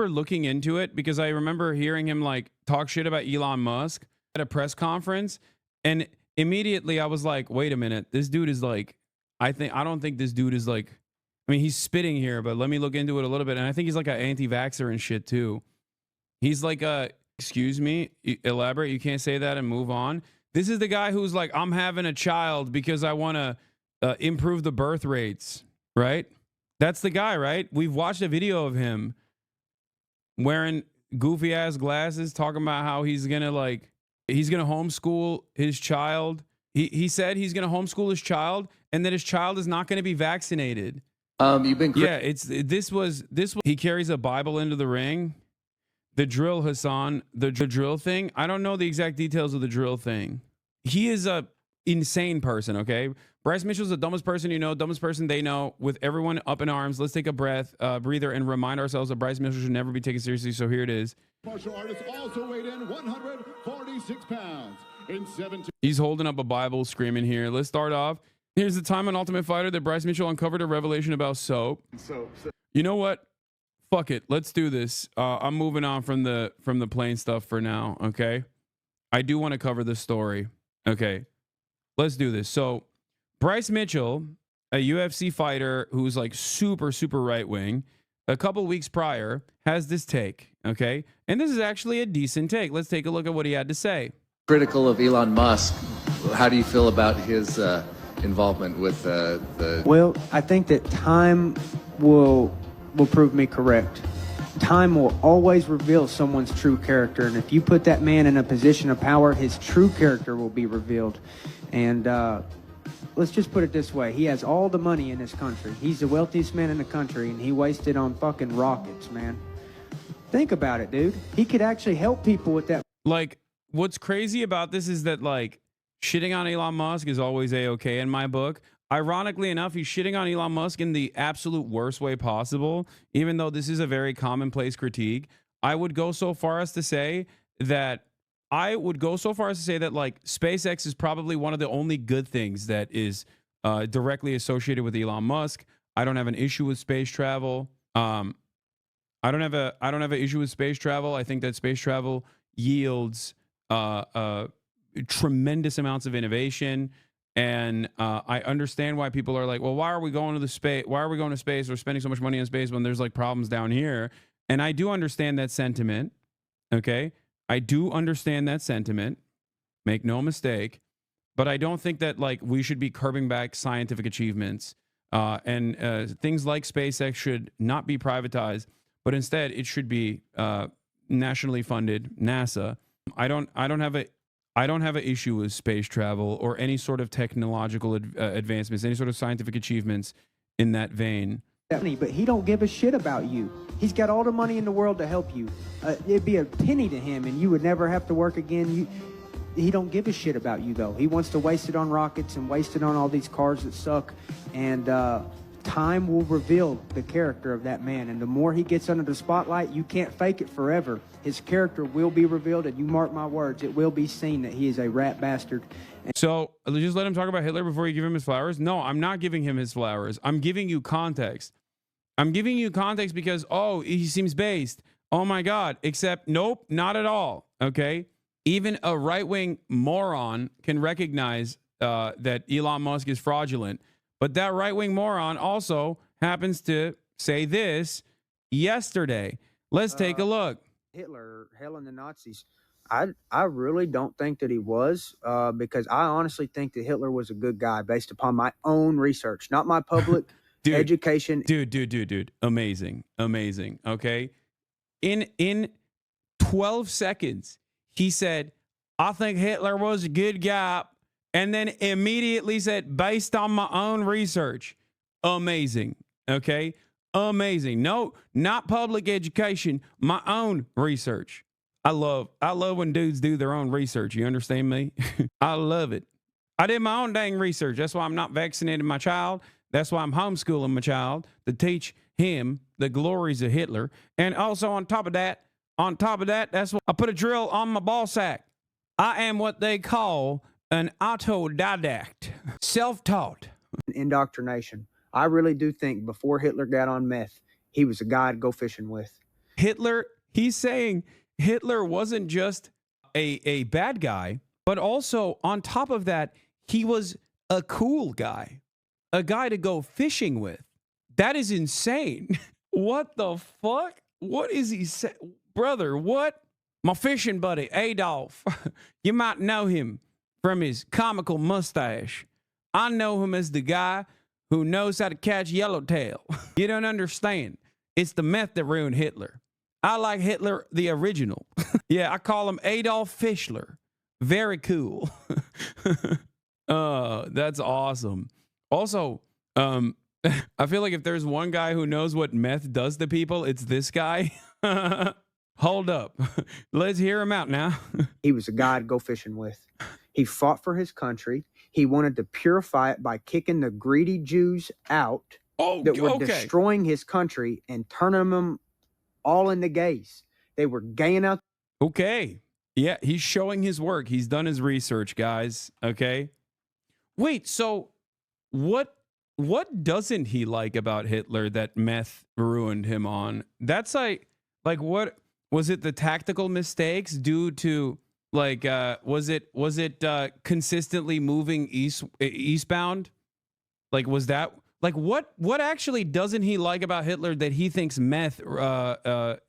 looking into it because I remember hearing him like talk shit about Elon Musk at a press conference, and immediately I was like, wait a minute, this dude is like, I don't think this dude is like, I mean, he's spitting here, but let me look into it a little bit. And I think he's like an anti-vaxxer and shit too. He's like excuse me, elaborate, you can't say that and move on. This is the guy who's like, I'm having a child because I want to improve the birth rates, right? That's the guy, right? We've watched a video of him wearing goofy ass glasses, talking about how he's gonna homeschool his child. He said he's gonna homeschool his child and that his child is not gonna be vaccinated. You've been this was he carries a Bible into the ring. The drill, Hassan, the drill thing. I don't know the exact details of the drill thing. He is a insane person, okay? Bryce Mitchell's the dumbest person you know, dumbest person they know. With everyone up in arms, let's take a breather, and remind ourselves that Bryce Mitchell should never be taken seriously. So here it is. Martial artist also weighed in 146 pounds in 17. He's holding up a Bible, screaming here. Let's start off. Here's the time on Ultimate Fighter that Bryce Mitchell uncovered a revelation about soap. You know what? Fuck it. Let's do this. I'm moving on from the plain stuff for now, okay? I do want to cover this story. Okay. Let's do this. So, Bryce Mitchell, a UFC fighter who's like super, super right-wing, a couple weeks prior, has this take, okay? And this is actually a decent take. Let's take a look at what he had to say. critical of Elon Musk. How do you feel about his involvement with the... Well, I think that time will prove me correct. Time will always reveal someone's true character, and if you put that man in a position of power, his true character will be revealed. And let's just put it this way. He has all the money in this country. He's the wealthiest man in the country, and he wasted on fucking rockets, man. Think about it, dude. He could actually help people with that. Like, what's crazy about this is that, like, shitting on Elon Musk is always A-okay in my book. Ironically enough, he's shitting on Elon Musk in the absolute worst way possible, even though this is a very commonplace critique. I would go so far as to say that like, SpaceX is probably one of the only good things that is directly associated with Elon Musk. I don't have an issue with space travel. I don't have an issue with space travel. I think that space travel yields tremendous amounts of innovation. And I understand why people are like, well, why are we going to space or spending so much money on space when there's like problems down here? And I do understand that sentiment. Okay. I do understand that sentiment. Make no mistake. But I don't think that like we should be curbing back scientific achievements. And things like SpaceX should not be privatized, but instead it should be nationally funded, NASA. I don't have an issue with space travel or any sort of technological advancements, any sort of scientific achievements in that vein. But he don't give a shit about you. He's got all the money in the world to help you. It'd be a penny to him, and you would never have to work again. He don't give a shit about you, though. He wants to waste it on rockets and waste it on all these cars that suck. And time will reveal the character of that man. And the more he gets under the spotlight, you can't fake it forever. His character will be revealed, and you mark my words, it will be seen that he is a rat bastard. So just let him talk about Hitler before you give him his flowers? No, I'm not giving him his flowers. I'm giving you context. I'm giving you context because, oh, he seems based. Oh, my God. Except, nope, not at all. Okay? Even a right-wing moron can recognize that Elon Musk is fraudulent. But that right-wing moron also happens to say this yesterday. Let's take a look. Hitler, hell and the Nazis. I really don't think that he was, because I honestly think that Hitler was a good guy based upon my own research, not my public education. Dude. Amazing. Okay. In 12 seconds, he said, I think Hitler was a good guy and then immediately said, based on my own research. Amazing. Okay. Amazing. No, not public education, my own research. I love when dudes do their own research. You understand me? I love it. I did my own dang research. That's why I'm not vaccinating my child. That's why I'm homeschooling my child to teach him the glories of Hitler. And also on top of that, that's what I put a drill on my ball sack. I am what they call an autodidact, self-taught. Indoctrination. I really do think before Hitler got on meth, he was a guy to go fishing with. Hitler, he's saying Hitler wasn't just a bad guy, but also on top of that, he was a cool guy, a guy to go fishing with. That is insane. What the fuck? What is he saying? Brother, what? My fishing buddy, Adolf. You might know him from his comical mustache. I know him as the guy who knows how to catch yellowtail. You don't understand. It's the meth that ruined Hitler. I like Hitler, the original. Yeah, I call him Adolf Fischler. Very cool. That's awesome. Also, I feel like if there's one guy who knows what meth does to people, it's this guy. Hold up. Let's hear him out now. He was a guy to go fishing with. He fought for his country. He wanted to purify it by kicking the greedy Jews out that were destroying his country and turning them all into gays. They were gaying out. Okay. Yeah, he's showing his work. He's done his research, guys. Okay. Wait, so what doesn't he like about Hitler that meth ruined him on? That's like what was it, the tactical mistakes due to was it consistently moving eastbound? Like, was that like what actually doesn't he like about Hitler that he thinks meth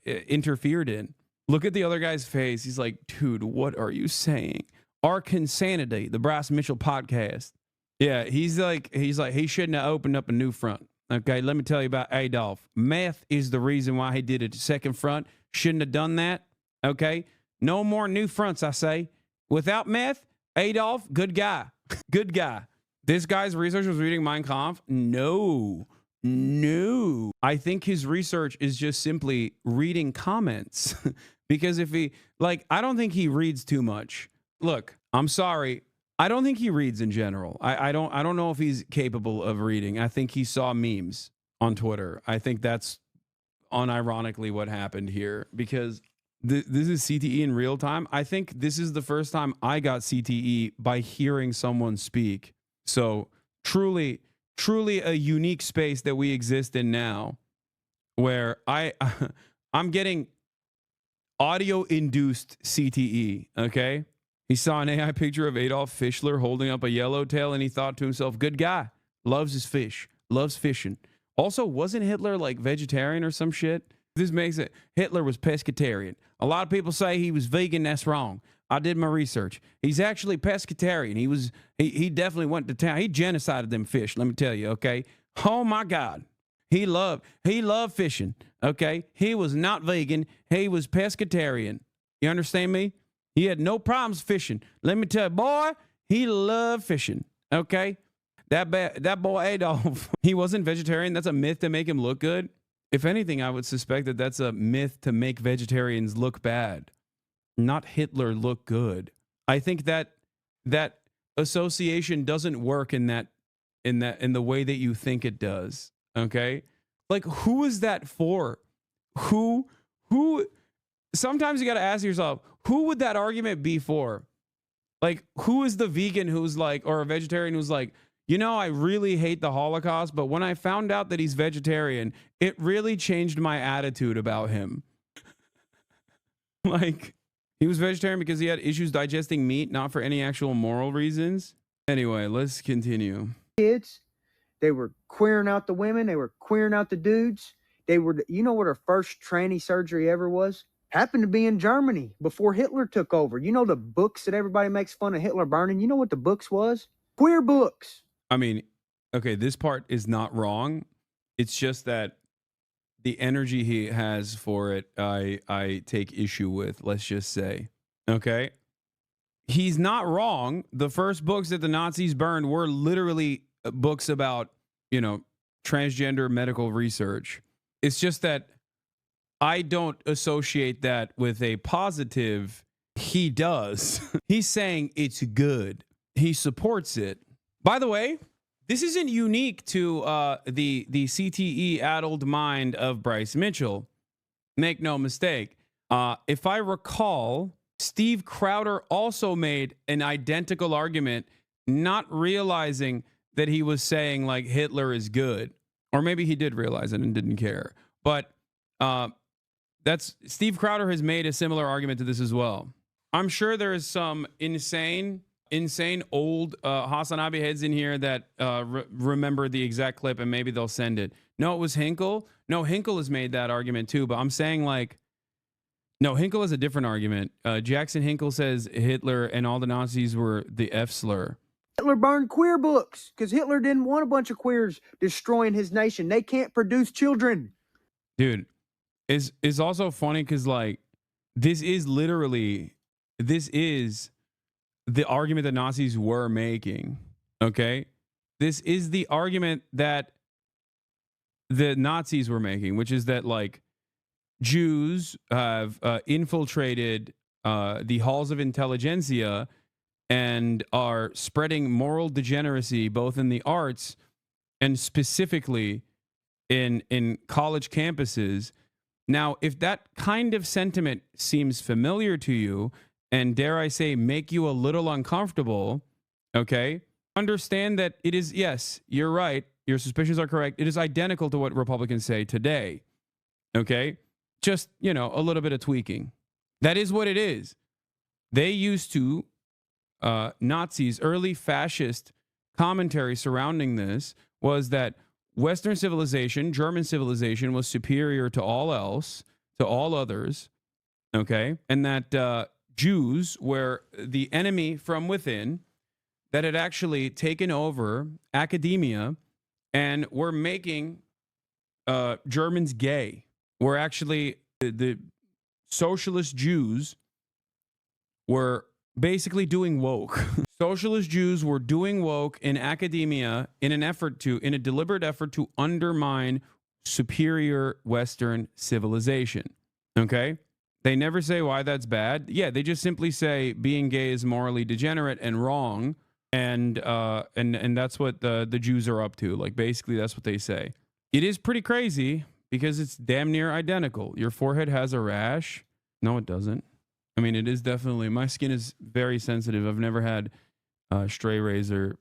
interfered in? Look at the other guy's face. He's like, dude, what are you saying? Arkansanity, the Bryce Mitchell podcast. Yeah, he's like he shouldn't have opened up a new front. Okay, let me tell you about Adolf. Meth is the reason why he did a second front. Shouldn't have done that. Okay, no more new fronts, I say. Without meth, Adolf, good guy. Good guy. This guy's research was reading Mein Kampf? No. I think his research is just simply reading comments. Because if he, I don't think he reads too much. Look, I'm sorry. I don't think he reads in general. I don't know if he's capable of reading. I think he saw memes on Twitter. I think that's unironically what happened here, because this is CTE in real time. I think this is the first time I got CTE by hearing someone speak. So truly a unique space that we exist in now, where I'm getting audio-induced CTE, okay? He saw an AI picture of Adolf Fischler holding up a yellowtail, and he thought to himself, good guy, loves his fish, loves fishing. Also, wasn't Hitler vegetarian or some shit? This makes it, Hitler was pescatarian. A lot of people say he was vegan. That's wrong. I did my research. He's actually pescatarian. He definitely went to town. He genocided them fish, let me tell you, okay? Oh my God. He loved fishing, okay? He was not vegan. He was pescatarian. You understand me? He had no problems fishing. Let me tell you, boy, he loved fishing, okay? That boy Adolf, he wasn't vegetarian. That's a myth to make him look good. If anything, I would suspect that that's a myth to make vegetarians look bad, not Hitler look good. I think that association doesn't work in the way that you think it does. Okay, like, who is that for? Who? Sometimes you got to ask yourself, who would that argument be for? Like, who is the vegan who's or a vegetarian who's like, I really hate the Holocaust, but when I found out that he's vegetarian, it really changed my attitude about him. He was vegetarian because he had issues digesting meat, not for any actual moral reasons. Anyway, let's continue. Kids, they were queering out the women. They were queering out the dudes. They were, what her first tranny surgery ever was? Happened to be in Germany before Hitler took over. The books that everybody makes fun of Hitler burning? You know what the books was? Queer books. I mean, okay, this part is not wrong. It's just that the energy he has for it, I take issue with, let's just say. Okay? he's not wrong. The first books that the Nazis burned were literally books about, you know, transgender medical research. It's just that I don't associate that with a positive. He does. He's saying it's good. He supports it. By the way, this isn't unique to the CTE-addled mind of Bryce Mitchell. Make no mistake. If I recall, Steve Crowder also made an identical argument, not realizing that he was saying, like, Hitler is good. Or maybe he did realize it and didn't care. But that's Steve Crowder has made a similar argument to this as well. I'm sure there is some insane old Hasanabi heads in here that remember the exact clip, and maybe they'll send it. No, it was Hinkle. No, Hinkle has made that argument too, but I'm saying, like, no, Hinkle has a different argument. Jackson Hinkle says Hitler and all the Nazis were the F slur. Hitler burned queer books because Hitler didn't want a bunch of queers destroying his nation. They can't produce children. Dude, is also funny because, like, this is the argument that Nazis were making. Okay, this is the argument that the Nazis were making, which is that, like, Jews have infiltrated the halls of intelligentsia and are spreading moral degeneracy both in the arts and specifically in college campuses. Now, if that kind of sentiment seems familiar to you and, dare I say, make you a little uncomfortable, okay, understand that it is, yes, you're right. Your suspicions are correct. It is identical to what Republicans say today, okay? Just, you know, a little bit of tweaking. That is what it is. They used to, Nazis, early fascist commentary surrounding this was that Western civilization, German civilization, was superior to all else, to all others, okay? And that Jews were the enemy from within that had actually taken over academia and were making Germans gay. Were actually the socialist Jews were basically doing woke. Socialist Jews were doing woke in academia in a deliberate effort to undermine superior Western civilization. Okay? They never say why that's bad. Yeah, they just simply say being gay is morally degenerate and wrong, and that's what the Jews are up to. Like, basically, that's what they say. It is pretty crazy because it's damn near identical. Your forehead has a rash. No, it doesn't. I mean, it is definitely. My skin is very sensitive. I've never had stray razor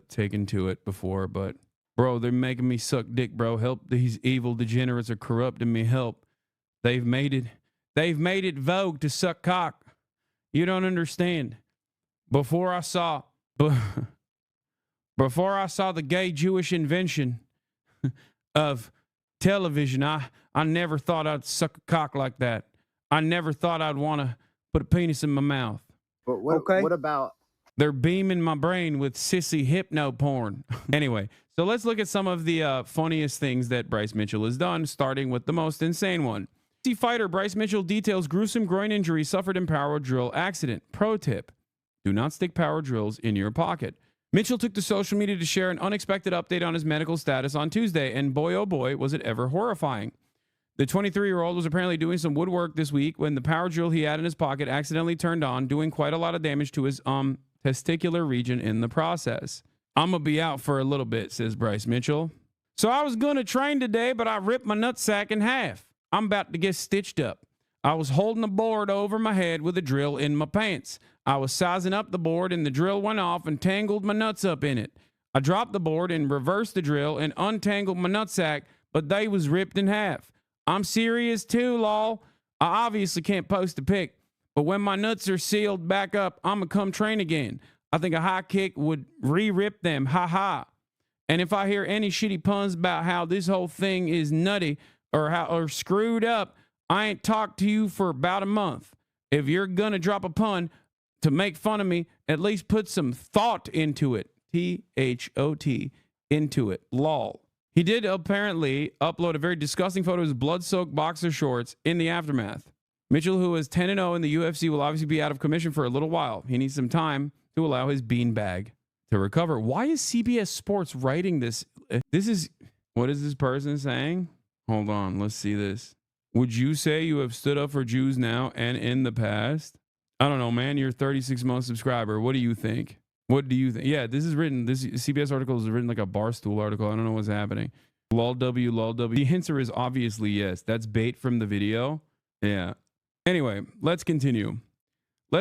taken to it before, but bro, they're making me suck dick, bro. Help, these evil degenerates are corrupting me. Help. They've made it vogue to suck cock. You don't understand. Before I saw the gay Jewish invention of television, I never thought I'd suck a cock like that. I never thought I'd want to put a penis in my mouth. But what about? They're beaming my brain with sissy hypno porn. Anyway, so let's look at some of the funniest things that Bryce Mitchell has done, starting with the most insane one. Fighter Bryce Mitchell details gruesome groin injury suffered in power drill accident. Pro tip: do not stick power drills in your pocket. Mitchell took to social media to share an unexpected update on his medical status on Tuesday, and boy, oh boy, was it ever horrifying. The 23-year-old was apparently doing some woodwork this week when the power drill he had in his pocket accidentally turned on, doing quite a lot of damage to his testicular region in the process. I'm going to be out for a little bit, says Bryce Mitchell. So I was going to train today, but I ripped my nutsack in half. I'm about to get stitched up. I was holding a board over my head with a drill in my pants. I was sizing up the board and the drill went off and tangled my nuts up in it. I dropped the board and reversed the drill and untangled my nutsack, but they was ripped in half. I'm serious too, lol. I obviously can't post a pic, but when my nuts are sealed back up, I'm going to come train again. I think a high kick would re-rip them, ha. And if I hear any shitty puns about how this whole thing is nutty or screwed up, I ain't talked to you for about a month. If you're going to drop a pun to make fun of me, at least put some thought into it. T-H-O-T, into it, lol. He did apparently upload a very disgusting photo of his blood-soaked boxer shorts in the aftermath. Mitchell, who is 10-0 in the UFC, will obviously be out of commission for a little while. He needs some time to allow his beanbag to recover. Why is CBS Sports writing this? What is this person saying? Hold on, let's see this. Would you say you have stood up for Jews now and in the past? I don't know, man. You're 36-month subscriber. What do you think? What do you think? Yeah, this is written. This CBS article is written like a Barstool article. I don't know what's happening. Lol W. The answer is obviously yes. That's bait from the video. Yeah. Anyway, let's continue. No,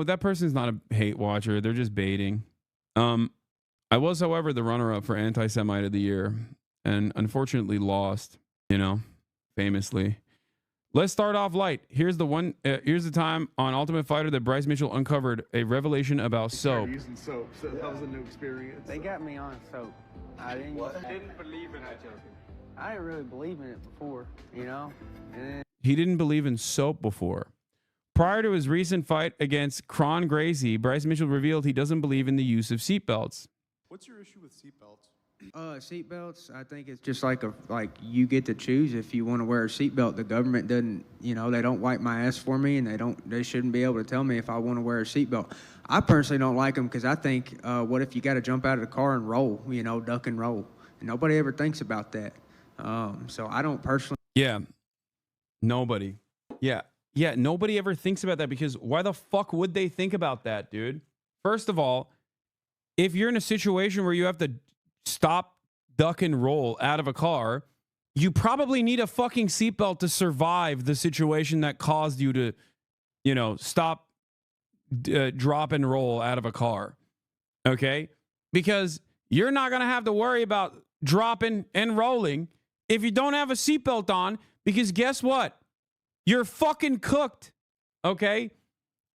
that person's not a hate watcher. They're just baiting. I was, however, the runner-up for Anti-Semite of the Year, and unfortunately lost, famously. Let's start off light. Here's the time on Ultimate Fighter that Bryce Mitchell uncovered a revelation about soap. Using soap, so that was a new experience. They got me on soap. I didn't believe in it. I didn't really believe in it before, And then He didn't believe in soap before. Prior to his recent fight against Cron Gracie, Bryce Mitchell revealed he doesn't believe in the use of seatbelts. What's your issue with seatbelts? Seatbelts, I think it's just like you get to choose if you want to wear a seatbelt. The government doesn't, they don't wipe my ass for me, and they shouldn't be able to tell me if I want to wear a seatbelt. I personally don't like them because I think, what if you got to jump out of the car and roll, duck and roll, and nobody ever thinks about that. So I don't personally. Yeah, nobody. Yeah, nobody ever thinks about that because why the fuck would they think about that, dude? First of all, if you're in a situation where you have to stop, duck, and roll out of a car, you probably need a fucking seatbelt to survive the situation that caused you to, stop, drop, and roll out of a car. Okay? Because you're not going to have to worry about dropping and rolling if you don't have a seatbelt on, because guess what? You're fucking cooked. Okay?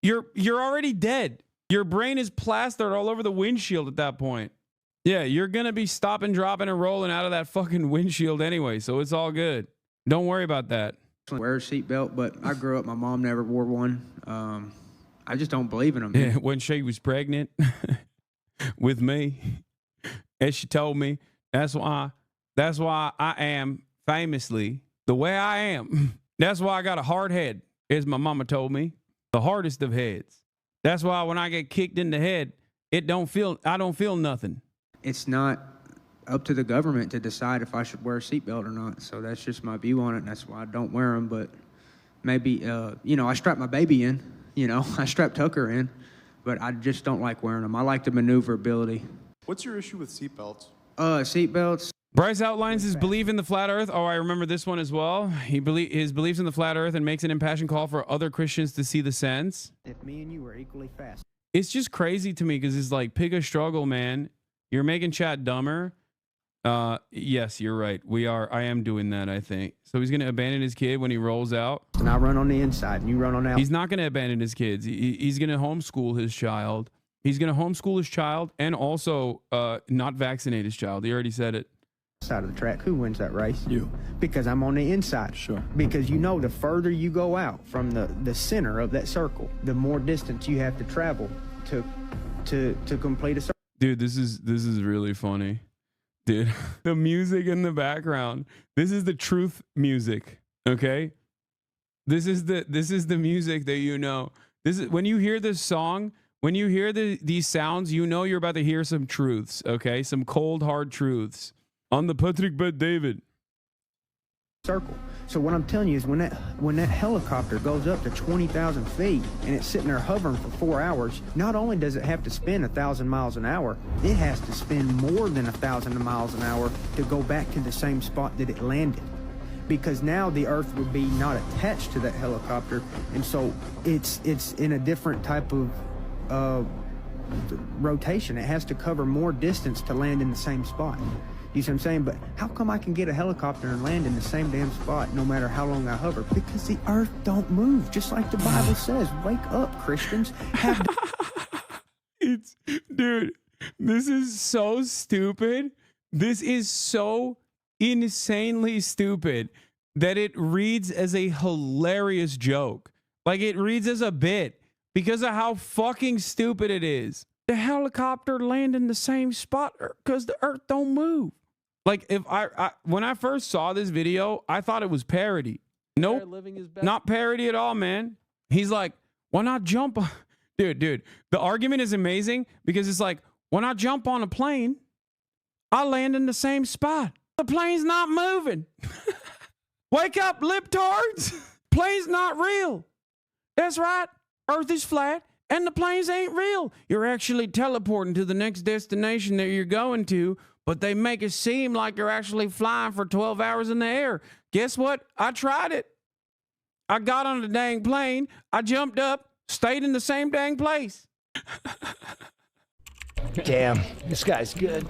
You're already dead. Your brain is plastered all over the windshield at that point. Yeah, you're going to be stopping, dropping, and rolling out of that fucking windshield anyway, so it's all good. Don't worry about that. Wear a seatbelt, but I grew up, my mom never wore one. I just don't believe in them. Yeah, when she was pregnant with me, as she told me, that's why I am famously the way I am. That's why I got a hard head, as my mama told me, the hardest of heads. That's why when I get kicked in the head, I don't feel nothing. It's not up to the government to decide if I should wear a seatbelt or not. So that's just my view on it, and that's why I don't wear them. But maybe, I strap my baby in, I strap Tucker in, but I just don't like wearing them. I like the maneuverability. What's your issue with seatbelts? Seatbelts. Bryce outlines his belief in the flat earth. Oh, I remember this one as well. His beliefs in the flat earth and makes an impassioned call for other Christians to see the sense. If me and you were equally fast. It's just crazy to me because it's like, pick a struggle, man. You're making chat dumber. Yes, you're right. I am doing that, I think. So he's going to abandon his kid when he rolls out. And I run on the inside and you run on the outside. He's not going to abandon his kids. He's going to homeschool his child. He's going to homeschool his child and also not vaccinate his child. He already said it. Side of the track, who wins that race? You. Because I'm on the inside. Sure. Because the further you go out from the center of that circle, the more distance you have to travel to complete a circle. Dude, this is really funny. Dude, the music in the background. This is the truth music, okay? This is the music that This is when you hear this song, when you hear these sounds, you're about to hear some truths, okay? Some cold hard truths. On the Patrick Bet-David. Circle. So what I'm telling you is when that helicopter goes up to 20,000 feet and it's sitting there hovering for 4 hours, not only does it have to spin 1,000 miles an hour, it has to spin more than 1,000 miles an hour to go back to the same spot that it landed. Because now the Earth would be not attached to that helicopter, and so it's in a different type of rotation. It has to cover more distance to land in the same spot. You see what I'm saying? But how come I can get a helicopter and land in the same damn spot no matter how long I hover? Because the earth don't move, just like the Bible says. Wake up, Christians. Dude, this is so stupid. This is so insanely stupid that it reads as a hilarious joke. Like, it reads as a bit because of how fucking stupid it is. The helicopter land in the same spot because the earth don't move. Like, if when I first saw this video, I thought it was parody. Nope. there living his best. Not parody at all, man. He's like, why not jump on... Dude, the argument is amazing because it's like, when I jump on a plane, I land in the same spot. The plane's not moving. Wake up, libtards. Plane's not real. That's right. Earth is flat and the planes ain't real. You're actually teleporting to the next destination that you're going to, but they make it seem like you're actually flying for 12 hours in the air. Guess what? I tried it. I got on the dang plane. I jumped up. Stayed in the same dang place. Damn, this guy's good.